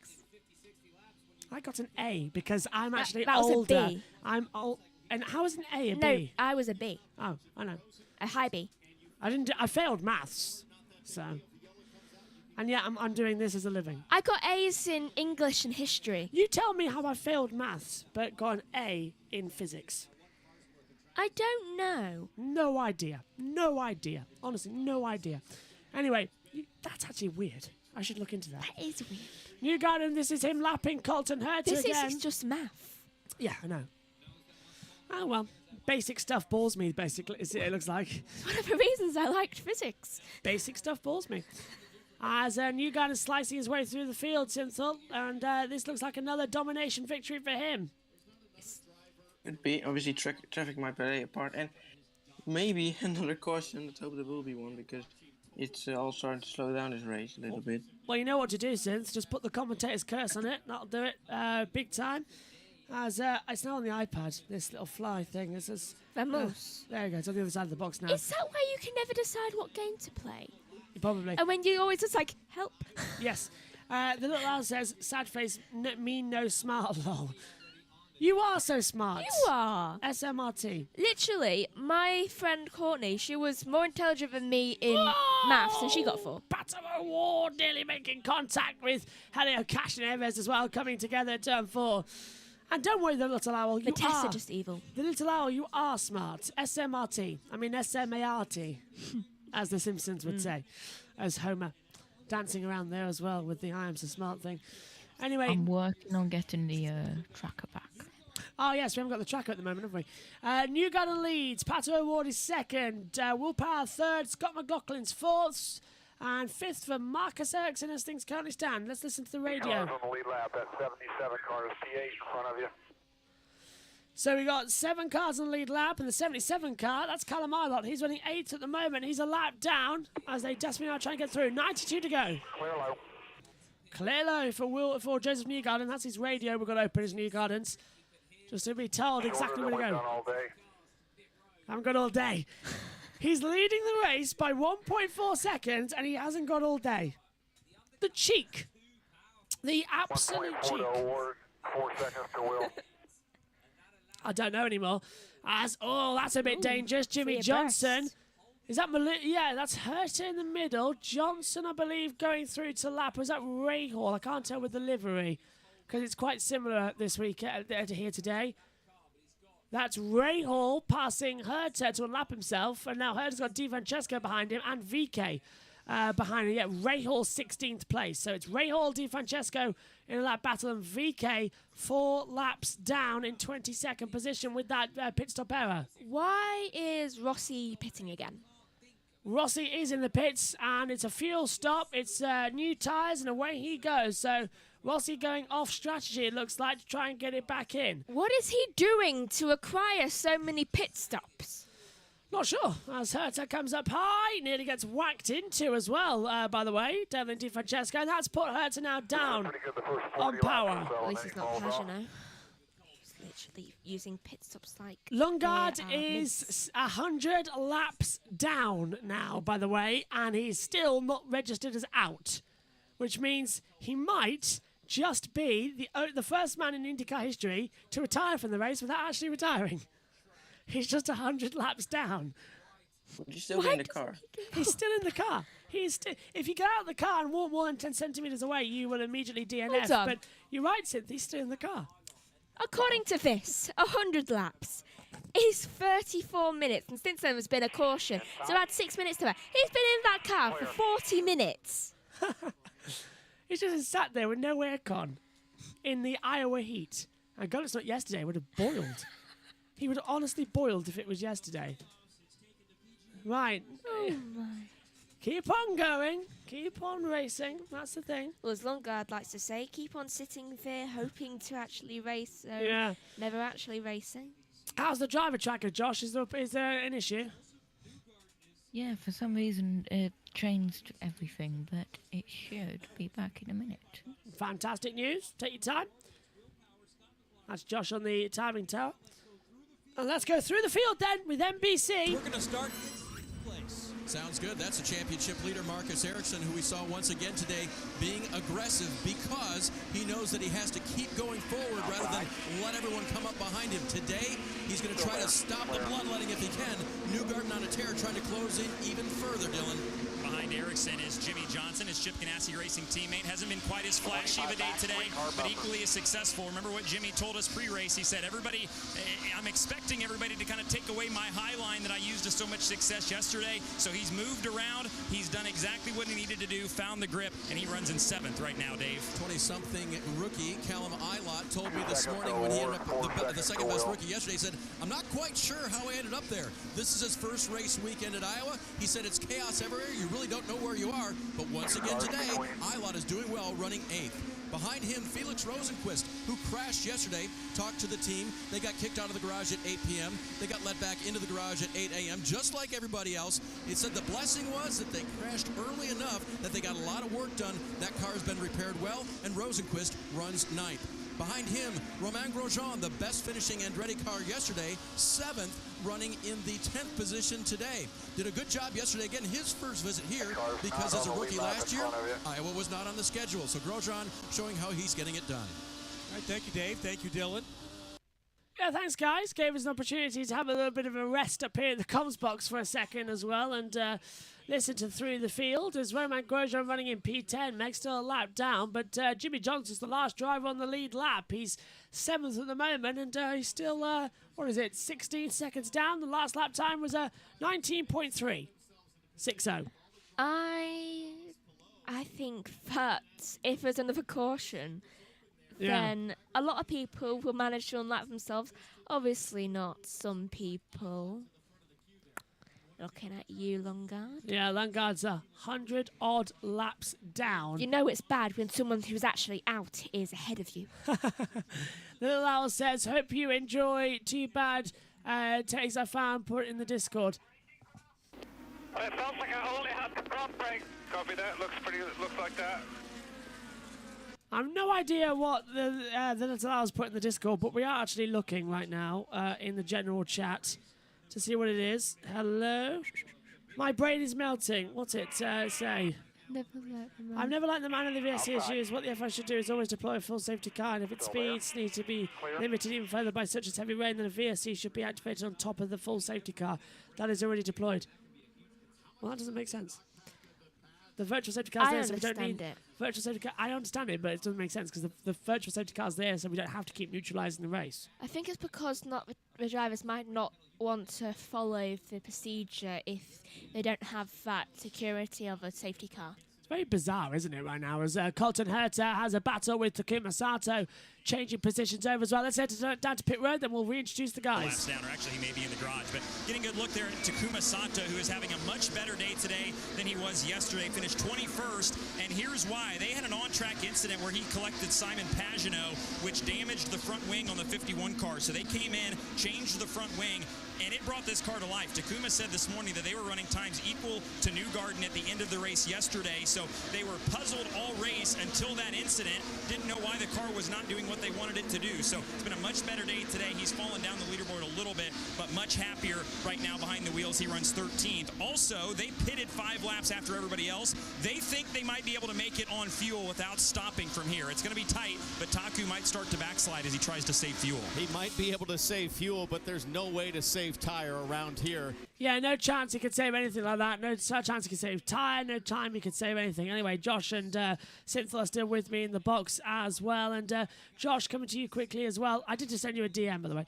I got an A because I'm actually that older. Was a B. I'm old. And how is an A a no, B? I was a B. Oh, I know. A high B. I failed maths, so. And yeah, I'm doing this as a living. I got A's in English and history. You tell me how I failed maths, but got an A in physics. I don't know. No idea. No idea. Honestly, no idea. Anyway, that's actually weird. I should look into that. That is weird. Newgarden, this is him lapping Colton Herta again. This is just math. Yeah, I know. Oh, well. Basic stuff bores me, basically, it looks like. It's one of the reasons I liked physics. Basic stuff bores me. As Newgarden is slicing his way through the field, Synthel, and this looks like another domination victory for him. Could be. Obviously, traffic might play a part, and maybe another caution. Let's hope there will be one, because it's all starting to slow down this race a little bit. Well, you know what to do, Synth. Just put the commentator's curse on it. That'll do it big time. As it's now on the iPad, this little fly thing. This is Vamos. There you go. It's on the other side of the box now. Is that why you can never decide what game to play? Probably. And when you always just like, help. Yes. The little owl says, sad face, mean no smart, lol. You are so smart. You are. SMRT. Literally, my friend Courtney, she was more intelligent than me in maths, and she got 4. Battle Award nearly making contact with Helio Cash and Eves as well, coming together at turn 4. And don't worry, the little owl, you the tests are are just evil. The little owl, you are smart. SMRT. I mean SMART. As the Simpsons would say, as Homer dancing around there as well with the I am so smart thing. Anyway. I'm working on getting the tracker back. Oh, yes, we haven't got the tracker at the moment, have we? Newgarden leads. Pato Ward is second. Will Power third. Scott McLaughlin's fourth. And fifth for Marcus Ericsson as things currently stand. Let's listen to the radio. Cars on the lead lap. That 77 car is P8 in front of you. So we got 7 cars on the lead lap, and the 77 car, that's Callum Ilott. He's running 8th at the moment. He's a lap down as they desperately are trying to get through. 92 to go. Clear low. Clear low for Joseph Newgarden. That's his radio we've got open, his Newgardens. Just to be told exactly where to go. All day. Haven't got all day. He's leading the race by 1.4 seconds, and he hasn't got all day. The cheek. The absolute cheek. 4 seconds to Will. I don't know anymore. That's a bit dangerous. Jimmy Johnson. Is that yeah, that's Herta in the middle. Johnson, I believe, going through to lap. Was that Rahal? I can't tell with the livery because it's quite similar this week here today. That's Rahal passing Herta to lap himself, and now Herta's got Di Francesco behind him and VK behind him. Yeah, Rahal 16th place. So it's Rahal, Di Francesco in a lap battle, and VK 4 laps down in 22nd position with that pit stop error. Why is Rossi pitting again? Rossi is in the pits, and it's a fuel stop. It's new tyres, and away he goes. So Rossi going off strategy, it looks like, to try and get it back in. What is he doing to acquire so many pit stops? Not sure. As Herta comes up high, nearly gets whacked into as well, by the way, Devlin Di Francesco, and that's put Herta now down on power. At least he's not Pagano. He's literally using pit stops like... Lundgaard is 100 laps down now, by the way, and he's still not registered as out, which means he might just be the first man in IndyCar history to retire from the race without actually retiring. He's just 100 laps down. He's still in the car. He's still in the car. If you get out of the car and walk more than 10 centimetres away, you will immediately DNF. But you're right, Cynthia, he's still in the car. According to this, 100 laps is 34 minutes, and since then there's been a caution, so add 6 minutes to it. He's been in that car for 40 minutes. He's just sat there with no aircon in the Iowa heat. And God, it's not yesterday. It would have boiled. He would have honestly boiled if it was yesterday. Right. Oh my. Keep on going. Keep on racing. That's the thing. Well, as Lundgaard likes to say, keep on sitting there hoping to actually race, so yeah. Never actually racing. How's the driver tracker, Josh? Is there an issue? Yeah, for some reason it changed everything, but it should be back in a minute. Fantastic news. Take your time. That's Josh on the timing tower. And let's go through the field then with NBC. We're going to start in place. Sounds good. That's a championship leader, Marcus Ericsson, who we saw once again today being aggressive because he knows that he has to keep going forward rather than let everyone come up behind him. Today, he's going to try to stop the bloodletting if he can. Newgarden on a tear trying to close in even further, Dylan. Behind Ericsson is Jimmy Johnson, his Chip Ganassi Racing teammate. Hasn't been quite as flashy of a day today, but equally as successful. Remember what Jimmy told us pre-race? He said, I'm expecting everybody to kind of take away my high line that I used to so much success yesterday. So he's moved around. He's done exactly what he needed to do, found the grip, and he runs in 7th right now, Dave. 20-something rookie Callum Ilott told me this morning when he ended up the second best rookie yesterday. He said, I'm not quite sure how I ended up there. This is his first race weekend at Iowa. He said it's chaos everywhere. You really don't know where you are. But once again today, Ilott is doing well, running 8th. Behind him, Felix Rosenqvist, who crashed yesterday, talked to the team. They got kicked out of the garage at 8 p.m. They got let back into the garage at 8 a.m., just like everybody else. It said the blessing was that they crashed early enough that they got a lot of work done. That car has been repaired well, and Rosenqvist runs 9th. Behind him, Romain Grosjean, the best finishing Andretti car yesterday, 7th, running in the 10th position today. Did a good job yesterday. Again, his first visit here because as a rookie last year, Iowa was not on the schedule. So Grosjean showing how he's getting it done. All right, thank you, Dave. Thank you, Dylan. Yeah, thanks, guys. Gave us an opportunity to have a little bit of a rest up here in the comms box for a second as well, and listen to Through the Field as Romain Grosjean running in P10. Meg's still a lap down, but Jimmy Johnson's the last driver on the lead lap. He's 7th at the moment, and he's still, 16 seconds down. The last lap time was 19.3. 6-0. I think that if there's another caution, then a lot of people will manage to unlap themselves. Obviously not some people. Looking at you, Lundgaard. Yeah, Lundgaard's 100-odd laps down. You know it's bad when someone who's actually out is ahead of you. Little Owl says, hope you enjoy. Too bad takes I found, put it in the Discord. It sounds like I only had the front brake. Copy that. Looks like that. I have no idea what the Little Owl's put in the Discord, but we are actually looking right now in the general chat to see what it is. Hello? My brain is melting. What's it say? I've never liked the man in the VSC issues. What the FI should do is always deploy a full safety car, and if its speeds need to be limited even further by such as heavy rain, then a VSC should be activated on top of the full safety car. That is already deployed. Well, that doesn't make sense. The virtual safety car's there, so we don't need virtual safety car. I understand it, but it doesn't make sense because the virtual safety car's there, so we don't have to keep neutralising the race. I think it's because the drivers might not want to follow the procedure if they don't have that security of a safety car. It's very bizarre, isn't it, right now, as Colton Herta has a battle with Takuma Sato, changing positions over as well. Let's head down to pit road, then we'll reintroduce the guys. Laps down, or actually he may be in the garage, but getting a good look there at Takuma Sato, who is having a much better day today than he was yesterday. Finished 21st, and here's why. They had an on-track incident where he collected Simon Pagenaud, which damaged the front wing on the 51 car. So they came in, changed the front wing, and it brought this car to life. Takuma said this morning that they were running times equal to Newgarden at the end of the race yesterday, so they were puzzled all race until that incident. Didn't know why the car was not doing what they wanted it to do. So it's been a much better day today. He's fallen down the leaderboard a little bit, but much happier right now behind the wheels. He runs 13th. Also, they pitted 5 laps after everybody else. They think they might be able to make it on fuel without stopping from here. It's going to be tight, but Taku might start to backslide as he tries to save fuel. He might be able to save fuel, but there's no way to save tire around here. Yeah, no chance he could save anything like that. No chance he could save tire. No time he could save anything. Anyway, Josh and Cynthia are still with me in the box as well. And Josh, coming to you quickly as well. I did just send you a DM, by the way,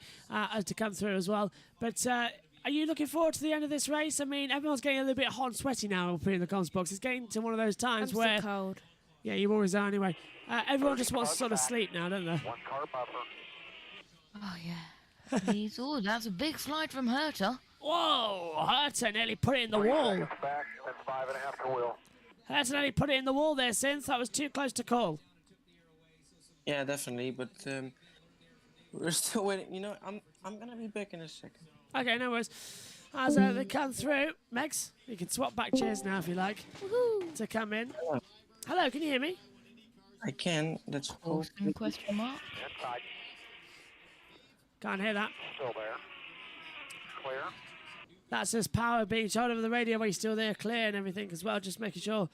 to come through as well. But are you looking forward to the end of this race? I mean, everyone's getting a little bit hot and sweaty now up here in the comms box. It's getting to one of those times I'm where... so cold. Yeah, you always are anyway. Everyone just wants to sort of sleep now, don't they? One car buffer. Oh, yeah. He's all. That's a big slide from Herta. Whoa! Herta nearly put it in the wall. Back and 5.5 to wheel. Herta nearly put it in the wall there, Synth. That was too close to call. Yeah, definitely, but we're still waiting. You know, I'm gonna be back in a second. Okay, no worries. As they come through, Megs, you can swap back chairs now if you like to come in. Hello, can you hear me? I can. That's Awesome question mark. Inside. Can't hear that. Still there. Clear. That says power being shown over the radio, but he's still there, clear and everything as well, just making sure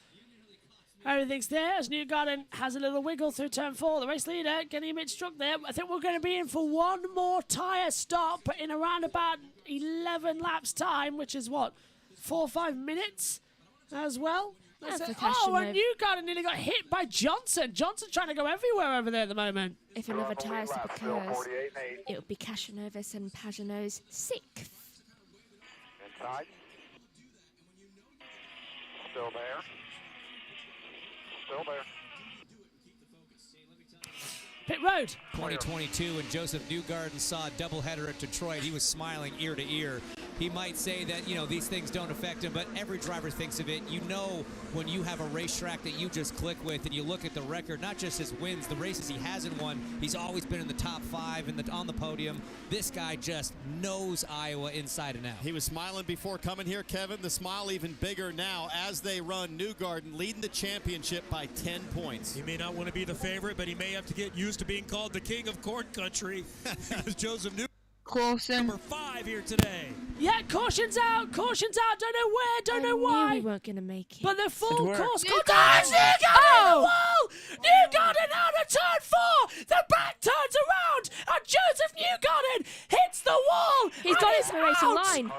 everything's there. As Newgarden has a little wiggle through turn 4. The race leader getting a bit struck there. I think we're going to be in for one more tyre stop in around about 11 laps time, which is what, 4 or 5 minutes as well? And Newgarden nearly got hit by Johnson. Johnson trying to go everywhere over there at the moment. If another tyre stop occurs, it would be Castroneves and Pagenaud's 6th. Inside. Still there. Still there. Pit road. 2022, when Joseph Newgarden saw a doubleheader at Detroit, he was smiling ear to ear. He might say that, you know, these things don't affect him, but every driver thinks of it. You know, when you have a racetrack that you just click with and you look at the record, not just his wins, the races he hasn't won, he's always been in the top 5 and on the podium. This guy just knows Iowa inside and out. He was smiling before coming here, Kevin. The smile even bigger now as they run. Newgarden leading the championship by 10 points. He may not want to be the favorite, but he may have to get used to being called the king of corn country because Joseph Newgarden. Caution. Number 5 here today. Yeah, caution's out. Caution's out. Don't know where. Don't know why. We weren't going to make it. But the full course. Newgarden! Newgarden in the wall. Newgarden out of turn 4. The back turns around, and Joseph Newgarden hits the wall. He's got it in the racing line.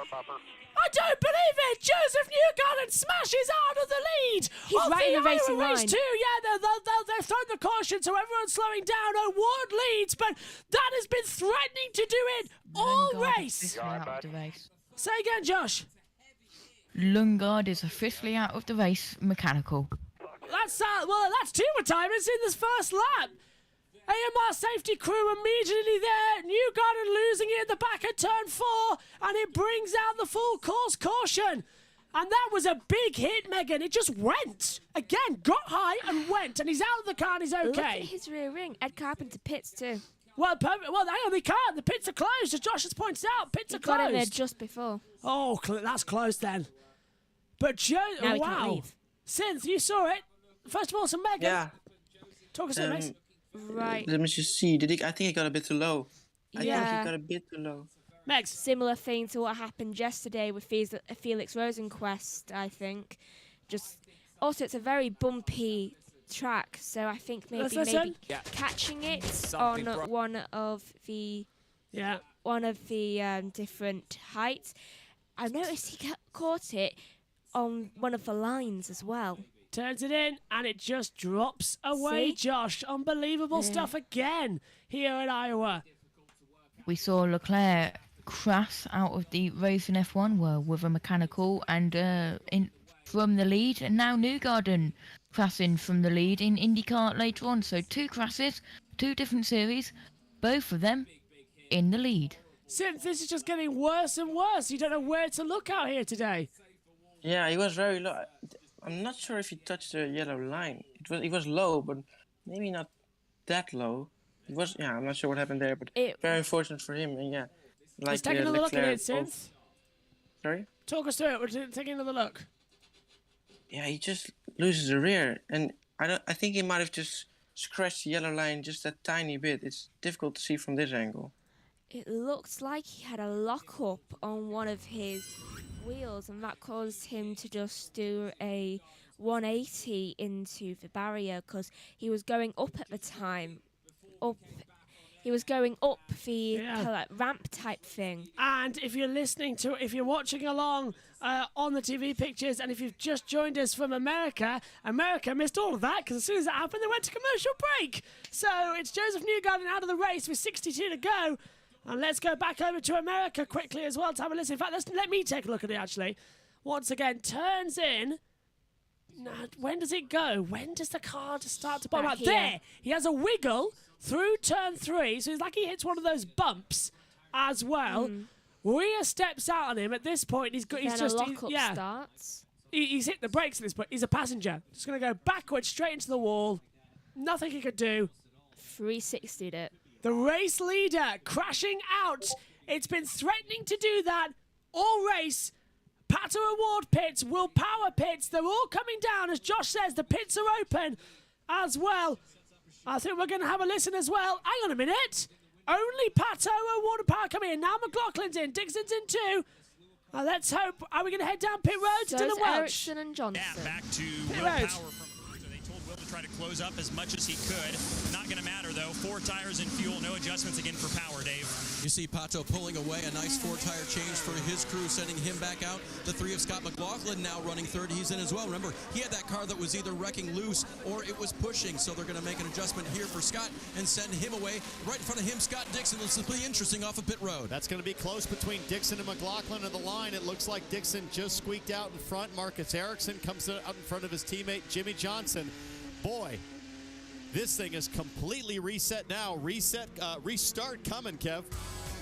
I don't believe it! Joseph Newgarden smashes out of the lead! He's right in the racing line. Race 2, yeah, they're throwing the caution, so everyone's slowing down. Ward leads, but that has been threatening to do it all race. Out of the race. Say again, Josh. Lundgaard is officially out of the race. Mechanical. That's 2 retirements in this first lap. AMR safety crew immediately there. Newgarden losing it at the back of turn 4, and it brings out the full course caution. And that was a big hit, Megan. It just went. Again, got high and went, and he's out of the car and he's okay. Look at his rear ring. Ed Carpenter pits too. Well, perfect. Well, hang on, they can't. The pits are closed, as Josh has pointed out. Pits are closed. Got in there just before. Oh, that's closed then. But now wow. Can't leave. Synth, you saw it. First of all, some Megan. Yeah. Talk us through, Megs. Right. Let me just see. I think he got a bit too low. I think Yeah. he got a bit too low. Megs. Similar thing to what happened yesterday with Felix Rosenquist, I think. Also, it's a very bumpy track, so I think maybe catching it on one of the different heights. I noticed he caught it on one of the lines as well. Turns it in, and it just drops away, See? Josh. Unbelievable stuff again here in Iowa. We saw Leclerc crash out of the race in F1 with a mechanical and from the lead, and now Newgarden crashing from the lead in INDYCAR later on. So 2 crashes, 2 different series, both of them in the lead. Since this is just getting worse and worse, you don't know where to look out here today. Yeah, he was very low. I'm not sure if he touched the yellow line. It was low, but maybe not that low. It was, I'm not sure what happened there, but very unfortunate for him. And yeah, Let's take another look at it, Synth. Sorry? Talk us through it. We're taking another look. Yeah, he just loses the rear, and I think he might have just scratched the yellow line just a tiny bit. It's difficult to see from this angle. It looked like he had a lock-up on one of his wheels, and that caused him to just do a 180 into the barrier because he was going up at the time. He was going up the ramp type thing. And if you're watching along on the TV pictures, and if you've just joined us from America missed all of that because as soon as that happened, they went to commercial break. So it's Joseph Newgarden out of the race with 62 to go. And let's go back over to America quickly as well to have a listen. In fact, let me take a look at it, actually. Once again, turns in. Now, when does it go? When does the car start to bottom out? There! He has a wiggle through turn 3, so it's like he hits one of those bumps as well. Rhea steps out on him. At this point, he's starts. He's hit the brakes at this point. He's a passenger. Just going to go backwards, straight into the wall. Nothing he could do. 360'd it. The race leader crashing out. It's been threatening to do that all race. Pato Award pits, Will Power pits, they're all coming down. As Josh says, the pits are open as well. I think we're going to have a listen as well. Hang on a minute. Only Pato Award Power coming in. Now McLaughlin's in. Dixon's in too. Let's hope. Are we going to head down pit road to Dylan Welch? Ericsson and Johnson. Yeah, back to pit Will road. Power from so they told Will to try to close up as much as he could. Not going to matter though. 4 tires and fuel. No adjustments again for Power, Dave. You see Pato pulling away, a nice 4-tire change for his crew, sending him back out. The 3 of Scott McLaughlin now running third. He's in as well. Remember, he had that car that was either wrecking loose or it was pushing, so they're going to make an adjustment here for Scott and send him away. Right in front of him, Scott Dixon. This will be interesting off of pit road. That's going to be close between Dixon and McLaughlin in the line. It looks like Dixon just squeaked out in front. Marcus Ericsson comes out in front of his teammate Jimmy Johnson. Boy, this thing is completely reset now. Restart coming, Kev.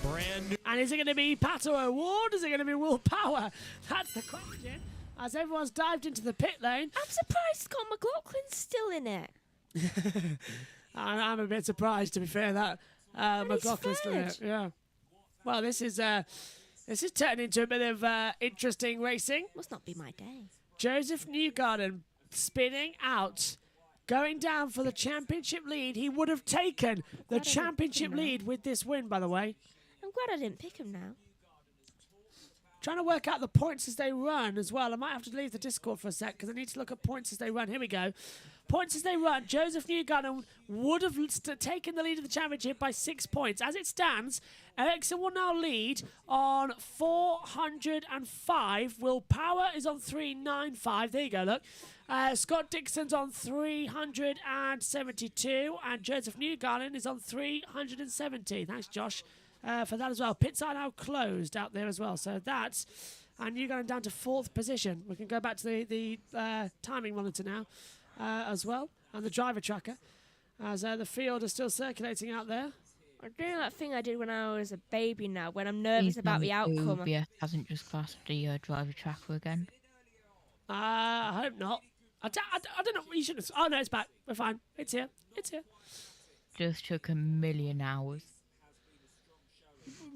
Brand new. And is it going to be Pato Award? Is it going to be Will Power? That's the question. As everyone's dived into the pit lane. I'm surprised Scott McLaughlin's still in it. I'm a bit surprised, to be fair, that McLaughlin's still in it. Yeah. Well, this is turning into a bit of interesting racing. Must not be my day. Joseph Newgarden spinning out. Going down for the championship lead. He would have taken the championship lead with this win, by the way. I'm glad I didn't pick him now. Trying to work out the points as they run as well. I might have to leave the Discord for a sec because I need to look at points as they run. Here we go. Points as they run. Joseph Newgarden would have taken the lead of the championship by 6 points. As it stands, Ericsson will now lead on 405. Will Power is on 395. There you go, look. Scott Dixon's on 372. And Joseph Newgarden is on 370. Thanks, Josh, for that as well. Pits are now closed out there as well. So that's... And Newgarden down to 4th position. We can go back to the timing monitor now as well. And the driver tracker. As the field is still circulating out there. I'm doing that thing I did when I was a baby now, when I'm nervous about the outcome. Yeah, hasn't just crashed the driver tracker again. I hope not. I don't know. You shouldn't. Oh, no, it's back. We're fine. It's here. It's here. Just took a million hours.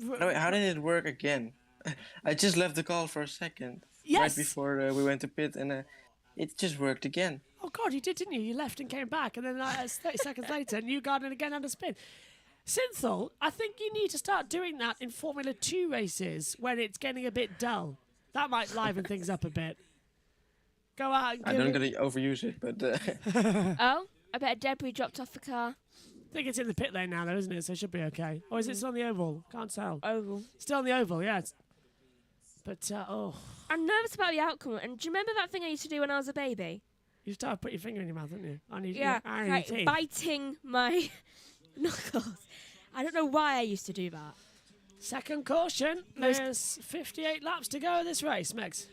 Wait, how did it work again? I just left the call for a second. Yes. Right before we went to pit, and it just worked again. Oh, God, you did, didn't you? You left and came back, and then 30 seconds later, Newgarden again under spin. Synthol, I think you need to start doing that in Formula 2 races when it's getting a bit dull. That might liven things up a bit. Go out and I don't gonna overuse it, but... Oh, I bet a debris dropped off the car. I think it's in the pit lane now, though, isn't it? So it should be okay. Or is it still on the oval? Can't tell. Oval. Still on the oval, yeah. But, I'm nervous about the outcome. And do you remember that thing I used to do when I was a baby? You started to put your finger in your mouth, didn't you? Yeah, biting my knuckles. I don't know why I used to do that. Second caution. There's 58 laps to go in this race, Megs.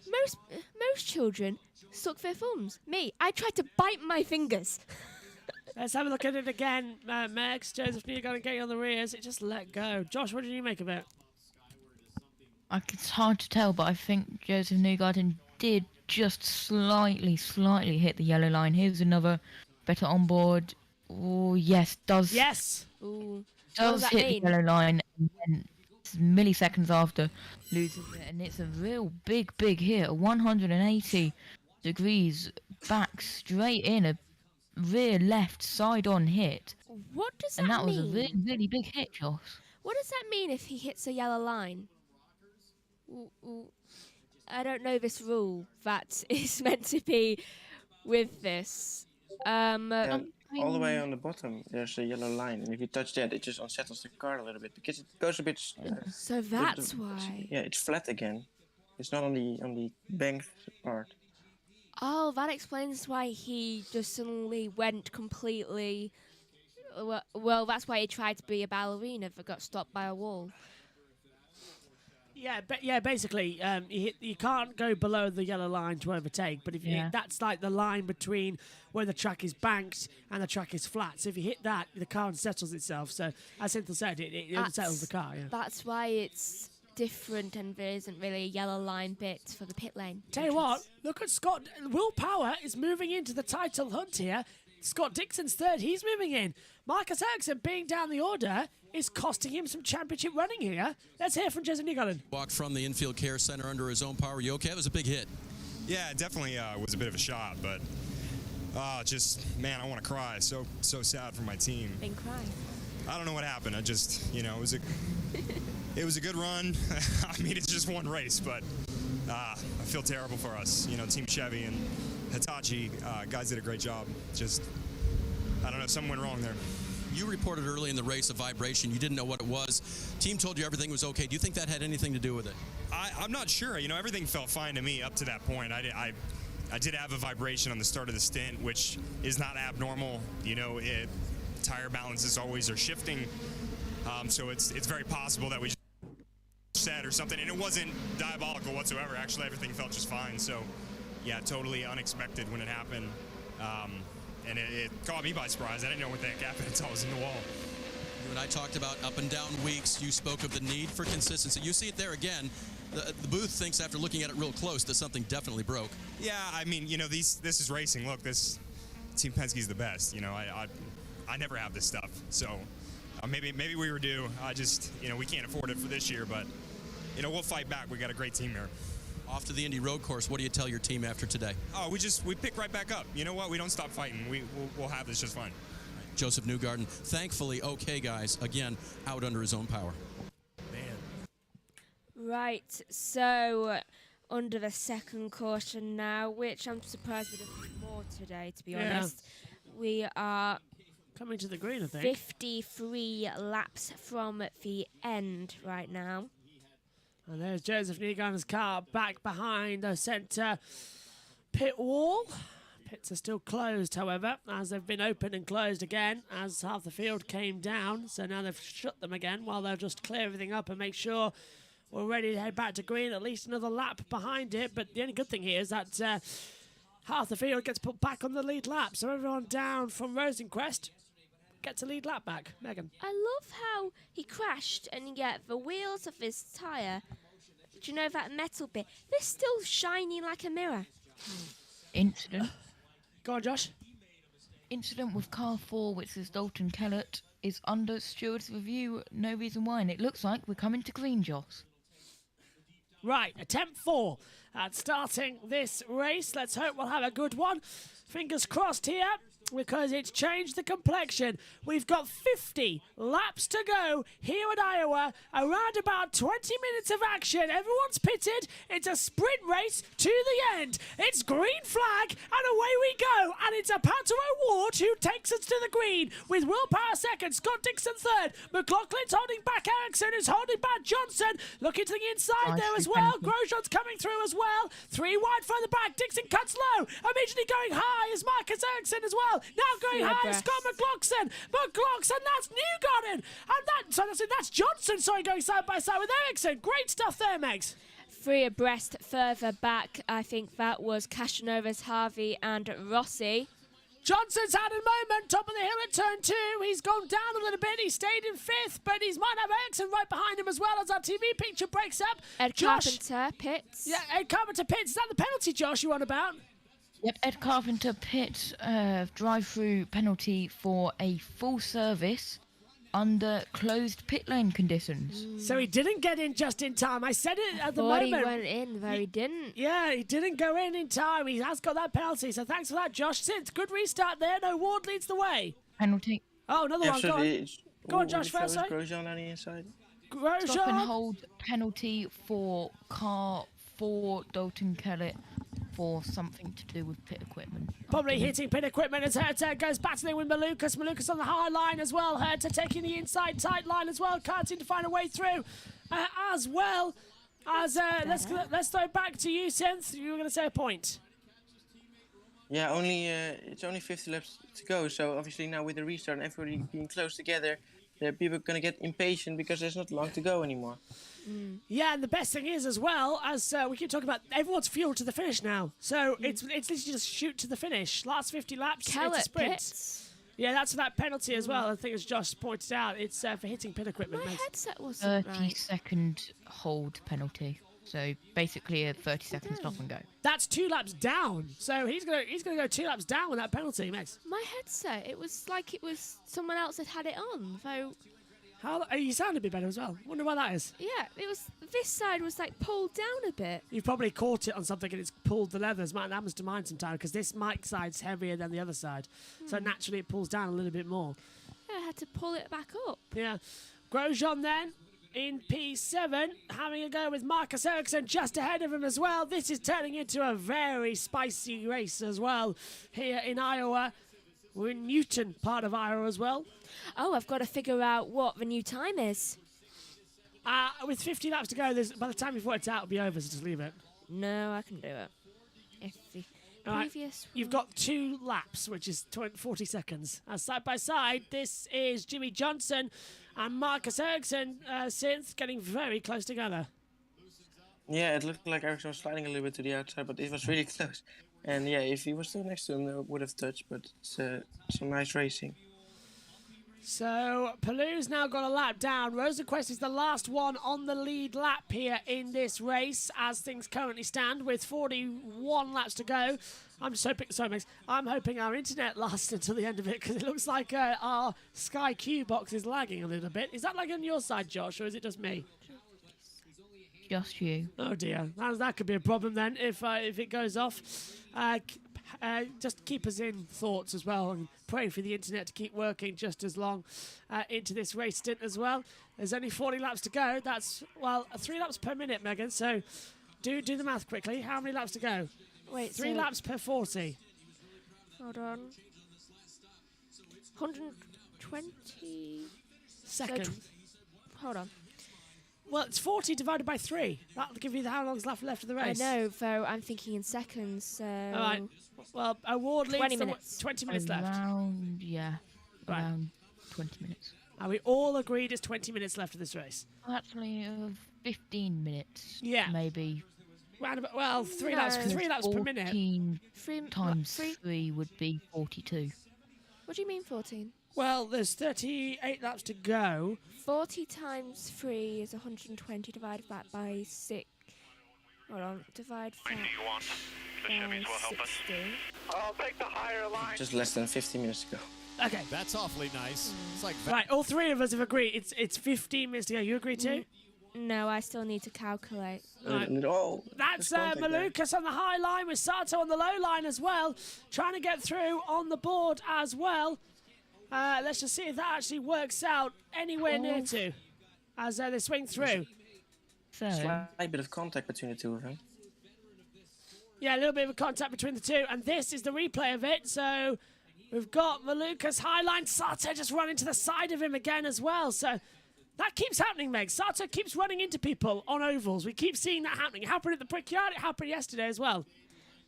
Most children suck their thumbs. Me, I tried to bite my fingers. Let's have a look at it again, Megs. Joseph Newgarden getting on the rears. It just let go. Josh, what did you make of it? It's hard to tell, but I think Joseph Newgarden did just slightly hit the yellow line. Here's another better on board. Oh, yes, does. Yes! Ooh. Does hit the yellow line, and then milliseconds after loses it, and it's a real big hit, a 180 degrees back straight in, a rear left side on hit. What does that mean? And that mean? was a really big hit, Josh. What does that mean if he hits a yellow line? I don't know this rule that is meant to be with this. All the way on the bottom, there's a yellow line, and if you touch that, it just unsettles the car a little bit because it goes a bit. So that's why. Yeah, it's flat again. It's not on the banked part. Oh, that explains why he just suddenly went completely. Well, that's why he tried to be a ballerina but got stopped by a wall. Yeah, basically, you can't go below the yellow line to overtake, but if that's like the line between where the track is banked and the track is flat. So if you hit that, the car unsettles itself. So as Synthol said, it unsettles the car. Yeah. That's why it's different and there isn't really a yellow line bit for the pit lane. Tell you what, look at Scott. Will Power is moving into the title hunt here. Scott Dixon's third. He's moving in. Marcus Ericsson being down the order is costing him some championship running here. Let's hear from Joseph Newgarden. Walked from the infield care center under his own power. You okay? It was a big hit. Yeah, it definitely was a bit of a shot, but man, I want to cry. So sad for my team. Been crying. I don't know what happened. I just, it was a good run. I mean, it's just one race, but I feel terrible for us. Team Chevy and Hitachi guys did a great job. Just, I don't know, something went wrong there. You reported early in the race a vibration. You didn't know what it was. Team told you everything was okay. Do you think that had anything to do with it? I'm not sure. Everything felt fine to me up to that point. I did have a vibration on the start of the stint, which is not abnormal. Tire balances always are shifting. So it's very possible that we just said or something. And it wasn't diabolical whatsoever. Actually, everything felt just fine. So, yeah, totally unexpected when it happened. And it caught me by surprise. I didn't know what the heck happened until I was in the wall. You and I talked about up and down weeks. You spoke of the need for consistency. You see it there again. The booth thinks after looking at it real close that something definitely broke. Yeah, I mean, this is racing. Look, this Team Penske's the best. I never have this stuff. So maybe we were due. I just, we can't afford it for this year. But, we'll fight back. We got a great team here. Off to the Indy road course, what do you tell your team after today? Oh, we pick right back up. You know what? We don't stop fighting. We'll have this just fine. Joseph Newgarden, thankfully, okay, guys, again, out under his own power. Man. Right, so under the second caution now, which I'm surprised we didn't more today, to be honest. We are coming to the green, I think. 53 laps from the end right now. And there's Joseph Newgarden's car back behind the centre pit wall. Pits are still closed, however, as they've been opened and closed again as half the field came down. So now they've shut them again while they'll just clear everything up and make sure we're ready to head back to green, at least another lap behind it. But the only good thing here is that half the field gets put back on the lead lap. So everyone down from Rosenquist gets a lead lap back. Megan. I love how he crashed and yet the wheels of his tyre, do you know that metal bit? They're still shiny like a mirror. Incident. Go on, Josh. Incident with car 4, which is Dalton Kellett, is under steward's review. No reason why, and it looks like we're coming to green, Josh. Right, attempt 4 at starting this race. Let's hope we'll have a good one. Fingers crossed here. because it's changed the complexion. We've got 50 laps to go here at Iowa, around about 20 minutes of action. Everyone's pitted. It's a sprint race to the end. It's green flag, and away we go. And it's Pato O'Ward who takes us to the green with Will Power second, Scott Dixon third. McLaughlin's holding back Ericsson, who's holding back Johnson. Looking to the inside there as well. Grosjean's coming through as well. 3 wide further back. Dixon cuts low. Immediately going high is Marcus Ericsson as well. Now going high is Scott McLaughlin. That's Newgarden. And that's Johnson, going side by side with Ericsson. Great stuff there, Megs. 3 abreast further back, I think that was Castanova's Hy-Vee and Rossi. Johnson's had a moment, top of the hill at turn 2. He's gone down a little bit. He stayed in 5th, but he might have Ericsson right behind him as well as our TV picture breaks up. Ed Carpenter pits. Yeah, Ed Carpenter pits. Is that the penalty, Josh, you on about? Yep, Ed Carpenter pits drive-through penalty for a full service under closed pit lane conditions. So he didn't get in just in time. I said it at the Thought moment. he went in, though he didn't. Yeah, he didn't go in time. He has got that penalty, so thanks for that, Josh. Since good restart there. No, Ward leads the way. Penalty. Oh, another one. Go on, Josh, first. Grosjean on the inside. Stop and hold penalty for car for Dalton Kellett for something to do with pit equipment. Probably hitting pit equipment as Herta goes battling with Malukas. Malukas on the high line as well. Herta taking the inside tight line as well. Can't seem to find a way through as well. Let's throw back to you, Synth. You were going to say a point. Yeah, it's only 50 laps to go. So obviously now with the restart and everybody being close together, people are going to get impatient because there's not long to go anymore. Yeah, and the best thing is as well, as we keep talking about, everyone's fueled to the finish now. So it's literally just shoot to the finish. Last 50 laps, it's a sprint. Pits. Yeah, that's for that penalty as well. I think as Josh pointed out, it's for hitting pit equipment. My headset wasn't 30-second hold penalty. So basically a 30-second stop and go. That's 2 laps down. So he's gonna go 2 laps down with that penalty, Max. My headset, it was like it was someone else that had it on. So you sound a bit better as well. Wonder why that is. yeah, it was. This side was like pulled down a bit. You've probably caught it on something and it's pulled the leathers. That happens to mine sometimes because this mic side's heavier than the other side. So naturally it pulls down a little bit more. Yeah, I had to pull it back up. Yeah. Grosjean then in P7, having a go with Marcus Ericsson just ahead of him as well. This is turning into a very spicy race as well here in Iowa. We're in Newton, part of Iowa as well. Oh, I've got to figure out what the new time is. With 50 laps to go, by the time you've worked it out, it'll be over, so just leave it. No, I can do it. If the previous You've got 2 laps, which is 40 seconds. Side by side, this is Jimmy Johnson and Marcus Ericsson, Synth, getting very close together. Yeah, it looked like Ericsson was sliding a little bit to the outside, but it was really close. And yeah, if he was still next to him, I would have touched, but it's some nice racing. So, Palou's now got a lap down. Rosenquist is the last one on the lead lap here in this race, as things currently stand, with 41 laps to go. I'm hoping our internet lasts until the end of it, because it looks like our Sky Q box is lagging a little bit. Is that lagging on your side, Josh, or is it just me? Just you. Oh dear, that could be a problem then if it goes off. Just keep us in thoughts as well, and pray for the internet to keep working just as long into this race stint as well. There's only 40 laps to go. That's 3 laps per minute, Megan. So do the math quickly. How many laps to go? Wait, 3 laps per 40. Hold on. 120 seconds. Hold on. Well, it's 40 divided by 3. That'll give you how long's left of the race. I know, though I'm thinking in seconds. So all right. Well, Award leads 20 minutes. 20 minutes left. Around 20 minutes. Are we all agreed it's 20 minutes left of this race? Actually, 15 minutes. Yeah. Maybe. Well, 3 laps per minute. 14 times 3 would be 42. What do you mean 14? Well, there's 38 laps to go. 40 times 3 is 120 divided that by 6. Hold on, divide 5. Do you want? The Chevys will help us. I'll take the higher line. Just less than 50 minutes to go. Okay. That's awfully nice. It's like right, all 3 of us have agreed. It's 15 minutes to go. You agree too? No, I still need to calculate. Right. Oh, That's contact there. Malukas on the high line with Sato on the low line as well. Trying to get through on the board as well. Let's just see if that actually works out anywhere near to as they swing through. So, Slight bit of contact between the two of them. Yeah, a little bit of a contact between the two, and this is the replay of it. So we've got Malukas high line. Sato just running to the side of him again as well. So that keeps happening, Meg. Sato keeps running into people on ovals. We keep seeing that happening. It happened at the Brickyard. It happened yesterday as well.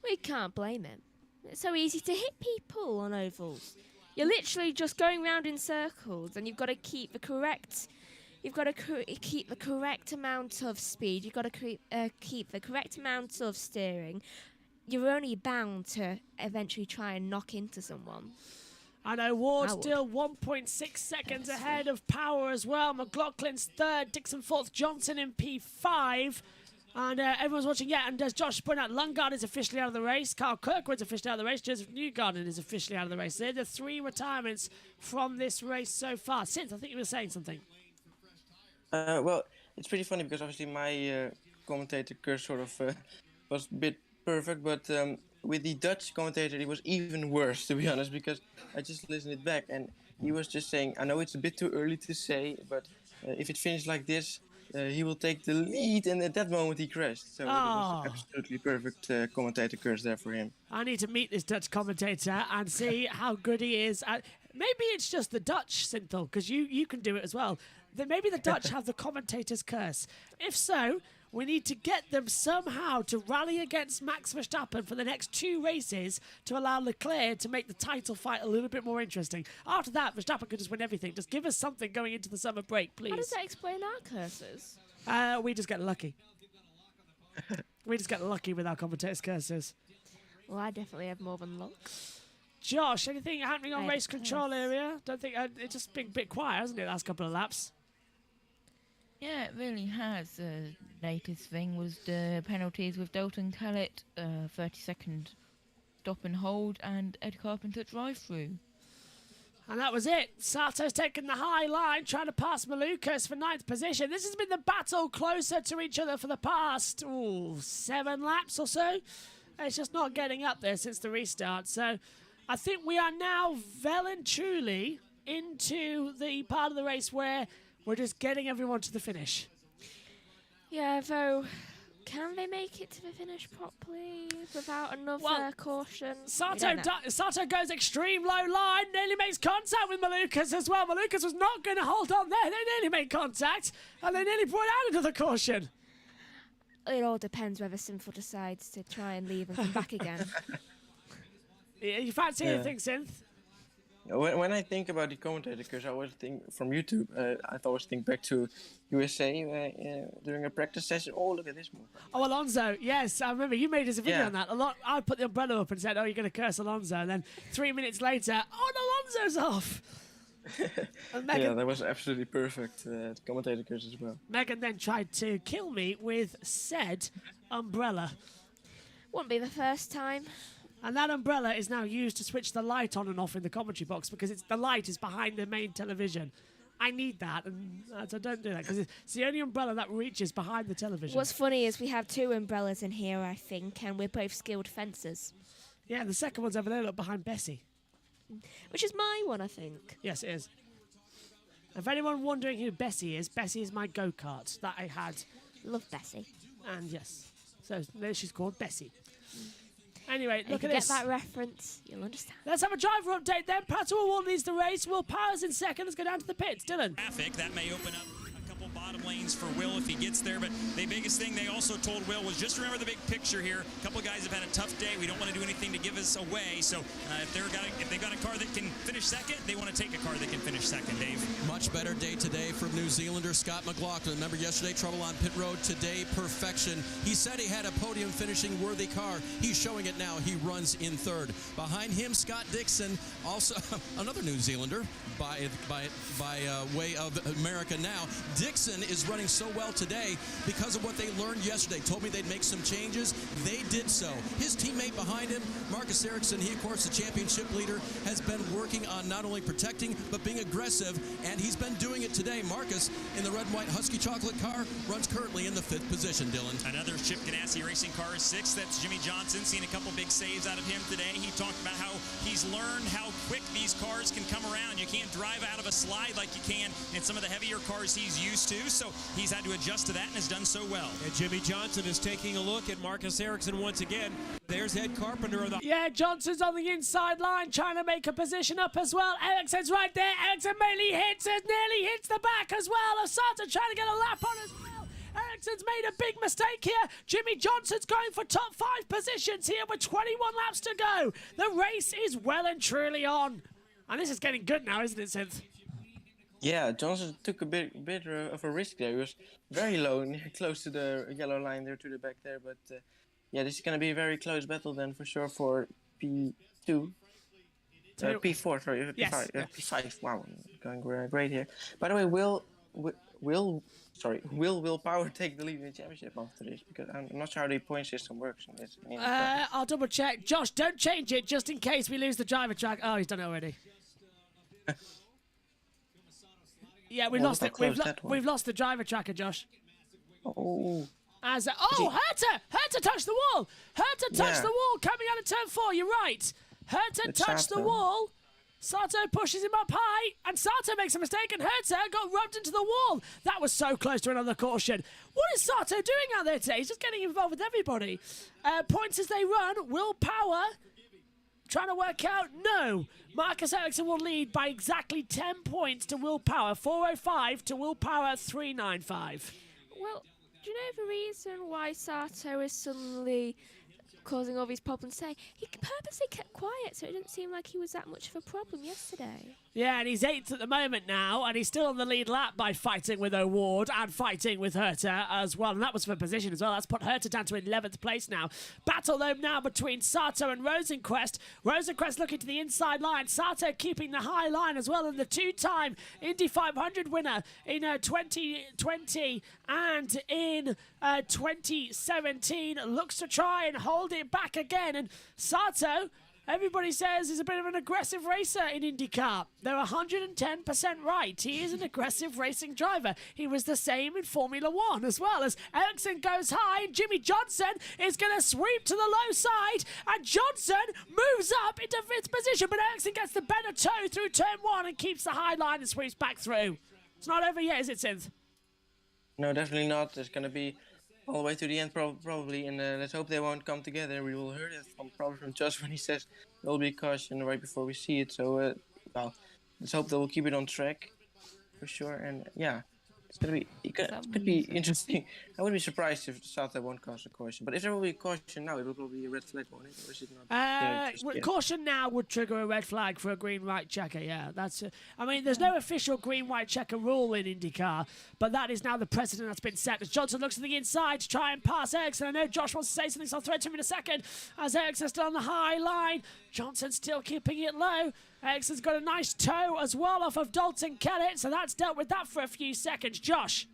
We can't blame him. It's so easy to hit people on ovals. You're literally just going round in circles, and you've got to keep the correct. You've got to keep the correct amount of speed. You've got to keep the correct amount of steering. You're only bound to eventually try and knock into someone. I know Ward still 1.6 seconds ahead of Power as well. McLaughlin's third, Dixon fourth, Johnson in P5. And everyone's watching, and as Josh pointed out, Lundgaard is officially out of the race. Carl Kirkwood's officially out of the race. Joseph Newgarden is officially out of the race. They're the 3 retirements from this race so far. Synth, I think you were saying something. Well, it's pretty funny because obviously my commentator curse sort of was a bit perfect, but with the Dutch commentator it was even worse, to be honest, because I just listened it back and he was just saying, I know it's a bit too early to say, but if it finishes like this, he will take the lead, and at that moment he crashed. So it was absolutely perfect commentator curse there for him. I need to meet this Dutch commentator and see how good he is. Maybe it's just the Dutch, Synthel, because you can do it as well. Maybe the Dutch have the commentator's curse. If so, we need to get them somehow to rally against Max Verstappen for the next 2 races to allow Leclerc to make the title fight a little bit more interesting. After that, Verstappen could just win everything. Just give us something going into the summer break, please. How does that explain our curses? We just get lucky. We just get lucky with our commentator's curses. Well, I definitely have more than luck. Josh, anything happening on race control area? Don't think it's just been a bit quiet, hasn't it, the last couple of laps? yeah, it really has. The latest thing was the penalties with Dalton Kellett, 30-second stop and hold, and Ed Carpenter drive-through. And that was it. Sato's taking the high line, trying to pass Malukas for 9th position. This has been the battle closer to each other for the past 7 laps or so. It's just not getting up there since the restart. So I think we are now well and truly into the part of the race where we're just getting everyone to the finish. Yeah, though, can they make it to the finish properly without another caution? Sato goes extreme low line, nearly makes contact with Malukas as well. Malukas was not going to hold on there. They nearly made contact, and they nearly brought out another caution. It all depends whether Synth decides to try and leave and come back again. Yeah, you fancy anything, Synth? When I think about the commentator, because I always think from YouTube, I always think back to USA during a practice session. Oh, look at this move. Oh, Alonso. Yes, I remember you made us a video on that. I put the umbrella up and said, oh, you're going to curse Alonso. And then 3 minutes later, Alonso's off. And Megan, yeah, that was absolutely perfect. Commentator curse as well. Megan then tried to kill me with said umbrella. Wouldn't be the first time. And that umbrella is now used to switch the light on and off in the commentary box because the light is behind the main television. I need that, and so don't do that because it's the only umbrella that reaches behind the television. What's funny is we have 2 umbrellas in here, I think, and we're both skilled fencers. Yeah, and the second one's over there, look, behind Bessie. Which is my one, I think. Yes, it is. If anyone wondering who Bessie is my go-kart that I had. Love Bessie. And yes, so there she's called Bessie. Anyway, look at this. this. Get that reference, you'll understand. Let's have a driver update then. Pratt Will leads the race. Will Powers in second. Let's go down to the pits. Dylan. Traffic, that may open up a couple bottom lanes for Will if he gets there, but the biggest thing they also told Will was just remember the big picture here. A couple guys have had a tough day. We don't want to do anything to give us away, so if they got a car that can finish second, they want to take a car that can finish second, Dave. Much better day today from New Zealander Scott McLaughlin. Remember yesterday, trouble on pit road. Today, perfection. He said he had a podium finishing worthy car. He's showing it now. He runs in third. Behind him, Scott Dixon, also another New Zealander by way of America now. Dixon is running so well today because of what they learned yesterday. Told me they'd make some changes. They did so. His teammate behind him, Marcus Ericsson, he, of course, the championship leader, has been working on not only protecting, but being aggressive, and he's been doing it today. Marcus, in the red and white Husky chocolate car, runs currently in the 5th position, Dylan. Another Chip Ganassi Racing car is 6th. That's Jimmy Johnson. Seen a couple big saves out of him today. He talked about how he's learned how quick these cars can come around. You can't drive out of a slide like you can in some of the heavier cars he's used to, so he's had to adjust to that and has done so well. And Jimmy Johnson is taking a look at Marcus Ericsson once again. There's Ed Carpenter of the... Yeah, Johnson's on the inside line trying to make a position up as well. Ericsson's right there. Ericsson nearly hits the back as well. Asata trying to get a lap on as well. Ericsson's made a big mistake here. Jimmy Johnson's going for top 5 positions here with 21 laps to go. The race is well and truly on. And this is getting good now, isn't it, Synth? Yeah, Johnson took a bit of a risk there. He was very low and close to the yellow line there to the back there. But yeah, this is going to be a very close battle then for sure for P2. P4, sorry. Yes. P5. P5. Wow, going great here. By the way, will Willpower take the lead in the championship after this? Because I'm not sure how the point system works in this. I'll double check. Josh, don't change it just in case we lose the driver track. Oh, he's done it already. Yeah, we've lost it. We've lost the driver tracker, Josh. Oh. Herta touched the wall. Herta touched the wall coming out of turn 4. You're right. Herta touched the wall. Sato pushes him up high, and Sato makes a mistake, and Herta got rubbed into the wall. That was so close to another caution. What is Sato doing out there today? He's just getting involved with everybody. Points as they run. Willpower trying to work out. No. Marcus Ericsson will lead by exactly 10 points to Willpower. 405 to Willpower 395. Well, do you know the reason why Sato is suddenly causing all these problems today? He purposely kept quiet, so it didn't seem like he was that much of a problem yesterday. Yeah, and he's 8th at the moment now, and he's still on the lead lap by fighting with O'Ward and fighting with Herta as well. And that was for position as well. That's put Herta down to 11th place now. Battle, though, now between Sato and Rosenquist. Rosenquist looking to the inside line. Sato keeping the high line as well. And the 2-time Indy 500 winner in 2020 and in 2017 looks to try and hold it back again. And Sato, everybody says, is a bit of an aggressive racer in INDYCAR. They're 110% right. He is an aggressive racing driver. He was the same in Formula 1 as well. As Ericsson goes high, Jimmy Johnson is going to sweep to the low side, and Johnson moves up into 5th position, but Ericsson gets the better toe through turn 1 and keeps the high line and sweeps back through. It's not over yet, is it, Synth? No, definitely not. It's going to be all the way to the end probably, and let's hope they won't come together. We will hear it probably from Josh when he says there will be a caution right before we see it. So, well, let's hope they will keep it on track for sure. And yeah, it's gonna be could be interesting. I would be surprised if Sato won't cause a caution, but if there will be a caution now, it will probably be a red flag, won't it? Or is it not? Caution now would trigger a red flag for a green-white checker. Yeah, that's. I mean, there's no official green-white checker rule in INDYCAR, but that is now the precedent that's been set. As Johnson looks to the inside to try and pass Ericsson. I know Josh wants to say something, so I'll throw it to him in a second. As Ericsson's still on the high line, Johnson still keeping it low. Ericsson's got a nice toe as well off of Dalton Kellett, so that's dealt with that for a few seconds. Josh.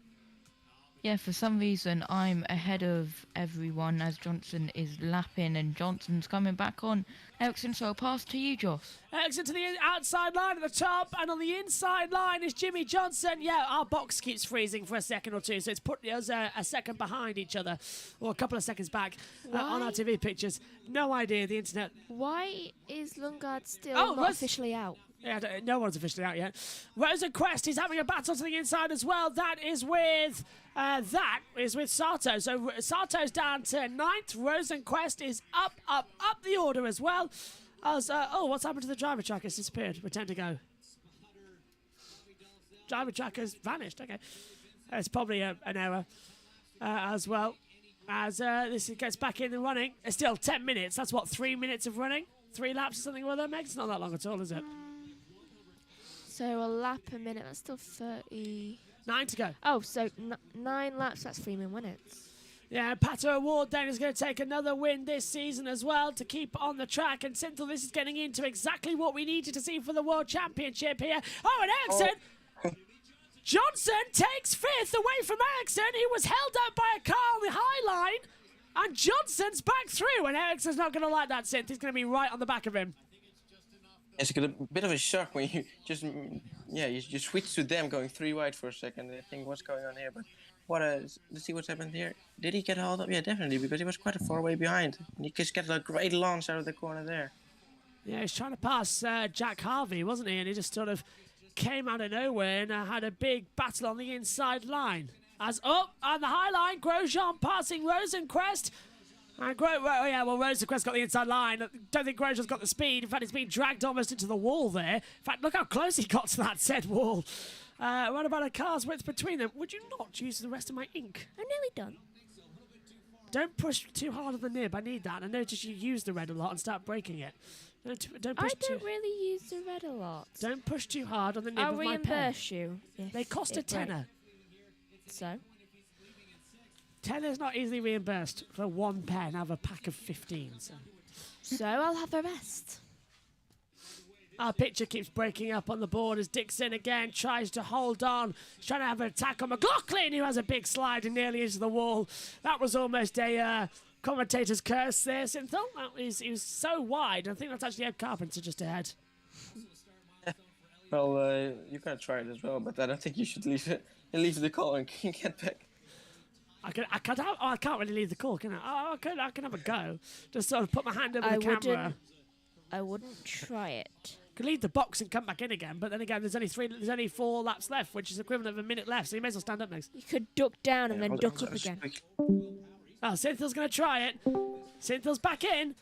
Yeah, for some reason I'm ahead of everyone as Johnson is lapping and Johnson's coming back on Ericsson, so I'll pass to you, Josh. Ericsson to the outside line at the top, and on the inside line is Jimmy Johnson. Yeah, our box keeps freezing for a second or two, so it's put us a second behind each other, or a couple of seconds back on our TV pictures. No idea, the internet. Why is Lundgaard still not officially out? Yeah, no one's officially out yet. Rosenquist is having a battle to the inside as well. That is with Sato. So Sato's down to 9th. Rosenquist is up the order as well. What's happened to the driver tracker? It's disappeared. Pretend to go. Driver tracker's vanished. Okay, it's probably an error as well. As this gets back in the running, it's still 10 minutes. That's what, 3 minutes of running, 3 laps or something. Well, that makes not that long at all, is it? So a lap a minute, that's still 39 to go. Oh, so 9 laps, that's 3 minutes. Yeah, Pato O'Ward then is going to take another win this season as well to keep on the track. And Synthel, this is getting into exactly what we needed to see for the World Championship here. Oh, and Ericsson! Johnson takes 5th away from Ericsson. He was held up by a car on the high line. And Johnson's back through. And Ericsson's not going to like that, Synth. He's going to be right on the back of him. It's got a bit of a shock when you just, you switch to them going 3 wide for a second. I think what's going on here, but let's see what's happened here. Did he get hauled up? Yeah, definitely, because he was quite a far way behind. And he just got a great launch out of the corner there. Yeah, he's trying to pass Jack Hy-Vee, wasn't he? And he just sort of came out of nowhere and had a big battle on the inside line. As up on the high line, Grosjean passing Rosenquist. And Rosenquist got the inside line. Don't think Grosjean's got the speed. In fact, he's been dragged almost into the wall there. In fact, look how close he got to that said wall. What about a car's width between them? Would you not use the rest of my ink? I'm nearly done. Don't push too hard on the nib. I need that. I noticed you use the red a lot and start breaking it. Don't push I don't really use the red a lot. Don't push too hard on the nib I'll of my pen. reimburse you. They cost a tenner. So? Tenner's not easily reimbursed for one pen out of a pack of 15. So I'll have the rest. Our picture keeps breaking up on the board as Dixon again tries to hold on. He's trying to have an attack on Mclaughlin, who has a big slide and nearly into the wall. That was almost a commentator's curse there, Synthol. He was so wide. I think that's actually Ed Carpenter just ahead. Well, you can try it as well, but I don't think you should leave the call and get back. I can't really leave the call, can I? I can have a go. Just sort of put my hand over the camera. I wouldn't try it. Could leave the box and come back in again, but then again, there's only 4 laps left, which is equivalent of a minute left. So you may as well stand up next. You could duck down and then duck up again. Oh, Cynthel's going to try it. Cynthel's back in.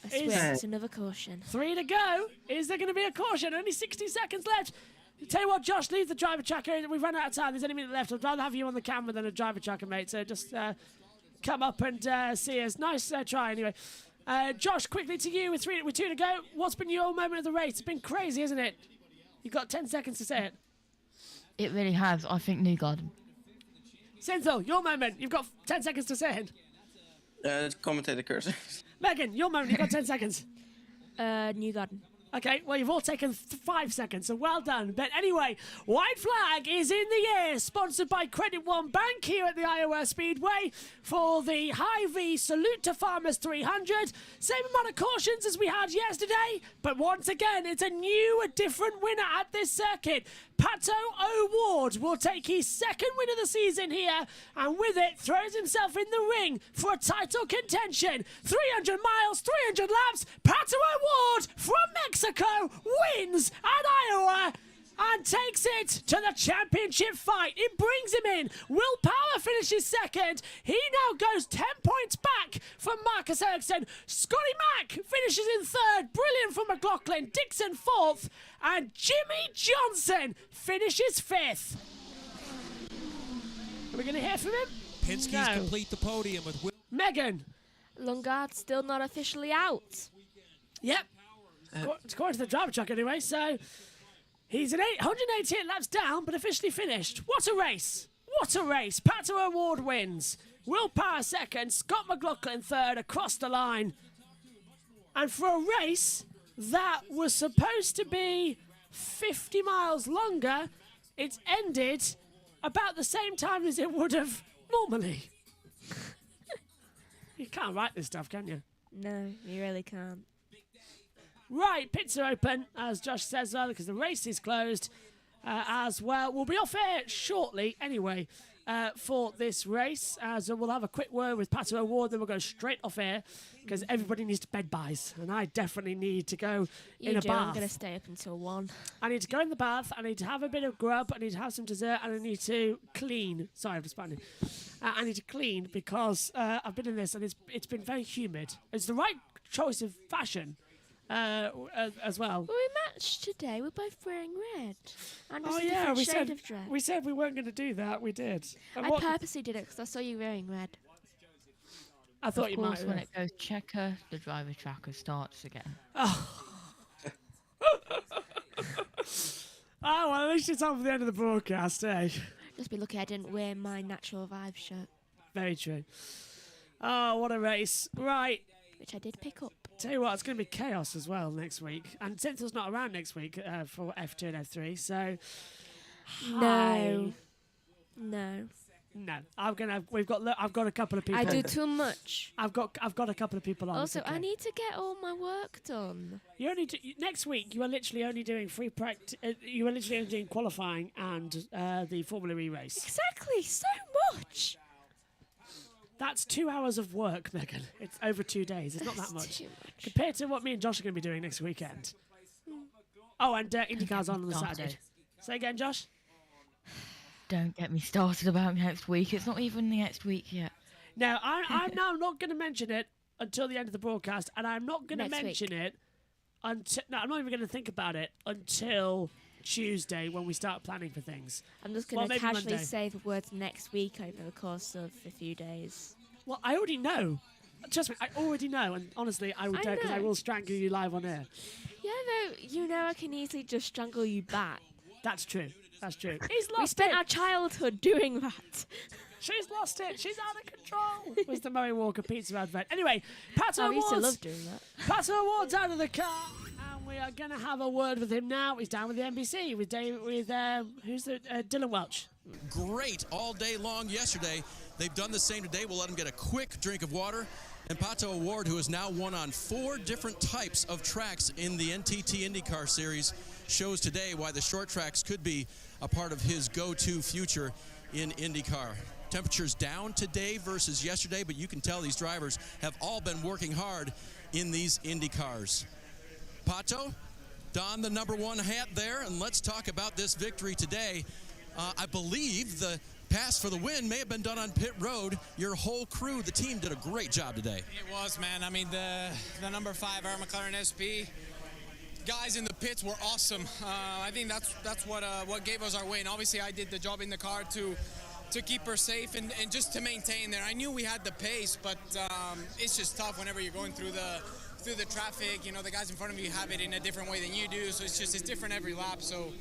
I swear, it's another caution. 3 to go. Is there going to be a caution? Only 60 seconds left. Tell you what, Josh, leave the driver tracker. We've run out of time. There's only a minute left. I'd rather have you on the camera than a driver tracker, mate. So just come up and see us. Nice try, anyway. Josh, quickly to you with 2 to go. What's been your moment of the race? It's been crazy, isn't it? You've got 10 seconds to say it. It really has. I think New Garden. Synthel, your moment. You've got 10 seconds to say it. Commentator cursor. Megan, your moment. You've got 10 seconds. New Garden. Okay, well, you've all taken 5 seconds, so well done. But anyway, white flag is in the air, sponsored by Credit One Bank here at the Iowa Speedway for the Hy-Vee Salute to Farmers 300. Same amount of cautions as we had yesterday, but once again, it's a different winner at this circuit. Pato O'Ward will take his second win of the season here, and with it, throws himself in the ring for a title contention. 300 miles, 300 laps, Pato O'Ward from Mexico wins at Iowa and takes it to the championship fight. It brings him in. Will Power finishes second. He now goes 10 points back from Marcus Ericsson. Scotty Mack finishes in third. Brilliant from Mclaughlin. Dixon fourth. And Jimmy Johnson finishes fifth. Are we going to hear from him? Penske's complete the podium with Megan. Lungard's still not officially out. Yep. According to the driver truck anyway, so he's 188 laps down, but officially finished. What a race! What a race! Pato O'Ward wins. Will Power second, Scott McLaughlin third across the line. And for a race that was supposed to be 50 miles longer, it's ended about the same time as it would have normally. You can't write this stuff, can you? No, you really can't. Right, pits are open, as Josh says earlier, because the race is closed as well. We'll be off air shortly anyway for this race, as we'll have a quick word with Pato O'Ward, then we'll go straight off air, because everybody needs to bed buys, and I definitely need to go in a bath. I'm going to stay up until 1. I need to go in the bath, I need to have a bit of grub, I need to have some dessert, and I need to clean. Sorry, I'm responding. I need to clean, because I've been in this, and it's been very humid. It's the right choice of fashion. As well. Well, we matched today. We're both wearing red. And oh yeah, we said we weren't going to do that. We did. And I purposely did it because I saw you wearing red. I thought you might. Of course, when it goes checker, the driver tracker starts again. Oh. Oh, well, at least it's on for the end of the broadcast, eh? Just be lucky I didn't wear my Natural Vibe shirt. Very true. Oh, what a race. Right. Which I did pick up. Tell you what, it's going to be chaos as well next week. And Cynthel's not around next week for F2 and F3, so... No. No. No, I've got a couple of people. I do too much. I've got a couple of people on. Also, it's okay. I need to get all my work done. You only next week. You are literally only doing free practice. You are literally only doing qualifying and the Formula E race. Exactly, so much. That's 2 hours of work, Megan. It's over 2 days. It's not that much compared to what me and Josh are going to be doing next weekend. Oh, and INDYCAR's on the Saturday. Say again, Josh. Don't get me started about next week. It's not even the next week yet. Now, I'm now not going to mention it until the end of the broadcast, and I'm not going to mention it until... No, I'm not even going to think about it until Tuesday when we start planning for things. I'm just going to casually say the words next week over the course of a few days. Well, I already know. Trust me, I already know, and honestly, I will because I will strangle you live on air. Yeah, though, you know I can easily just strangle you back. That's true. That's true. He's lost We spent our childhood doing that. She's lost it. She's out of control. Was the Murray Walker pizza advert. Anyway, Pato I used to Awards. love doing that. Pato Awards out of the car. And we are going to have a word with him now. He's down with the NBC with Dylan Welch. Great all day long yesterday. They've done the same today. We'll let him get a quick drink of water. And Pato Award, who has now won on 4 different types of tracks in the NTT IndyCar Series, shows today why the short tracks could be a part of his go-to future in IndyCar. Temperatures down today versus yesterday, but you can tell these drivers have all been working hard in these IndyCars. Pato, don the number 1 hat there, and let's talk about this victory today. I believe the pass for the win may have been done on pit road. Your whole crew, the team, did a great job today. It was, man. I mean, the number 5 our McLaren SP guys in the pits were awesome. I think that's what gave us our win. Obviously, I did the job in the car to keep her safe and just to maintain there. I knew we had the pace, but it's just tough whenever you're going through the traffic. You know, the guys in front of you have it in a different way than you do, so it's different every lap. So.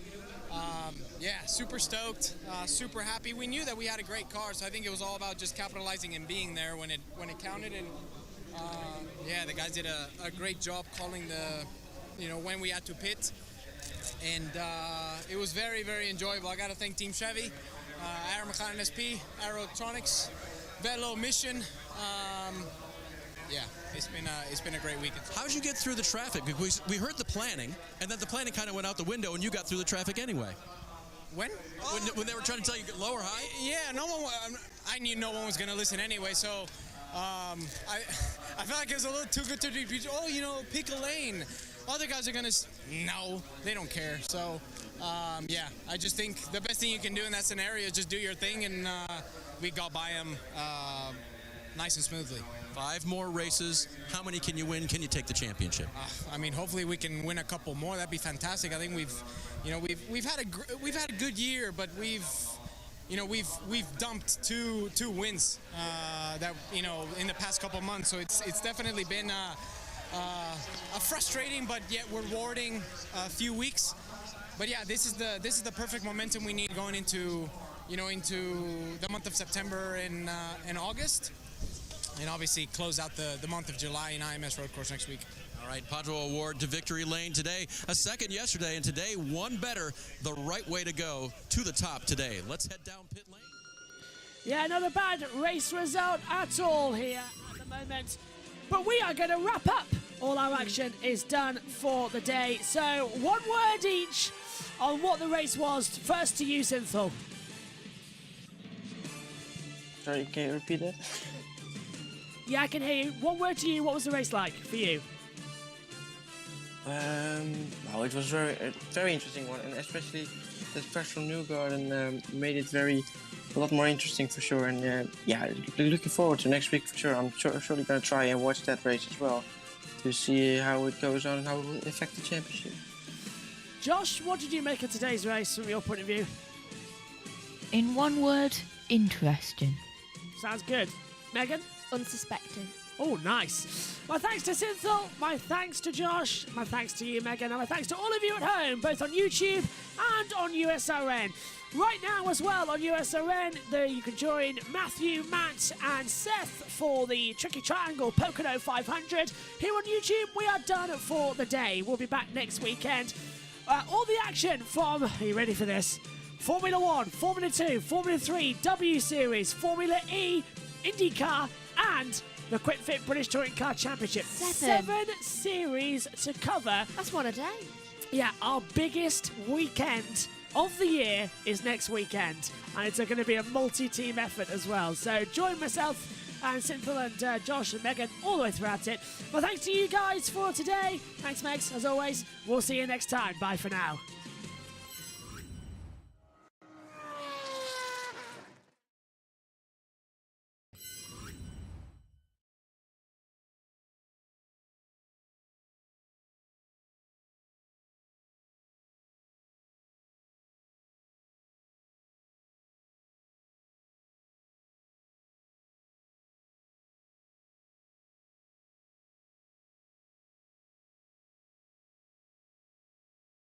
Yeah, super stoked, super happy. We knew that we had a great car, so I think it was all about just capitalizing and being there when it counted. And yeah, the guys did a great job calling when we had to pit, and it was very, very enjoyable. I got to thank Team Chevy, Aero McLaren SP, Aero Electronics, Velo Mission. Yeah, it's been a great weekend. How'd you get through the traffic? Because we heard the planning, and then the planning kind of went out the window, and you got through the traffic anyway. When they were trying to tell you low or high? Yeah, I knew no one was going to listen anyway, so I felt like it was a little too good to be. Oh, pick a lane. Other guys are going to... No, they don't care. So, yeah, I just think the best thing you can do in that scenario is just do your thing, and we got by them nice and smoothly. 5 more races. How many can you win? Can you take the championship? I mean, hopefully we can win a couple more. That'd be fantastic. I think we've had a good year, but we've dumped two wins that in the past couple months. So it's definitely been a frustrating but yet rewarding few weeks. But yeah, this is the perfect momentum we need going into the month of September and August. And obviously close out the month of July in IMS Road Course next week. All right, Pato Award to Victory Lane today. A second yesterday, and today one better. The right way to go to the top today. Let's head down pit lane. Yeah, not a bad race result at all here at the moment. But we are going to wrap up. All our action is done for the day. So 1 word each on what the race was. First to you, Synthol. Sorry, can you repeat that? Yeah, I can hear you. 1 word to you. What was the race like for you? Well, it was very interesting one, and especially the special Newgarden made it a lot more interesting for sure. And yeah, looking forward to next week for sure. I'm surely going to try and watch that race as well to see how it goes on and how it will affect the championship. Josh, what did you make of today's race from your point of view? In 1 word, interesting. Sounds good. Megan? Unsuspecting. Oh, nice. My thanks to Synthol, my thanks to Josh, my thanks to you, Megan, and my thanks to all of you at home, both on YouTube and on USRN. Right now as well on USRN, you can join Matthew, Matt and Seth for the Tricky Triangle Pocono 500. Here on YouTube, we are done for the day. We'll be back next weekend. All the action from, are you ready for this? Formula 1, Formula 2, Formula 3, W Series, Formula E, INDYCAR, and the Quick Fit British Touring Car Championship. 7 series to cover. That's one a day. Yeah, our biggest weekend of the year is next weekend, and it's going to be a multi-team effort as well. So join myself and Simple and Josh and Megan all the way throughout it. Well, thanks to you guys for today. Thanks, Megs, as always. We'll see you next time. Bye for now.